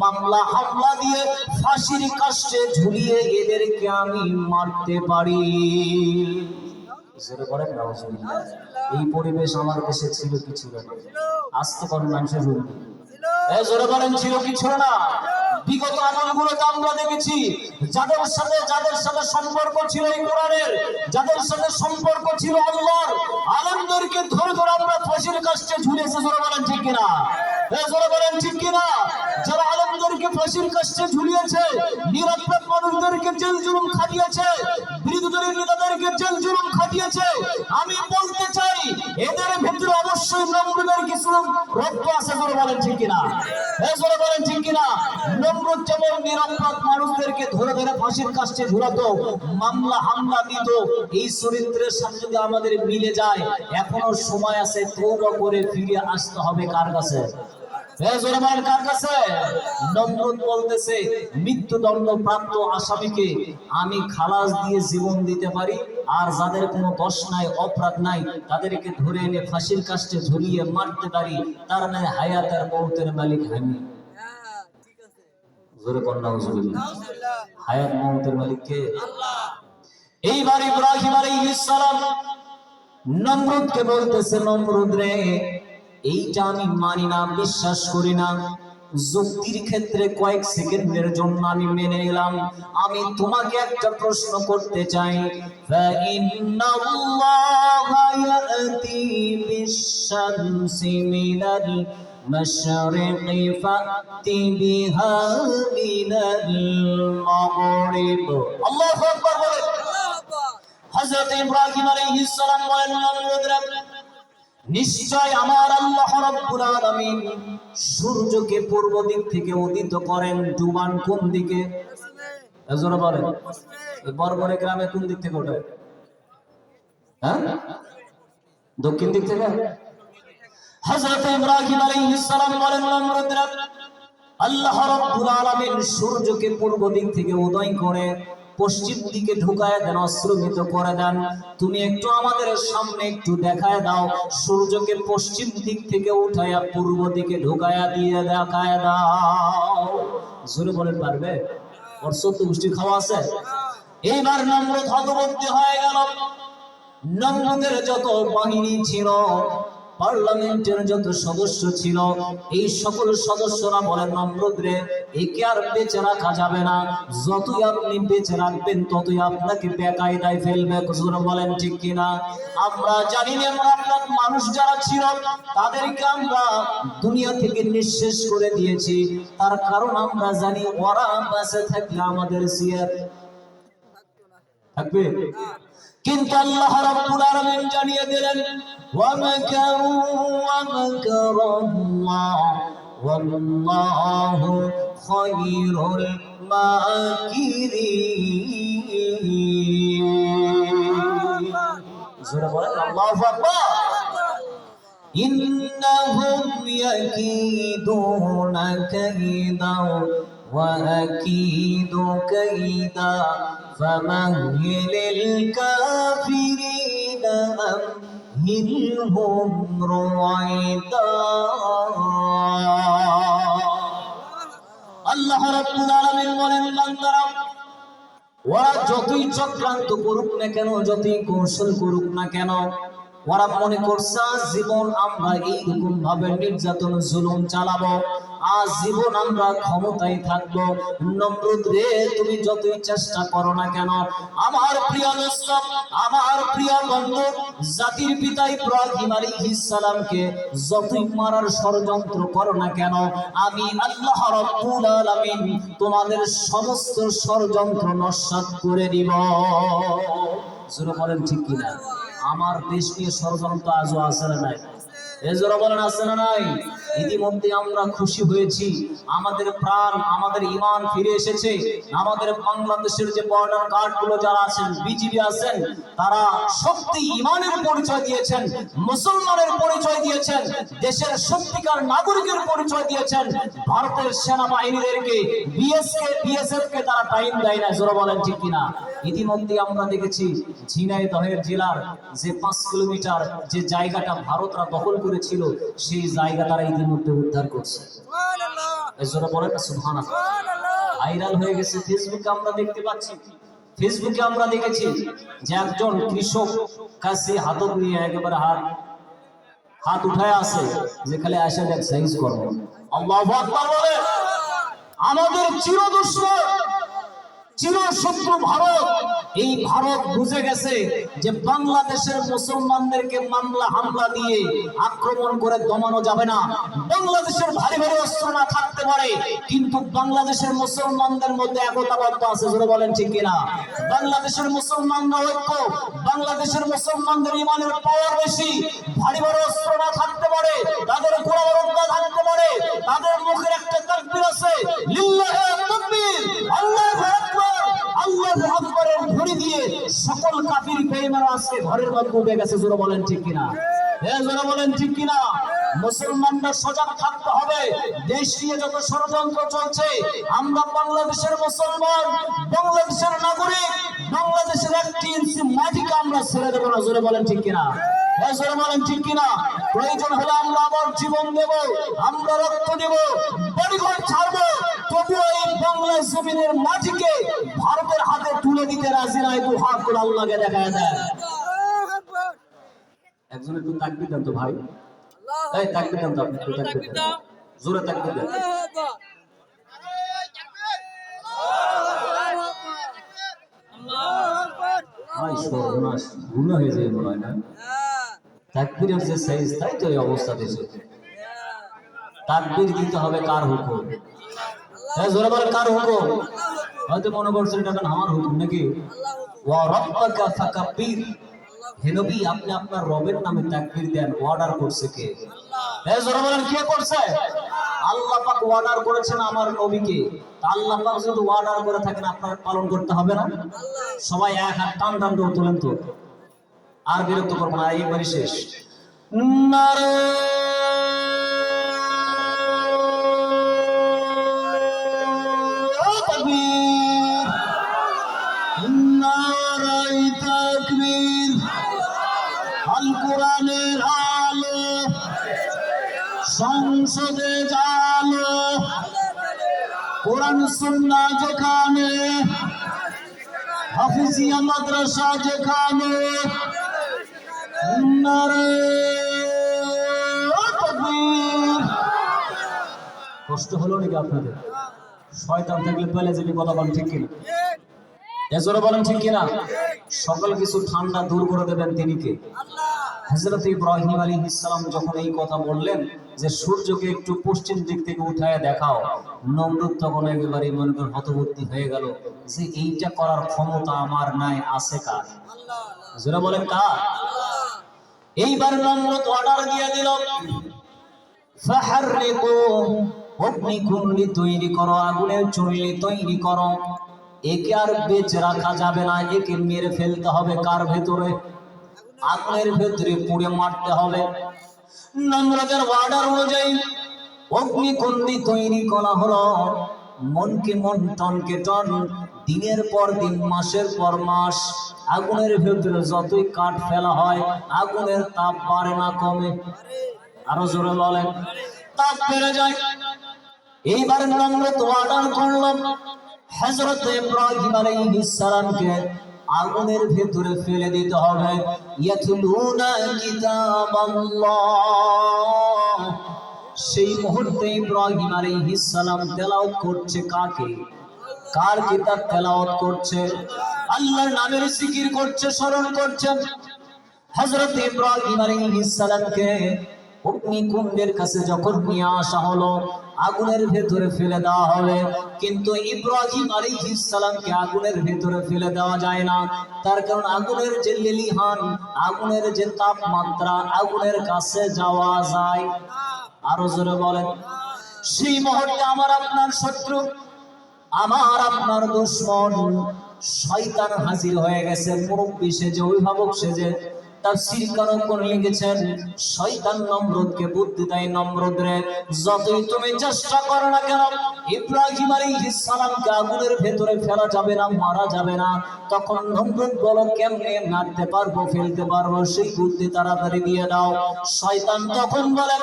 মামলা হামলা দিয়ে ফাঁসির কাস্টে ঝুলিয়ে এদেরকে আমি মারতে পারি। এই পরিবেশ আমার দেশে ছিল কি ছিল না? আজকে কোন মানুষের জোরে বলেন ছিল কি ছিল না? বিগত আমলগুলোতে আমরা দেখেছি যাদের সাথে সম্পর্ক ছিল এই কোরআনের, যাদের সাথে সম্পর্ক ছিল আল্লাহর, আলেমদেরকে ধরে ধরে আমরা ফাঁসির কাস্টে ঝুলিয়েছি। জোরে বলেন ঠিক কিনা? জোরে বলেন ঠিক কিনা? যারা আলেমদেরকে ফাঁসির কাস্টে ঝুলিয়েছে, নিরপরাধ মানুষদেরকে জেল জুলুম খাটিয়েছে, বিরোধী দলের নেতাদেরকে জেল জুলুম খাটিয়েছে, আমি বলতে চাই এদের ভিতরে অবশ্যই নমরুদের কিছু রক্ত আছে। জোরে বলেন ঠিক কিনা? জোরে বলেন ঠিক কিনা? নমরুদ যেমন নিরপরাধ মানুষদেরকে ধরে ধরে ফাঁসির কাস্টে ঝুলাতো, মামলা হামলা দিত, এই চরিত্রের সাথে যদি আমাদের মিলে যায়, এখনো সময় আছে, তওবা করে ফিরে আসতে হবে কার কাছে? কার কাছে? নমরুদ বলতেছে মৃত্যুদণ্ড প্রাপ্ত আসামিকে আমি খালাস দিয়ে জীবন দিতে পারি, আর যাদের কোনো দোষ নাই, অপরাধ নাই, তাদেরকে ধরে এনে ফাঁসির কাস্টে ঝুলিয়ে মারতে পারি। তার মানে হায়াত আর মওতের মালিক আমি। জোরে কন্যা হায়াত মওতের মালিক কে? আল্লাহ। এইবার ইব্রাহিম আলাইহিস সালাম নমরুদকে বলতেছে, নমরুদ রে, এইটা আমি মানি না, বিশ্বাস করি না। যুক্তির ক্ষেত্রে কয়েক সেকেন্ডের জন্য আমি মেনে নিলাম। আমি তোমাকে একটা প্রশ্ন করতে চাই। ফাইন্নাল্লাহা ইয়াতি বিশ-শামসি মিনাল মাশরিকি ফাতি বিহা মিনাল মাগরিব। আল্লাহু আকবার বলেন। হযরত ইব্রাহিম আলাইহিস সালাম বলেন, নমরুদ রে, নিশ্চয় আমার আল্লাহ রাব্বুল আলামিন সূর্যকে পূর্ব দিক থেকে উদিত করেন, ডুবান কোন দিকে? এজন্য বলেন, এই বরবরে গ্রামে কোন দিক থেকে ওঠে? হ্যাঁ, দক্ষিণ দিক থেকে। হযরত ইব্রাহিম আলাইহিস সালাম বলেন, নমরুদরা, আল্লাহ রাব্বুল আলামিন সূর্যকে পূর্ব দিক থেকে উদয় করে পশ্চিম দিকে ঢুকায় দেন, অস্ত্রমিত করে দেন। তুমি একটু আমাদের সামনে একটু দেখায় দাও, সূর্যকে পশ্চিম দিক থেকে উঠায়া পূর্ব দিকে ঢুকায়া দিয়ে দেখায় দাও। জোরে বলেন, পারবে? ওর 14 গোষ্ঠী খাওয়া আছে। এইবার নমরুদ হতবুদ্ধি হয়ে গেল। নমরুদের যত বাহিনী ছিল, পার্লামেন্টের যত সদস্য ছিল, এই সকল সদস্যরা বলেন, নমরুদ রে, একে আর বেঁচে রাখা যাবে না, যতই আপনি বেঁচে রাখবেন ততই আপনাকে বেকায়দায় ফেলবে। হুজুর বলেন ঠিক কিনা? আমরা জানি না আপনার মানুষ যারা ছিল তাদেরকে আমরা দুনিয়া থেকে নিঃশেষ করে দিয়েছি, তার কারণ আমরা জানি ওরা বেঁচে থাকলে আমাদের সিয়ার থাকবে। কিন্তু আল্লাহ রাব্বুল আলামিন জানিয়ে দিলেন, ওয়া মাকারু ওয়া মাকারাল্লাহ ওয়াল্লাহু খায়রুল মাকিরিন। জোরে বলেন আল্লাহু আকবার। ইন্নাহুম ইয়াকিদুনা কাইদা ওয়া আকিদু কাইদা ফামাহহিলিল কাফিরিনা আমহিলহুম রুওয়াইদা। আল্লাহ রাব্বুল আলামিন বলেন, বান্দারা, ওরা যতই চক্রান্ত করুক না কেন, যতই কৌশল করুক না কেন, ওরা মনে করছে জীবন আমরা এইরকম ভাবে নির্যাতন জুলুম চালাবো, আজ জীবন আমরা ক্ষমতায় থাকবো। নমরুদ রে, তুমি যতই চেষ্টা করো না কেন, আমার প্রিয় দোস্ত, আমার প্রিয় বন্ধু, জাতির পিতা ইব্রাহিম আলাইহিস সালামকে যতই মারার ষড়যন্ত্র করো না কেন, আমি আল্লাহ রাব্বুল আলামিন তোমাদের সমস্ত ষড়যন্ত্র নস্যাৎ করে দিব। জোরে বলেন ঠিক কিনা? আমার দেশ নিয়ে ষড়যন্ত্র আজও আছে না নাই? এজরা বলেন আছে না নাই? ইতিমধ্যে আমরা খুশি হয়েছি, আমাদের প্রাণ, আমাদের ঈমান ফিরে এসেছে। আমাদের বাংলাদেশের যে বর্ডার গার্ড গুলো যারা আছেন, বিজিবি আছেন, তারা সত্যি ঈমানের পরিচয় দিয়েছেন, মুসলমানের পরিচয় দিয়েছেন, দেশের সত্যিকার নাগরিকের পরিচয় দিয়েছেন। ভারতের সেনাবাহিনীদেরকে, বিএসএফ কে তারা টাইম দেয় না। জোরে বলেন ঠিক কিনা? ইতিমধ্যে আমরা দেখেছি ঝিনাইদহের জেলার যে 5 কিলোমিটার যে জায়গাটা ভারতরা দখল করেছিল, সেই জায়গা তারা ইতিমধ্যে উদ্ধার করছে। এজন্য বলেন না সুবহানাল্লাহ। ভাইরাল হয়ে গেছে ফেসবুকে, আমরা দেখতে পাচ্ছি, ফেসবুকে আমরা দেখেছি যে একজন কৃষক কাছে হাতত নিয়ে একেবারে হাত উঠায় আছে, যে খালি আসে দেখ সাইজ করবো। আল্লাহু আকবার বলে। আমাদের চির দুশমন, চির শত্রু ভারত, এই ভারত বুঝে গেছে যে বাংলাদেশের মুসলমানদেরকে মামলা হামলা দিয়ে আক্রমণ করে দমানো যাবে না। বাংলাদেশের ভারী ভারী অস্ত্র না থাকতে পারে, কিন্তু বাংলাদেশের মুসলমানদের মধ্যে একতাবদ্ধ আছে। জোরে বলেন ঠিক কিনা? বাংলাদেশের মুসলমানরা ঐক্য, বাংলাদেশের মুসলমানদের ঈমানের পাওয়ার বেশি। ভারী ভারী অস্ত্র না থাকতে পারে, তাদের গোলা বারুদ না থাকতে পারে, তাদের মুখের একটা তাকবীর আছে, লিল্লাহি তাকবীর, আল্লাহু আকবার, আল্লাহু আকবারের ধ্বনি দিয়ে সকল কাফির বেঈমান আজকে ঘরের মধ্যে উঠে গেছে। জোরে বলেন ঠিক কিনা? জোরে বলেন ঠিক কিনা? মুসলমানরা সজাগ থাকতে হবে। দেশ নিয়ে যত ষড়যন্ত্র চলছে, আমরা বাংলাদেশের মুসলমান, বাংলাদেশের নাগরিক, বাংলাদেশের 1 ইঞ্চি মাটিকে আমরা ছেড়ে দেবো না। জোরে বলেন ঠিক কিনা? জোরে বলেন ঠিক কিনা? প্রয়োজন হলে আমরা আবার জীবন দেব, আমরা রক্ত দেব, বাড়িঘর ছাড়বো, তবুও এই বাংলা জমিনের মাটিকে ভারতের হাতে তুলে দিতে রাজি নাই। তো হাত করে আল্লাহকে দেখায় দেয়। একজন একটু তাকবীর দেন তো ভাই। এই তাকবীর দেন তো, আপনি একটু তাকবীর দেন, জোরে তাকবীর দেন। ভাই সর্বনাশ, গুনাহ হয়ে যায় মনে হয় না? তাকবীরের যে সাইজ, তাই তো এই অবস্থা দেশে। তাকবীর দিতে হবে কার হুকুম? জোরে বলেন কার হুকুম? হয়তো মনে করছেন এটা আমার হুকুম নাকি? ওয়া রাব্বাকা ফাকাব্বির। হে নবী, আপনি আপনার রবের নামে তাকবীর দেন, অর্ডার করছে কে? জোরে বলেন কে করছে? আল্লাহ পাক অর্ডার করেছেন আমার নবীকে। আল্লাহ পাক যদি অর্ডার করে থাকেন, আপনার পালন করতে হবে না? সবাই এক হাত টান টান করে তোলেন তো, আর বিরক্ত করবো না, এইবারই শেষ। নারে তাকবীর, নারে তাকবীর। আল কোরআনের আলো সংসদে জালো, কোরআন সুন্নাহ যেখানে, হাফিজিয়া মাদ্রাসা যেখানে, নারে তাকবীর। কষ্ট হলো নাকি আপনাদের? শয়তান থাকলে পেলে যাবে, কথা বলেন ঠিক কিনা? এজন্য বলেন ঠিক কিনা? সকল কিছু ঠান্ডা দূর করে দেবেন তিনি কে? হযরত ইব্রাহিম আলাইহিস সালাম যখন এই কথা বললেন যে সূর্যকে একটু পশ্চিম দিক থেকে উঠায় দেখাও, নমরুদ তখন একেবারে মনে করেন হতবুদ্ধি হয়ে গেল যে এইটা করার ক্ষমতা আমার নাই, আছে কার? যারা বলেন কার? এইবার নমরুদ অর্ডার দিয়ে দিল, ফাহাররিকু, অগ্নিকুণ্ডলী তৈরি করো, আগুনের চুল্লি তৈরি করো। একে আর বেঁচে রাখা যাবে না, একে মেরে ফেলতে হবে। কার ভেতরে? আগুনের ভেতরে পুড়ে মারতে হবে। নমরুদের অর্ডার অনুযায়ী অগ্নিকুণ্ডলী তৈরি করা হলো। মনকে মন, টনকে টন, দিনের পর দিন, মাসের পর মাস আগুনের ভেতরে যতই কাঠ ফেলা হয়, আগুনের তাপ বাড়ে না, কমে? আরো জোরে বলেন, তাপ বেড়ে যায়। এইবার নমরুদ অর্ডার করল হযরত ইব্রাহিম আলাইহিস সালামকে আগুনের ভেতরে ফেলে দিতে হবে। ইয়াতলুনা কিতাবাল্লাহ, সেই মুহূর্তে ইব্রাহিম আলাইহিস সালাম তেলাওয়াত করছে কাকে? কার কিতাব তেলাওয়াত করছে? আল্লাহর নামের জিকির করছে, স্মরণ করছেন। হযরত ইব্রাহিম আলাইহিস সালামকে অগ্নিকুণ্ডের কাছে যখন নিয়ে আসা হলো, আগুনের ভেতরে ফেলে দেওয়া হবে, কিন্তু ইব্রাহিম আলাইহিস সালামকে আগুনের ভেতরে ফেলে দেওয়া যায় না। তার কারণ আগুনের যে লেলিহান, আগুনের যে তাপমাত্রা, আগুনের কাছে যাওয়া যায়। আরো জোরে বলেন। সেই মুহূর্তে আমার আপনার শত্রু, আমার আপনার দুশমন শয়তান হাজির হয়ে গেছে, মুরব্বি সেজে, অভিভাবক সেজে। তাফসীর কারকগণ লিখেছেন, শয়তান নমরুদকে বুদ্ধি দেয়, নমরুদ রে, যতই তুমি চেষ্টা করো না কেন, ইব্রাহিম আলাইহিস সালামকে আগুনের ভেতরে ফেলা যাবে না, মারা যাবে না। তখন নমরুদ বলো, কেমনে মারতে পারবো, ফেলতে পারবো, সেই বুদ্ধি তাড়াতাড়ি দিয়ে দাও। শয়তান তখন বলে,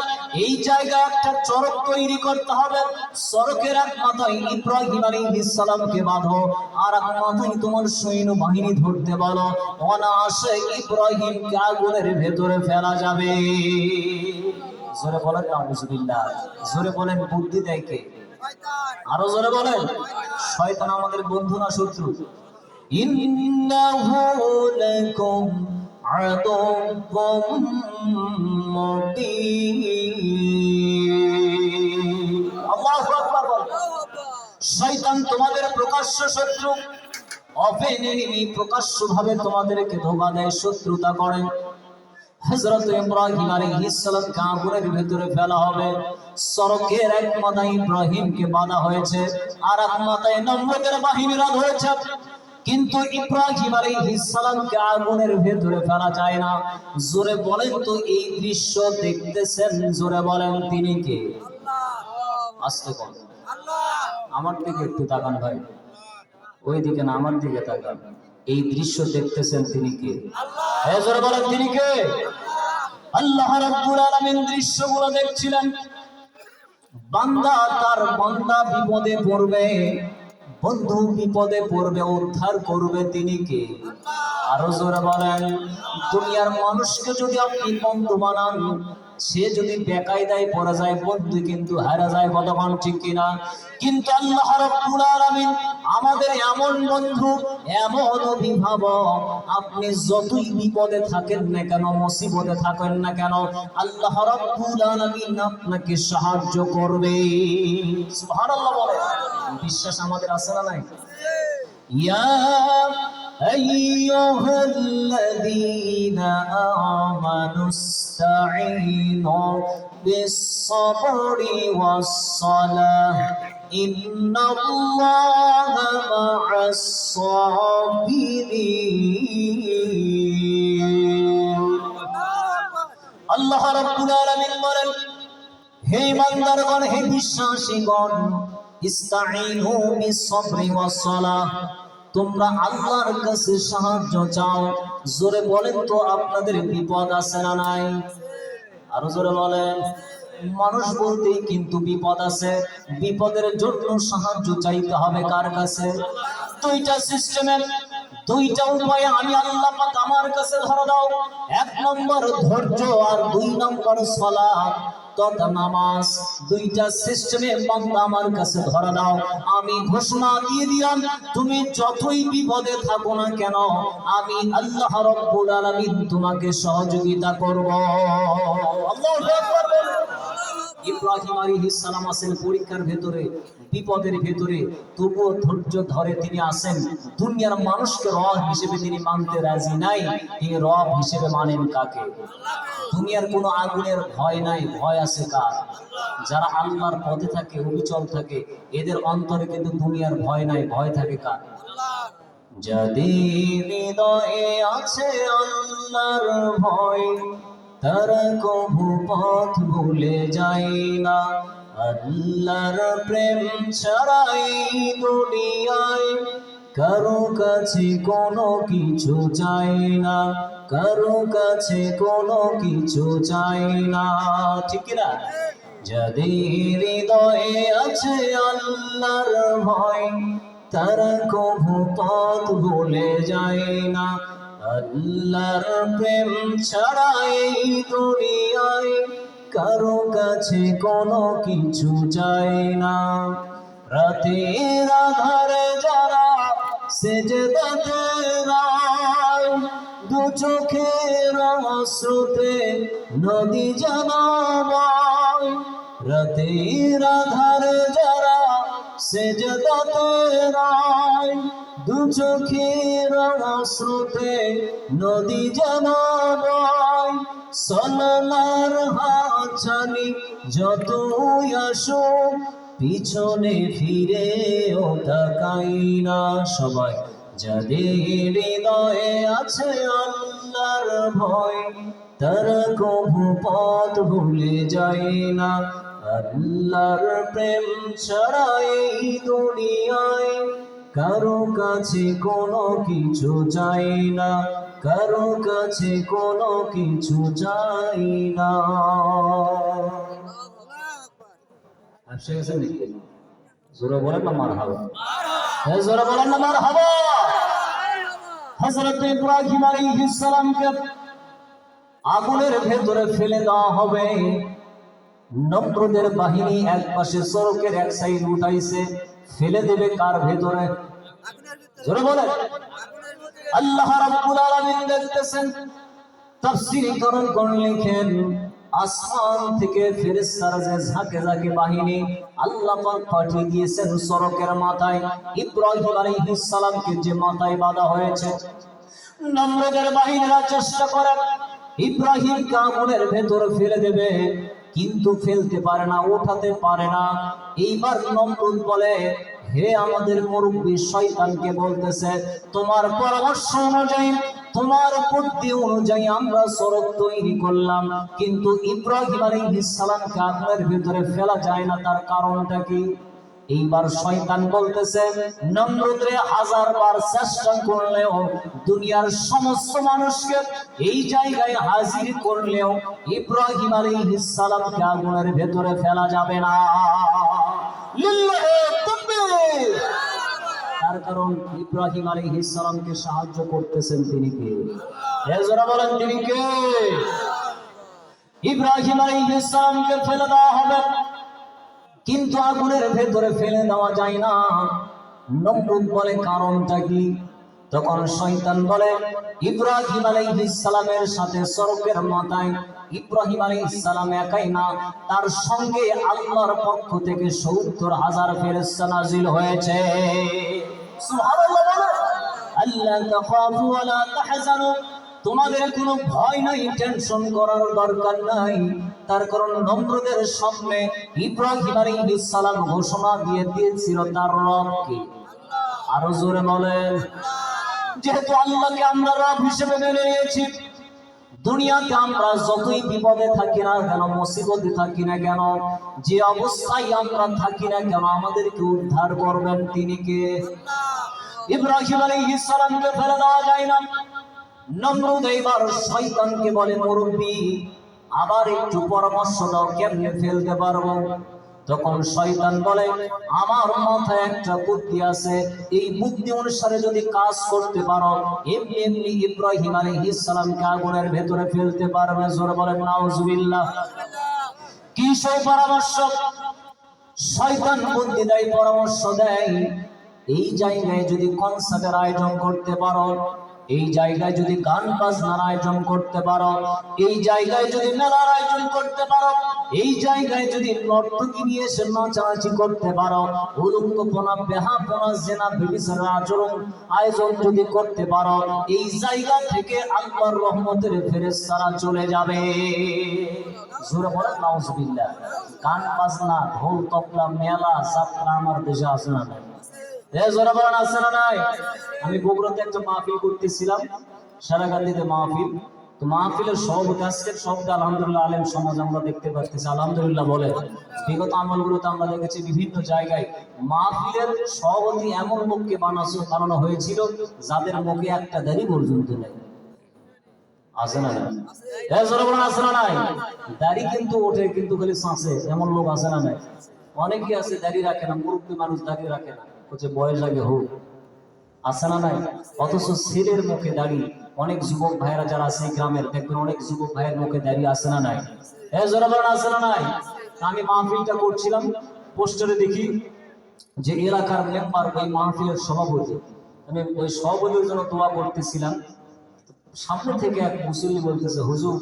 এই জায়গায় একটা চড়ক তৈরি করতে হবে, চড়কের এক মাথায় ইব্রাহিম আলাইহিস সালামকে বাঁধো, আর এক মাথায় তোমার সৈন্য বাহিনী ধরতে বলো, অনায়াসে ইব্রাহিমকে আগুনের ভেতরে ফেলা যাবে। জোরে বলেন নাউজুবিল্লাহ। জোরে বলেন, বুদ্ধি দেয় কে? আরো জোরে বলেন। শয়তান আমাদের বন্ধু না শত্রু? ইন্নাহু লাকুম আদুউম মুবিন। আল্লাহু আকবার বল। শয়তান তোমাদের প্রকাশ্য শত্রু, ওপেন এনিমি, প্রকাশ্যভাবে তোমাদেরকে ধোঁকা দেয়, শত্রুতা করে। হযরত ইব্রাহিম আলাইহিস সালামকে আগুনের ভেতরে ফেলা হবে। সড়কের এক মাথায় ইব্রাহিমকে বাঁধা হয়েছে, আর এক মাথায় নমরুদের বাহিনীরা ধরেছে, কিন্তু ইব্রাহিম আলাইহিস সালামকে আগুনের ভেতরে ফেলা যায় না। জোরে বলেন তো, এই দৃশ্য দেখতেছেন, জোরে বলেন তিনি কে? আল্লাহ। আস্তে বল, আল্লাহ। আমার দিকে একটু তাকান ভাই, ওই দিকে না, আমার দিকে তাকান। এই দৃশ্য দেখতেছেন তিনি কে? আল্লাহ। জোরে বলেন, তিনি কে? আল্লাহ রাব্বুল আলামিন দৃশ্যগুলো দেখছিলেন। বান্দা তার বান্দা বিপদে পড়বে, বন্ধু বিপদে পড়বে, উদ্ধার করবে তিনি কে? আরো জোরে বলেন। দুনিয়ার মানুষকে যদি আপনি বন্ধু বানান, সে যদি বেকায়দায় পড়ে যায়, বন্ধু কিন্তু হারা যায়, কতক্ষণ ঠিক কিনা? কিন্তু আল্লাহ রাব্বুল আলামিন আমাদের এমন বন্ধু, এমন অভিভাবক, আপনি যতই বিপদে থাকেন না কেন, মুসিবতে থাকেন না কেন, আল্লাহ রাব্বুল আলামিন আপনাকে সাহায্য করবে। সুবহানাল্লাহ বলে। বিশ্বাস আমাদের আছে না নাই? ইয়া আইয়ুহাল্লাযীনা আমানুস্তাঈনু বিস-সাবরি ওয়াস-সালাহ ইন্নাল্লাহা মা'আস-সাবিরিন। আল্লাহ রাব্বুল আলামিন বলেন, হে ইমানদারগণ, হে বিশ্বাসীগণ, ইস্তাঈনু বিস-সাবরি ওয়াস-সালাহ, তোমরা আল্লাহর কাছে সাহায্য চাও। জোরে বলেন তো, আপনাদের বিপদ আছে না নাই? আরো জোরে বলেন। মানুষ বলতেই কিন্তু বিপদ আছে। বিপদের জন্য সাহায্য চাইতে হবে কার কাছে? দুইটা সিস্টেমের, দুইটা উপায়ে আমি আল্লাহ পাক আমার কাছে ধরে দাও। এক নম্বর ধৈর্য, আর দুই নম্বর সালাত তথা নামাজ। দুইটা সিস্টেমে বান্দা আমার কাছে ধরে দাও। আমি ঘোষণা দিয়ে দিলাম, তুমি যতই বিপদে থাকো না কেন, আমি আল্লাহ রাব্বুল আলামিন তোমাকে সহযোগিতা করব। আল্লাহু আকবার। ইব্রাহিম আলাইহিস সালাম আছেন পরীক্ষার ভেতরে, বিপদের ভেতরে, তবুও ধৈর্য ধরে তিনি আছেন। দুনিয়ার মানুষকে রব হিসেবে তিনি মানতে রাজি নাই, তিনি রব হিসেবে মানেন কাকে? দুনিয়ার কোনো আগুনের ভয় নাই, ভয় আছে কার? যারা আল্লাহর পথে থাকে, অবিচল থাকে, এদের অন্তরে কিন্তু দুনিয়ার ভয় নাই, ভয় থাকে কার? যাদের হৃদয়ে আছে আল্লাহর ভয়, তারা কবু পথ ভুলে যায় না। আল্লাহর প্রেম ছাড়াই দুনিয়ায় কারো কাছে কোনো কিছু চাই না, কারো কাছে কোনো কিছু চাই না, ঠিক না? যাদের হৃদয়ে আছে আল্লাহর ভয়, তারা কবু পথ ভুলে যায় না। আল্লাহর প্রেম ছাড়া এই দুনিয়ায় কারো কাছে কোনো কিছু চাই না। রাতের আধারে যারা সেজদাতে রায়, দু চোখের অশ্রুতে নদী জানাবায়। রাতের আধারে যারা সেজদাতে রায়, দু চোখের অশ্রুতে নদী জানাবায়। সালার হাতছানি যতই আসুক, পিছনে ফিরে ও তাকাই না। সবাই যাদের হৃদয়ে আছে আল্লাহর ভয়, তারা কবু পথ ভুলে যায় না। আল্লাহর প্রেম ছাড়া এই দুনিয়ায় কারো কাছে কোনো কিছু চাই না, কারো কাছে কোনো কিছু চাই না। আসে গেছে নাকি? জোরে বলেন না মারহাবা। জোরে বলেন না মারহাবা। হযরত ইব্রাহিম আলাইহিস সালামকে আগুনের ভেতরে ফেলে দেওয়া হবে। নমরুদের বাহিনী এক পাশে সড়কের এক সাইড উঠাইছে, ফেলে দেবে কার ভেতরে? জোরে বলেন। আল্লাহ রাব্বুল আলামিন দেখতেছেন। তাফসীরকারগণ কোন লিখেন, আসমান থেকে ফেরেশতারা যে ঝাঁকে ঝাঁকে বাহিনী আল্লাহ পাক পাঠিয়ে দিয়েছেন সড়কের মাথায়। ইব্রাহিম আলাইহিস সালামকে যে মাথায় বাঁধা হয়েছে, নমরুদের বাহিনীরা চেষ্টা করে ইব্রাহিমকে আগুনের ভেতরে ফেলে দেবে, কিন্তু ফেলতে পারে না, উঠাতে পারে না। এইবার নমরুদ বলে, হে আমাদের মুরব্বী শয়তানকে বলতেছে, তোমার পরামর্শ অনুযায়ী, তোমার বুদ্ধি অনুযায়ী আমরা সড়ক তৈরি করলাম, কিন্তু ইব্রাহিম আলাইহিস সালামকে আগুনের ভিতরে ফেলা যায় না, তার কারণটা কি? এইবার শয়তান বলতেছে, নমরুদরে হাজারবার চেষ্টা করলেও, দুনিয়ার সমস্ত মানুষকে এই জায়গায় হাজির করলেও ইব্রাহিম আলাইহিস সালামকে আগুনের ভেতরে ফেলা যাবে না। লিল্লাহি তাকবীর। তার কারণ ইব্রাহিম আলাইহিস সালামকে সাহায্য করতেছেন তিনি কে? যারা বলেন তিনি কে? ইব্রাহিম আলাইহিস সালামকে ফেলে দেওয়া হবে, কিন্তু আগুনের ভেতরে ফেলে দেওয়া যায় না। নমরুদ বলে, কারণটা কি? তখন শয়তান বলে, ইব্রাহিম আলাইহিস সালামের সাথে সড়কের মাথায় ইব্রাহিম আলাইহিস সালাম একাই না, তার সঙ্গে আল্লাহর পক্ষ থেকে ৭০,০০০ ফেরেশতা নাজিল হয়েছে। সুবহানাল্লাহ বলে, আল্লা তাখাফু ওয়া লা তাহজানু, তোমাদের কোনো ভয় নাই, টেনশন করার দরকার নাই। তার কারণ নমরুদের সামনে ইব্রাহিম আলাইহিস সালাম ঘোষণা দিয়ে দিয়েছিল তার রবকে। আরো জোরে বলেন। যেহেতু আল্লাহকে আমরা রব হিসেবে মেনে নিয়েছি, দুনিয়াতে আমরা যতই বিপদে থাকি না কেন, মুসিবতে থাকি না কেন, যে অবস্থায় আমরা থাকি না কেন, আমাদেরকে উদ্ধার করবেন তিনি কে? ইব্রাহিম আলাইহিস সালামকে ফেলে দেওয়া যায় না। নমরুদ এইবার শয়তানকে বলে, মুরব্বি আবার একটু পরামর্শ দাও, কেমনে ফেলতে পারবো? তখন শয়তান বলে, আমার মাথায় একটা বুদ্ধি আছে, এই বুদ্ধি অনুসারে যদি কাজ করতে পারো এমনি এমনি ইব্রাহিম আলাইহিস সালামকে আগুনের ভেতরে ফেলতে পারবে। জোরে বলেন নাউজুবিল্লাহ। কি সেই পরামর্শ? শয়তান বুদ্ধি দেয়, পরামর্শ দেয়, এই জায়গায় যদি কনসার্টের আয়োজন করতে পারো, এই জায়গায় যদি গান বাজনার আয়োজন করতে পারো, এই জায়গায় যদি মেলার আয়োজন করতে পারো, এই জায়গায় যদি নর্তকী নিয়ে এসে নাচানাচি করতে পারো, উলঙ্গপনা, বেহাপনা, জেনা, ব্যভিচারের আয়োজন যদি করতে পারো, এই জায়গা থেকে আল্লাহর রহমতের ফেরেশতারা চলে যাবে। জোরে বলেন নাউজুবিল্লাহ। গান বাজনা, ঢোল তবলা, মেলা যাত্রা আমার দেশে আছে না নাই? জোরে বলেন আছে না নাই? আমি বগুড়াতে একটা মাহফিল করতেছিলাম, সারাগান্ধীতে মাহফিল। তো মাহফিলের সভাপতি, আজকের শব্দ আলহামদুলিল্লাহ আলেম সমাজ আমরা দেখতে পাচ্ছি, আলহামদুলিল্লাহ বলে। বিগত আমলগুলোতে আমরা দেখেছি বিভিন্ন জায়গায় মাহফিলের সভাপতি এমন লোককে বানানো হয়েছিল যাদের মুখে একটা দাড়ি পর্যন্ত নেই। আছে না নাই? জোরে বলেন আছে না নাই? দাড়ি কিন্তু ওঠে, কিন্তু খালি শ্বাসে, এমন লোক আছে না নাই? অনেকেই আছে দাড়ি রাখে না, মুরব্বী মানুষ দাড়ি রাখে না, হচ্ছে বয়স আগে হোক। আছে না নাই? অথচ ছেলের মুখে দাড়ি। অনেক যুবক ভাইয়েরা যারা আছে গ্রামের, দেখবেন অনেক যুবক ভাইয়ের মুখে দাড়ি আছে না নাই? জোরে বলেন আছে না নাই? আমি মাহফিলটা করছিলাম, পোস্টারে দেখি যে এলাকার মেম্বার ওই মাহফিলের সভাপতি। আমি ওই সভাপতির জন্য দোয়া করতেছিলাম। সামনে থেকে এক মুসল্লি বলতেছে, হুজুর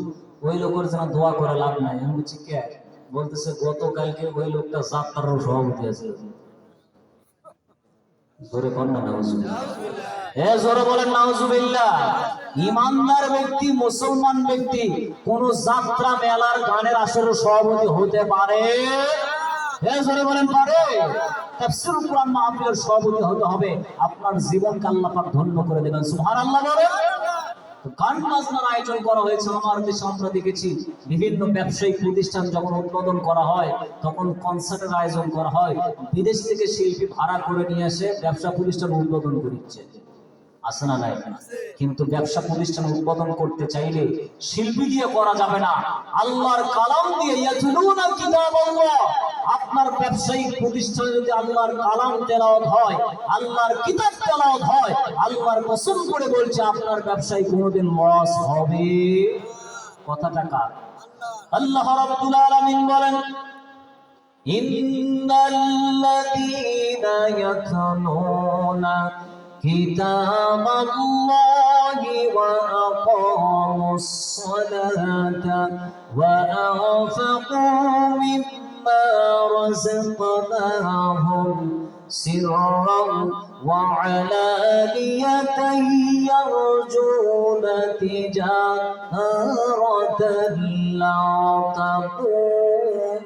ওই লোকের জন্য দোয়া করে লাভ নাই। আমি বলছি কে? বলতেছে গতকালকে ওই লোকটা যাত্রার সভাপতি আছে। জোরে বলেন না নাউজুবিল্লাহ। জোরে বলেন নাউজুবিল্লাহ। ইমানদার ব্যক্তি, মুসলমান ব্যক্তি কোন যাত্রা, মেলার, গানের আসরের সভাপতি হতে পারে? জোরে বলেন পারে? তাফসীরুল কুরআন মাহফিলের সভাপতি হতে হবে, আপনার জীবনকে আল্লাহ পাক ধন্য করে দেবেন। সুবহানাল্লাহ বলেন। গান বাজনার আয়োজন করা হয়েছে আমার দেশে। আমরা দেখেছি বিভিন্ন ব্যবসায়িক প্রতিষ্ঠান যখন উদ্বোধন করা হয় তখন কনসার্টের আয়োজন করা হয়, বিদেশ থেকে শিল্পী ভাড়া করে নিয়ে এসে ব্যবসা প্রতিষ্ঠান উদ্বোধন করছে। আছে না নাই? কিন্তু ব্যবসা প্রতিষ্ঠান উদ্বোধন করতে চাইলে শিল্পী দিয়ে করা যাবে না, আল্লাহর কালাম দিয়ে। ইয়াতুলুনা কিতাবাল্লাহ। আপনার ব্যবসায়িক প্রতিষ্ঠানে যদি আল্লাহর কালাম তেলাওয়াত হয়, আল্লাহর কিতাব তেলাওয়াত হয়, আল্লাহর কসম করে বলছে আপনার ব্যবসায় কোনোদিন লস হবে। কথাটা কার? আল্লাহ রাব্বুল আলামিন বলেন, ইন্নাল্লাযীনা ইয়াতলুনা কিতাবাল্লাহি ওয়া আকামুস সালাতা ওয়া আনফাকু মিম্মা রাযাকনাহুম সিররান ওয়া আলানিয়াতান ইয়ারজুনা তিজারাতান লা তাবুর।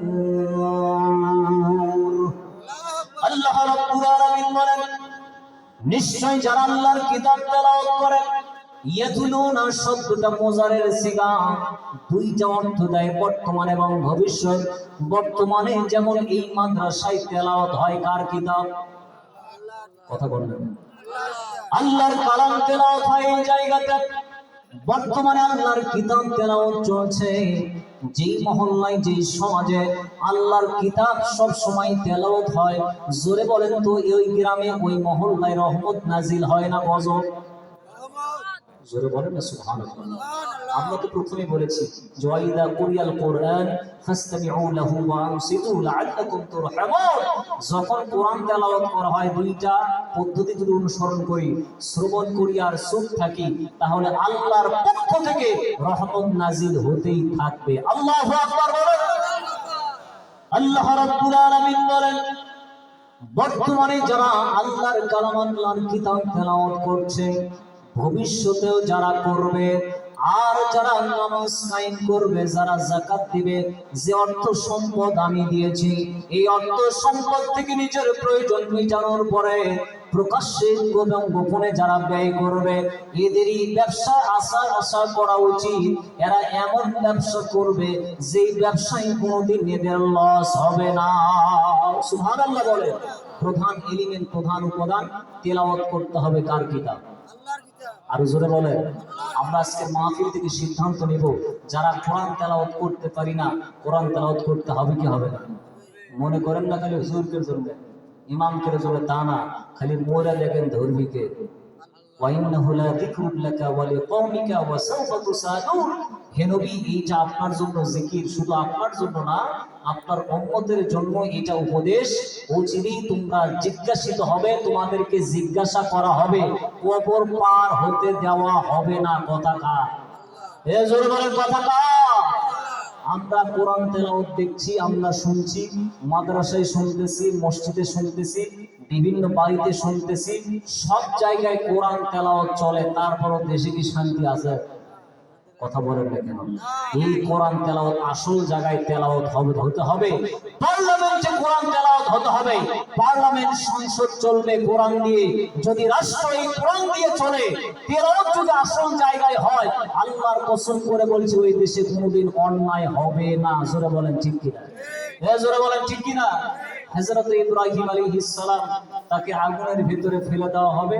আল্লাহ রাব্বুল আলামিন বলেন, নিশ্চয় যারা আল্লাহর কিতাব তেলাওয়াত করে, ইয়াতুলুনা শব্দটা মুজারের সিগা, দুইটা অর্থ দেয়, বর্তমান এবং ভবিষ্যৎ। বর্তমানে যেমন এই মাদ্রাসায় তেলাওয়াত হয় কার কিতাব? কথা বলবেন। আল্লাহর কালাম তেলাওয়াত হয় এই জায়গাতে। বর্তমানে আল্লাহর কিতাব তেলাওয়াত চলছে। যেই মহল্লায়, যেই সমাজে আল্লাহর কিতাব সব সময় তেলাওয়াত হয়, জোরে বলেন তো ওই গ্রামে, ওই মহল্লায় রহমত নাজিল হয় না গজব? জোরে বলেন না সুবহানাল্লাহ। আমরা তো প্রথমেই বলেছি যে ওয়াইদা কুরিয়াল কুরআন ফাসতামিউ লাহু ওয়া আনসিতু লাআল্লাকুম তুরহামুন। যখন কোরআন তেলাওয়াত করা হয়, দুইটা পদ্ধতি যদি অনুসরণ করি, শ্রবণ করি আর চুপ থাকি, তাহলে আল্লাহর পক্ষ থেকে রহমত নাজিল হতেই থাকবে। আল্লাহু আকবার বলেন। আল্লাহ রাব্বুল আলামিন বলেন, বর্তমানে যারা আল্লাহর কালাম, আল্লাহর কিতাব তেলাওয়াত করছে, ভবিষ্যতেও যারা করবে, আর যারা নামাজ কায়েম করবে, যারা যাকাত দিবে, যে অর্থ সম্পদ আমি দিয়েছি, এই অর্থ সম্পদ থেকে নিজের প্রয়োজন মেটানোর পরে প্রকাশ্যে এবং গোপনে যারা ব্যয় করবে এদেরই ব্যবসা আশা করা উচিত। এরা এমন ব্যবসা করবে যে ব্যবসায় কোনোদিন এদের লস হবে না। সুবহানাল্লাহ বলে। প্রধান এলিমেন্ট, প্রধান উপাদান তেলাওয়াত করতে হবে কার কিতাব? আরো জোরে বলে। আমরা আজকে মাহফিল থেকে সিদ্ধান্ত নিব, যারা কোরআন তেলাওয়াত করতে পারি না, কোরআন তেলাওয়াত করতে হবে কি হবে না? মনে করেন না খালি হুজুরকে জন্য, ইমামকে জন্য, তা না, খালি মোরা দেখেন ধর্মীকে। হে নবী, এইটা আপনার জন্য জিকির, শুধু আপনার জন্য না, আপনার উম্মতের জন্য এটা উপদেশ। অচিরেই তোমরা জিজ্ঞাসিত হবে, তোমাদেরকে জিজ্ঞাসা করা হবে, কবর পার হতে দেওয়া হবে না। কথা কার? এ জোরে বলেন, কথা কার? আমরা কোরআন তেলাওয়াত দেখছি, আমরা শুনছি, মাদ্রাসায় শুনতেছি, মসজিদে শুনতেছি, বিভিন্ন বাড়িতে শুনতেছি, সব জায়গায় কোরআন তেলাওয়াত চলে, তারপরও দেশে কি শান্তি আছে? কথা বলেন না কেন? এই কোরআন তেলাওয়াত আসল জায়গায় তেলাওয়াত হতে হবে। পার্লামেন্টে কোরআন তেলাওয়াত হতে হবে। পার্লামেন্ট, সংসদ চলবে কোরআন দিয়ে। যদি রাষ্ট্র এই কোরআন দিয়ে চলে, তেলাওয়াত যদি আসল জায়গায় হয়, আল্লাহর কসম করে বলছি ওই দেশে কোনোদিন অন্যায় হবে না। জোরে বলেন ঠিক কিনা? জোরে বলেন ঠিক কিনা? হযরত ইব্রাহিম আলাইহিস সালাম, তাকে আগুনের ভিতরে ফেলে দেওয়া হবে,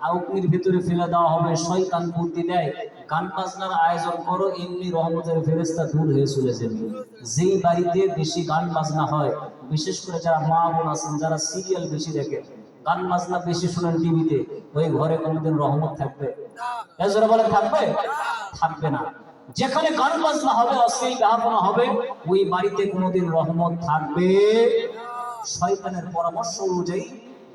আগুনের ভিতরে ফেলে দেওয়া হবে। শয়তান বুদ্ধি দেয়, গান বাজনার আয়োজন করো, এমনি রহমতের ফেরেশতা দূর হয়ে চলে যাবে। যেই বাড়িতে বেশি গান বাজনা হয়, বিশেষ করে যারা মা বোন আছেন, যারা সিরিয়াল বেশি দেখে, গান বাজনা বেশি শুনেন টিভিতে, ওই ঘরে কোনোদিন রহমত থাকবে? এজরা বলে থাকবে? থাকবে না। যেখানে গান বাজনা হবে, অশ্লীল গাহাপনা হবে, ওই বাড়িতে কোনোদিন রহমত থাকবে? শয়তানের পরামর্শ অনুযায়ী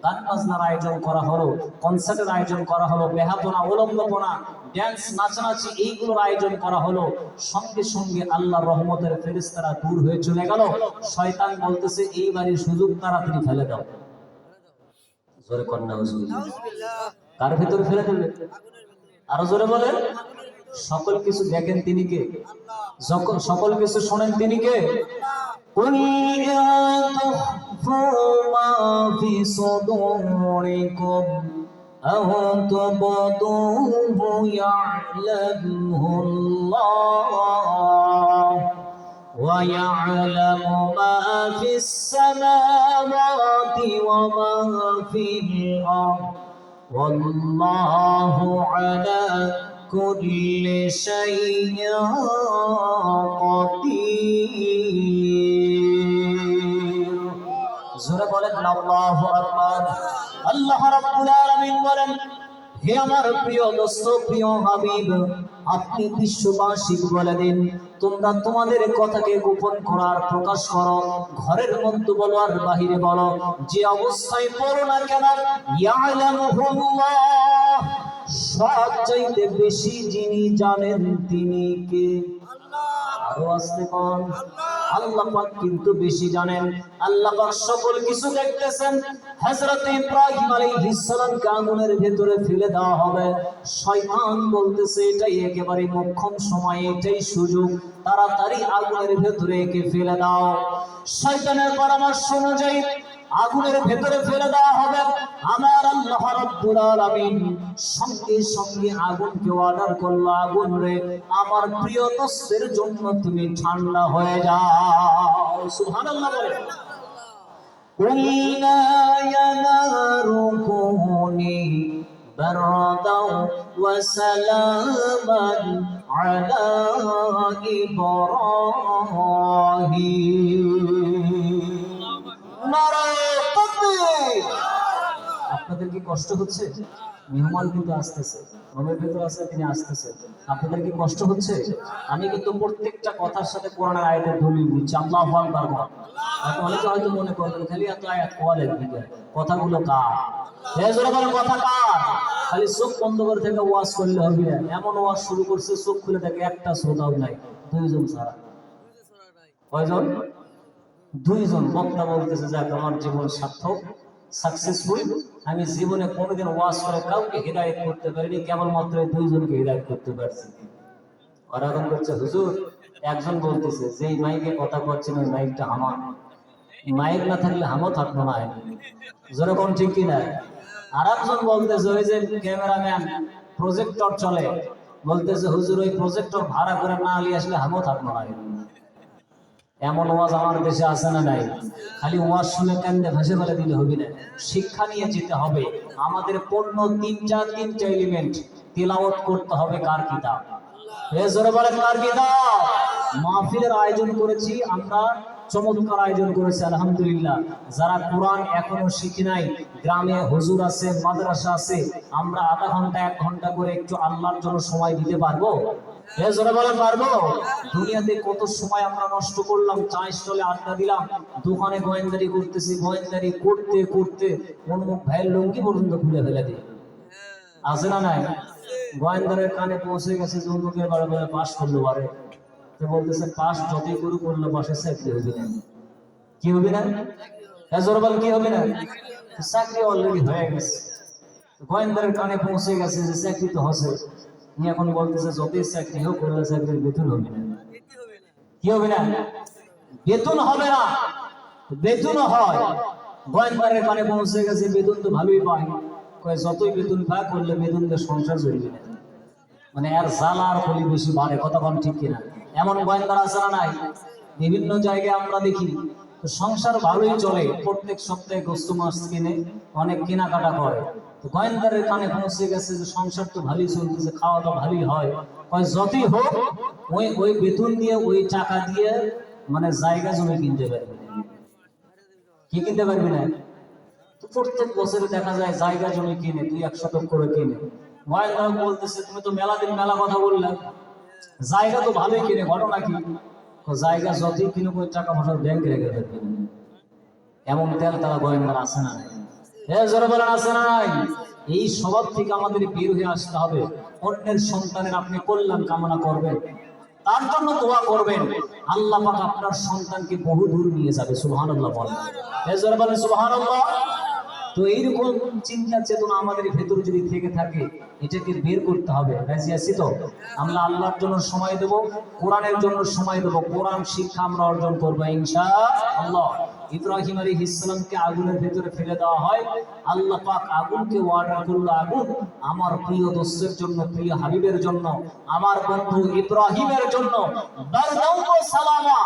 গান বাজনার আয়োজন করা হলো, কনসার্টের আয়োজন করা হলো, বেহাপনা, উলঙ্গপনা, ড্যান্স, নাচানাচি, এইগুলোর আয়োজন করা হলো। সঙ্গে সঙ্গে আল্লাহর রহমতের ফেরেশতারা দূর হয়ে চলে গেল। শয়তান বলতেছে, এই বাড়ির সুযোগ তাড়াতাড়ি ফেলে দাও। জোরে কন্যা নাউজুবিল্লাহ। কার ভিতরে ফেলে দেবে? আরো জোরে বলেন। সকল কিছু দেখেন তিনি কে? সকল কিছু শোনেন তিনি কে? قل إن تخفوا ما في صدوركم أو تبدوه يعلمه الله ويعلم ما في السماوات وما في الأرض والله على كل شيء قدير. জোরে বলেন আল্লাহু আকবার। আল্লাহ রাব্বুল আলামিন বলেন, হে আমার প্রিয় দোস্ত, প্রিয় হাবিব, আপনি বিশ্ববাসীকে বলে দিন, তোমরা তোমাদের কথাকে গোপন করার প্রকাশ করো, ঘরের মধ্যে বলো আর বাহিরে বলো, যে অবস্থায় পড়ো না কেন, ইয়ালামুহুল্লাহ, সব চাইতে বেশি যিনি জানেন তিনি কে? আরো আসতে কোন? আল্লাহ পাক কিন্তু বেশি জানেন। আল্লাহ পাক সকল কিছু দেখতেছেন। হযরত ইব্রাহিম আলাইহিস সালামকে আগুনের ভিতরে ফেলে দেওয়া হবে। শয়তান বলতেছে, এটাই একেবারে মোক্ষম সময়, এটাই সুযোগ, তাড়াতাড়ি আগুনের ভিতরে একে ফেলে দাও। শয়তানের পরামর্শ অনুযায়ী আগুনের ভেতরে ফেলে দেওয়া হবে। আমার আল্লাহ রাব্বুল আলামিন সঙ্গে সঙ্গে আগুনকে অর্ডার করলো, আগুন রে আমার প্রিয় দোস্তের জন্য তুমি ঠান্ডা হয়ে যাও। সুবহানাল্লাহ বলে। কুলনা ইয়া নারু কুনি বারদাও ওয়া সালামান আলা ইব্রাহিম। আপনাদের কি কষ্ট হচ্ছে? মেহমান কিন্তু আসতেছে, রুমের ভেতর আছে, তিনি আসতেছে। আপনাদের কি কষ্ট হচ্ছে? আমি কিন্তু প্রত্যেকটা কথার সাথে কোরআনের আয়াতের দলিল দিচ্ছি। আল্লাহু আকবার। অনেকে হয়তো মনে করবেন খালি এত আয়াত কোয়া লাগবে, কথাগুলো কার? কথা কার? খালি চোখ বন্ধ করে থেকে ওয়াজ করলে হবে না। এমন ওয়াজ শুরু করছে, চোখ খুলে থাকে একটা শ্রোতাও নাই, দুইজন ছাড়া। কয়জন? দুইজন। বক্তা বলতেছে, যাক আমার জীবন সার্থক, সাকসেসফুল, আমি জীবনে কোনোদিন ওয়াজ করে কাউকে হিদায়াত করতে পারিনি, কেবলমাত্র দুইজনকে হিদায়াত করতে পারছি। ওরা এখন বলছে, হুজুর, একজন বলতেছে যে মাইকে কথা বলছেন ওই মাইকটা আমার, মাইক না থাকলে হামও থাকবো না। যেরকম ঠিক কিনা? আর একজন বলতেছে ওই যে ক্যামেরাম্যান প্রজেক্টর চলে, বলতেছে হুজুর ওই প্রজেক্টর ভাড়া করে না নিয়ে আসলে হামও থাকবো না। এমন ওয়াজ আমার দেশে আছে না নাই? খালি ওয়াজ শুনে কান্দে ভাসে ফেলে দিলে হবে না, শিক্ষা নিয়ে যেতে হবে। আমাদের পূর্ণ তিনটা এলিমেন্ট তিলাওয়াত করতে হবে। কার কিতাব? জোরে বলেন কার কিতাব? মাহফিলের আয়োজন করেছি আমরা, চমৎকার আয়োজন করেছে আলহামদুলিল্লাহ। যারা কোরআন এখনো শিখি নাই, গ্রামে হুজুর আছে, মাদ্রাসা আছে, আমরা আধা ঘন্টা 1 ঘন্টা করে একটু আল্লাহর জন্য সময় দিতে পারবো? জোরে বলেন পারবো? দুনিয়াতে কত সময় আমরা নষ্ট করলাম, চা স্টলে আড্ডা দিলাম, দোকানে গোয়েন্দারি করতেছি, গোয়েন্দারি করতে করতে অন্যমুখ ভাইয়ের লুঙ্গি পর্যন্ত খুলে ফেলে দিই। আছে না নাই? গোয়েন্দারের কানে পৌঁছে গেছে যে অন্যকে বারে বারে পাশ করলো, বারে তো বলতেছে পাশ যতই গুরু করলো পাশে চাকরি হবে না। কি হবে না? জোরে বলেন কি হবে না? চাকরি অলরেডি হয়ে গেছে, গোয়েন্দারের কানে পৌঁছে গেছে যে চাকরি তো হচ্ছে, এখন বলতেছে যতই চাকরি হোক করলে চাকরির বেতন হবে না। কি হবে না? বেতন হবে না। বেতনও হয়, গোয়েন্দারের কানে পৌঁছে গেছে বেতন তো ভালোই পায়, কয় যতই বেতন পায় করলে বেতন দিয়ে সংসার চলবে না, মানে আর জ্বালা আর ফলি বেশি বাড়ে। কথা বল ঠিক কিনা? এমন গোয়েন্দার আছে না নাই? বিভিন্ন জায়গায় আমরা দেখি তো সংসার ভালোই চলে, প্রত্যেক সপ্তাহে গোস্ত মাছ কিনে অনেক কেনাকাটা করে, তো গোয়েন্দারের কানে পৌঁছে গেছে যে সংসার তো ভালোই চলতেছে, খাওয়া তো ভালোই হয়, যতই হোক ওই বেতন দিয়ে ওই টাকা দিয়ে মানে জায়গা জমি কিনতে পারবে না। কি কিনতে পারবি না? তো প্রত্যেক বছরে দেখা যায় জায়গা জমি কিনে 2-1 শতক করে কিনে। গোয়েন্দার বলতেছে তুমি তো মেলা দিন মেলা কথা বললে, জায়গা তো ভালোই কিনে, ঘটনা কি? জায়গা যতই কিনে ওই টাকা পয়সা ব্যাংকে রেখে ফেলবে। এমন তেল তারা গোয়েন্দার আছে না? জোরে বলেন আছে না নাই? এই স্বভাব থেকে আমাদের বের হয়ে আসতে হবে। অন্যের সন্তানের আপনি কল্যাণ কামনা করবেন, তার জন্য দোয়া করবেন, আল্লাহ পাক আপনার সন্তানকে বহু দূর নিয়ে যাবে। সুবহানাল্লাহ বলেন। জোরে বলেন সুবহানাল্লাহ। তো এইরকম চিন্তা চেতনা আমাদের ভেতরে যদি থেকে থাকে, এটাকে বের করতে হবে। রাজি আছি তো? আমরা আল্লাহর জন্য সময় দেব, কোরআনের জন্য সময় দেব, কোরআন শিক্ষা আমরা অর্জন করবো ইনশাআল্লাহ। ইব্রাহিম আলাইহিস সালামকে আগুনের ভেতরে ফেলে দেওয়া হয়, আল্লাহ পাক আগুনকে অর্ডার করলো, আগুন আমার প্রিয় দোস্তের জন্য, প্রিয় হাবিবের জন্য, আমার বন্ধু ইব্রাহিমের জন্য বারদাও সালামা,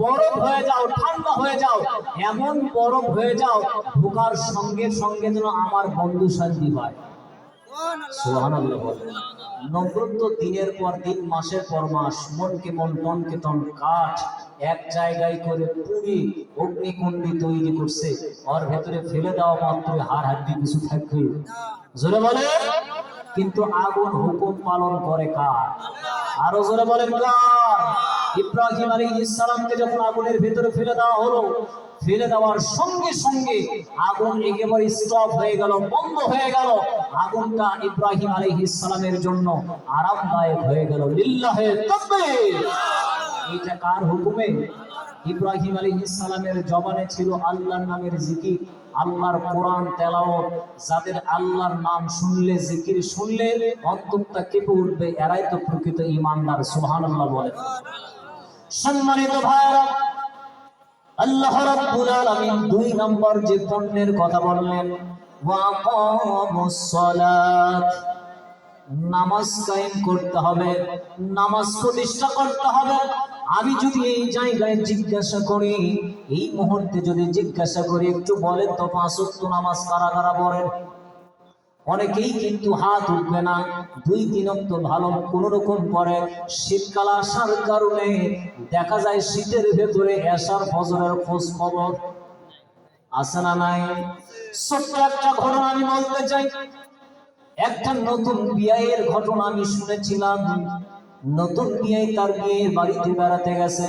বরফ হয়ে যাও, ঠান্ডা হয়ে যাও, এমন বরফ হয়ে যাও ঢোকার সঙ্গে সঙ্গে যেন আমার বন্ধু শান্তি পায়। সুবহানাল্লাহ বলেন। নমরুদ দিনের পর দিন, মাসের পর মাস, মনকে মন টনকে টন কাঠ এক জায়গায় করে পুরি অগ্নিকুণ্ডি তৈরি করছে, ওর ভেতরে ফেলে দেওয়া মাত্র হাড় হাড্ডি কিছু থাকবে? জোরে বলে। কিন্তু আগুন হুকুম পালন করে কার? আরো জোরে বলেন কার? ইব্রাহিম আলাইহিস সালামকে যখন আগুনের ভেতরে ফেলে দেওয়া হলো, ফেলে দেওয়ার সঙ্গে সঙ্গে আগুন একেবারে স্টপ হয়ে গেল, বন্ধ হয়ে গেল। আগুনটা ইব্রাহিম আলাইহিস সালামের জন্য আরামদায়ক হয়ে গেল। লিল্লাহে তাকবীর। এটা কার হুকুমে? ইব্রাহিম আলাইহিস সালামের জবানে ছিল আল্লাহর নামের জিকির, আল্লাহর কোরআন তেলাওয়াত। যাদের আল্লাহর নাম শুনলে, জিকির শুনলে অন্তরটা কেঁপে উঠবে, এরাই তো প্রকৃত ঈমানদার। সুবহানাল্লাহ বলেন। সম্মানিত ভাইরা, আল্লাহ রাব্বুল আলামিন 2 নম্বর যে পণ্যের কথা বললেন, ওয়াকামুস সালাত, নামাজ কায়েম করতে হবে, নামাজ প্রতিষ্ঠা করতে হবে। আমি যদি এই জায়গায় জিজ্ঞাসা করি, এই মুহূর্তে যদি জিজ্ঞাসা করি, একটু বলেন তো 5 ওয়াক্ত নামাজ কারা কারা পড়েন? অনেকেই কিন্তু হাত উঠবে না। 2-3 ওয়াক্ত ভালো কোন রকম পড়ে। শীতকাল আসার কারণে দেখা যায় শীতের ভেতরে এশার ফজরের খোঁজ খবর আছে না নাই? ছোট্ট একটা ঘটনা আমি বলতে চাই। একটা নতুন বিয়ের ঘটনা আমি শুনেছিলাম। নতুন বিয়ে তার বিয়ের বাড়িতে বেড়াতে গেছে,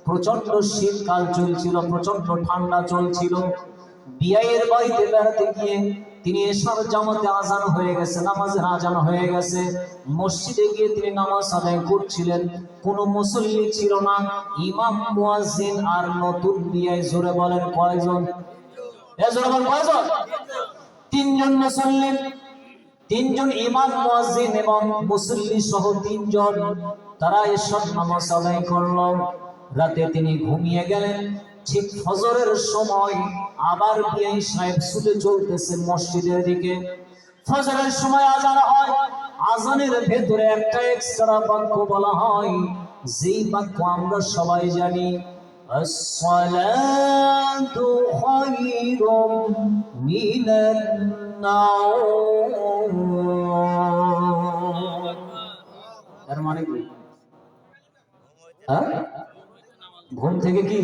প্রচন্ড শীতকাল চলছিল, প্রচন্ড ঠান্ডা চলছিল। বিয়ের বাড়িতে বেড়াতে গিয়ে তিনি এশার জামাতে আজান হয়ে গেছে, নামাজের আজান হয়ে গেছে, মসজিদে গিয়ে তিনি নামাজ আদায় করছিলেন। কোন মুসল্লি ছিল না, ইমাম, মুয়াজ্জিন আর নতুন বিয়ে। জোরে বলেন কয়জন? জোরে বলেন কয়জন? 3 জন মুসল্লি, 3 জন ইমাম, মুয়াজ্জিন এবং মুসল্লি সহ 3 জন। তারা এশার নামাজ আদায় করলো। রাতে তিনি ঘুমিয়ে গেলেন। ঠিক ফজরের সময় আবার বিআই সাহেব ছুটে চলতেছে মসজিদের দিকে। ফজরের সময় আজান হয়, আজানের ভেতরে একটা এক্সট্রা বাক্য বলা হয়, যেই বাক্য আমরা সবাই জানি, আসসালাতু খায়রুম মিনান নাওম। এর মানে কি? হ্যাঁ, ঘুম থেকে কি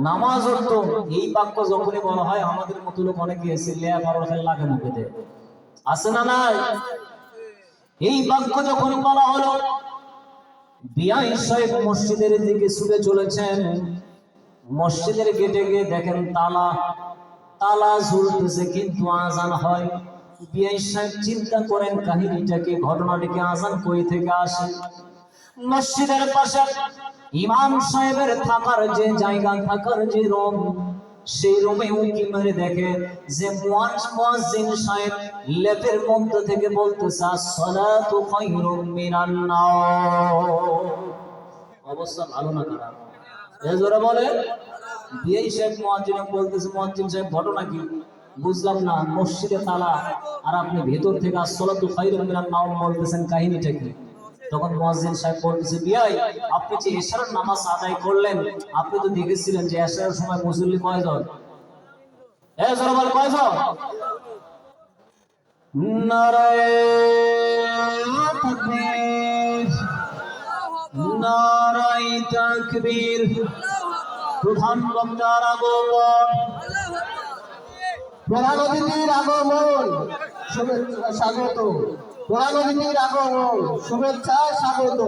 নামাজ উঠতো। এই বাক্য যখনই বলা হয় আমাদের মতো লোক অনেকে এসে লেয়া বারো লাগে না পেতে, আছে না নাই? এই বাক্য যখন বলা হলো, বিআই সাহেব মসজিদের দিকে ছুটে চলেছেন। মসজিদের গেটে গিয়ে দেখেন তালা, তালা ঝুলতেছে কিন্তু আজান হয়। বিআই সাহেব চিন্তা করেন কাহিনীটাকে, ঘটনাটিকে, আজান কই থেকে আসে। মসজিদের পাশে ইমাম সাহেবের থাকার যে জায়গা, থাকার যে রুম, সেই রুমে উঁকি মেরে দেখে যে মুয়াজ্জিন সাহেব লেপের মধ্যে থেকে বলতেছে, আসসালাতু খায়রুম মিনান নাওম। অবস্থা ভালো না খারাপ? এজোরা বলে বিআই সাহেব মুয়াজ্জিন বলতেছে, মুয়াজ্জিন সাহেব ঘটনা কি? বুঝলাম না, মসজিদে তালা আর আপনি ভেতর থেকে আসসালাতু খায়রুম মিনান নাওম বলতেছেন, কাহিনীটা কি? তখন মুয়াজ্জিন সাহেব বলতেছে, বিআই আপনি যে এশারের নামাজ আদায় করলেন, আপনি তো দেখেছিলেন যে এশারের সময় মুসল্লি কয়জন? এজোরা বল কয়জন? নারায়ে তাকবীর, নারায়ে তাকবীর। প্রধান বক্তার আগমন, প্রধান অতিথির আগমন, শুভেচ্ছা স্বাগত। প্রধান অতিথির আগমন, শুভেচ্ছা স্বাগত।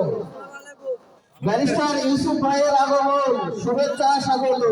ব্যারিস্টার ইউসুফ ভাইয়ের আগমন, শুভেচ্ছা স্বাগত।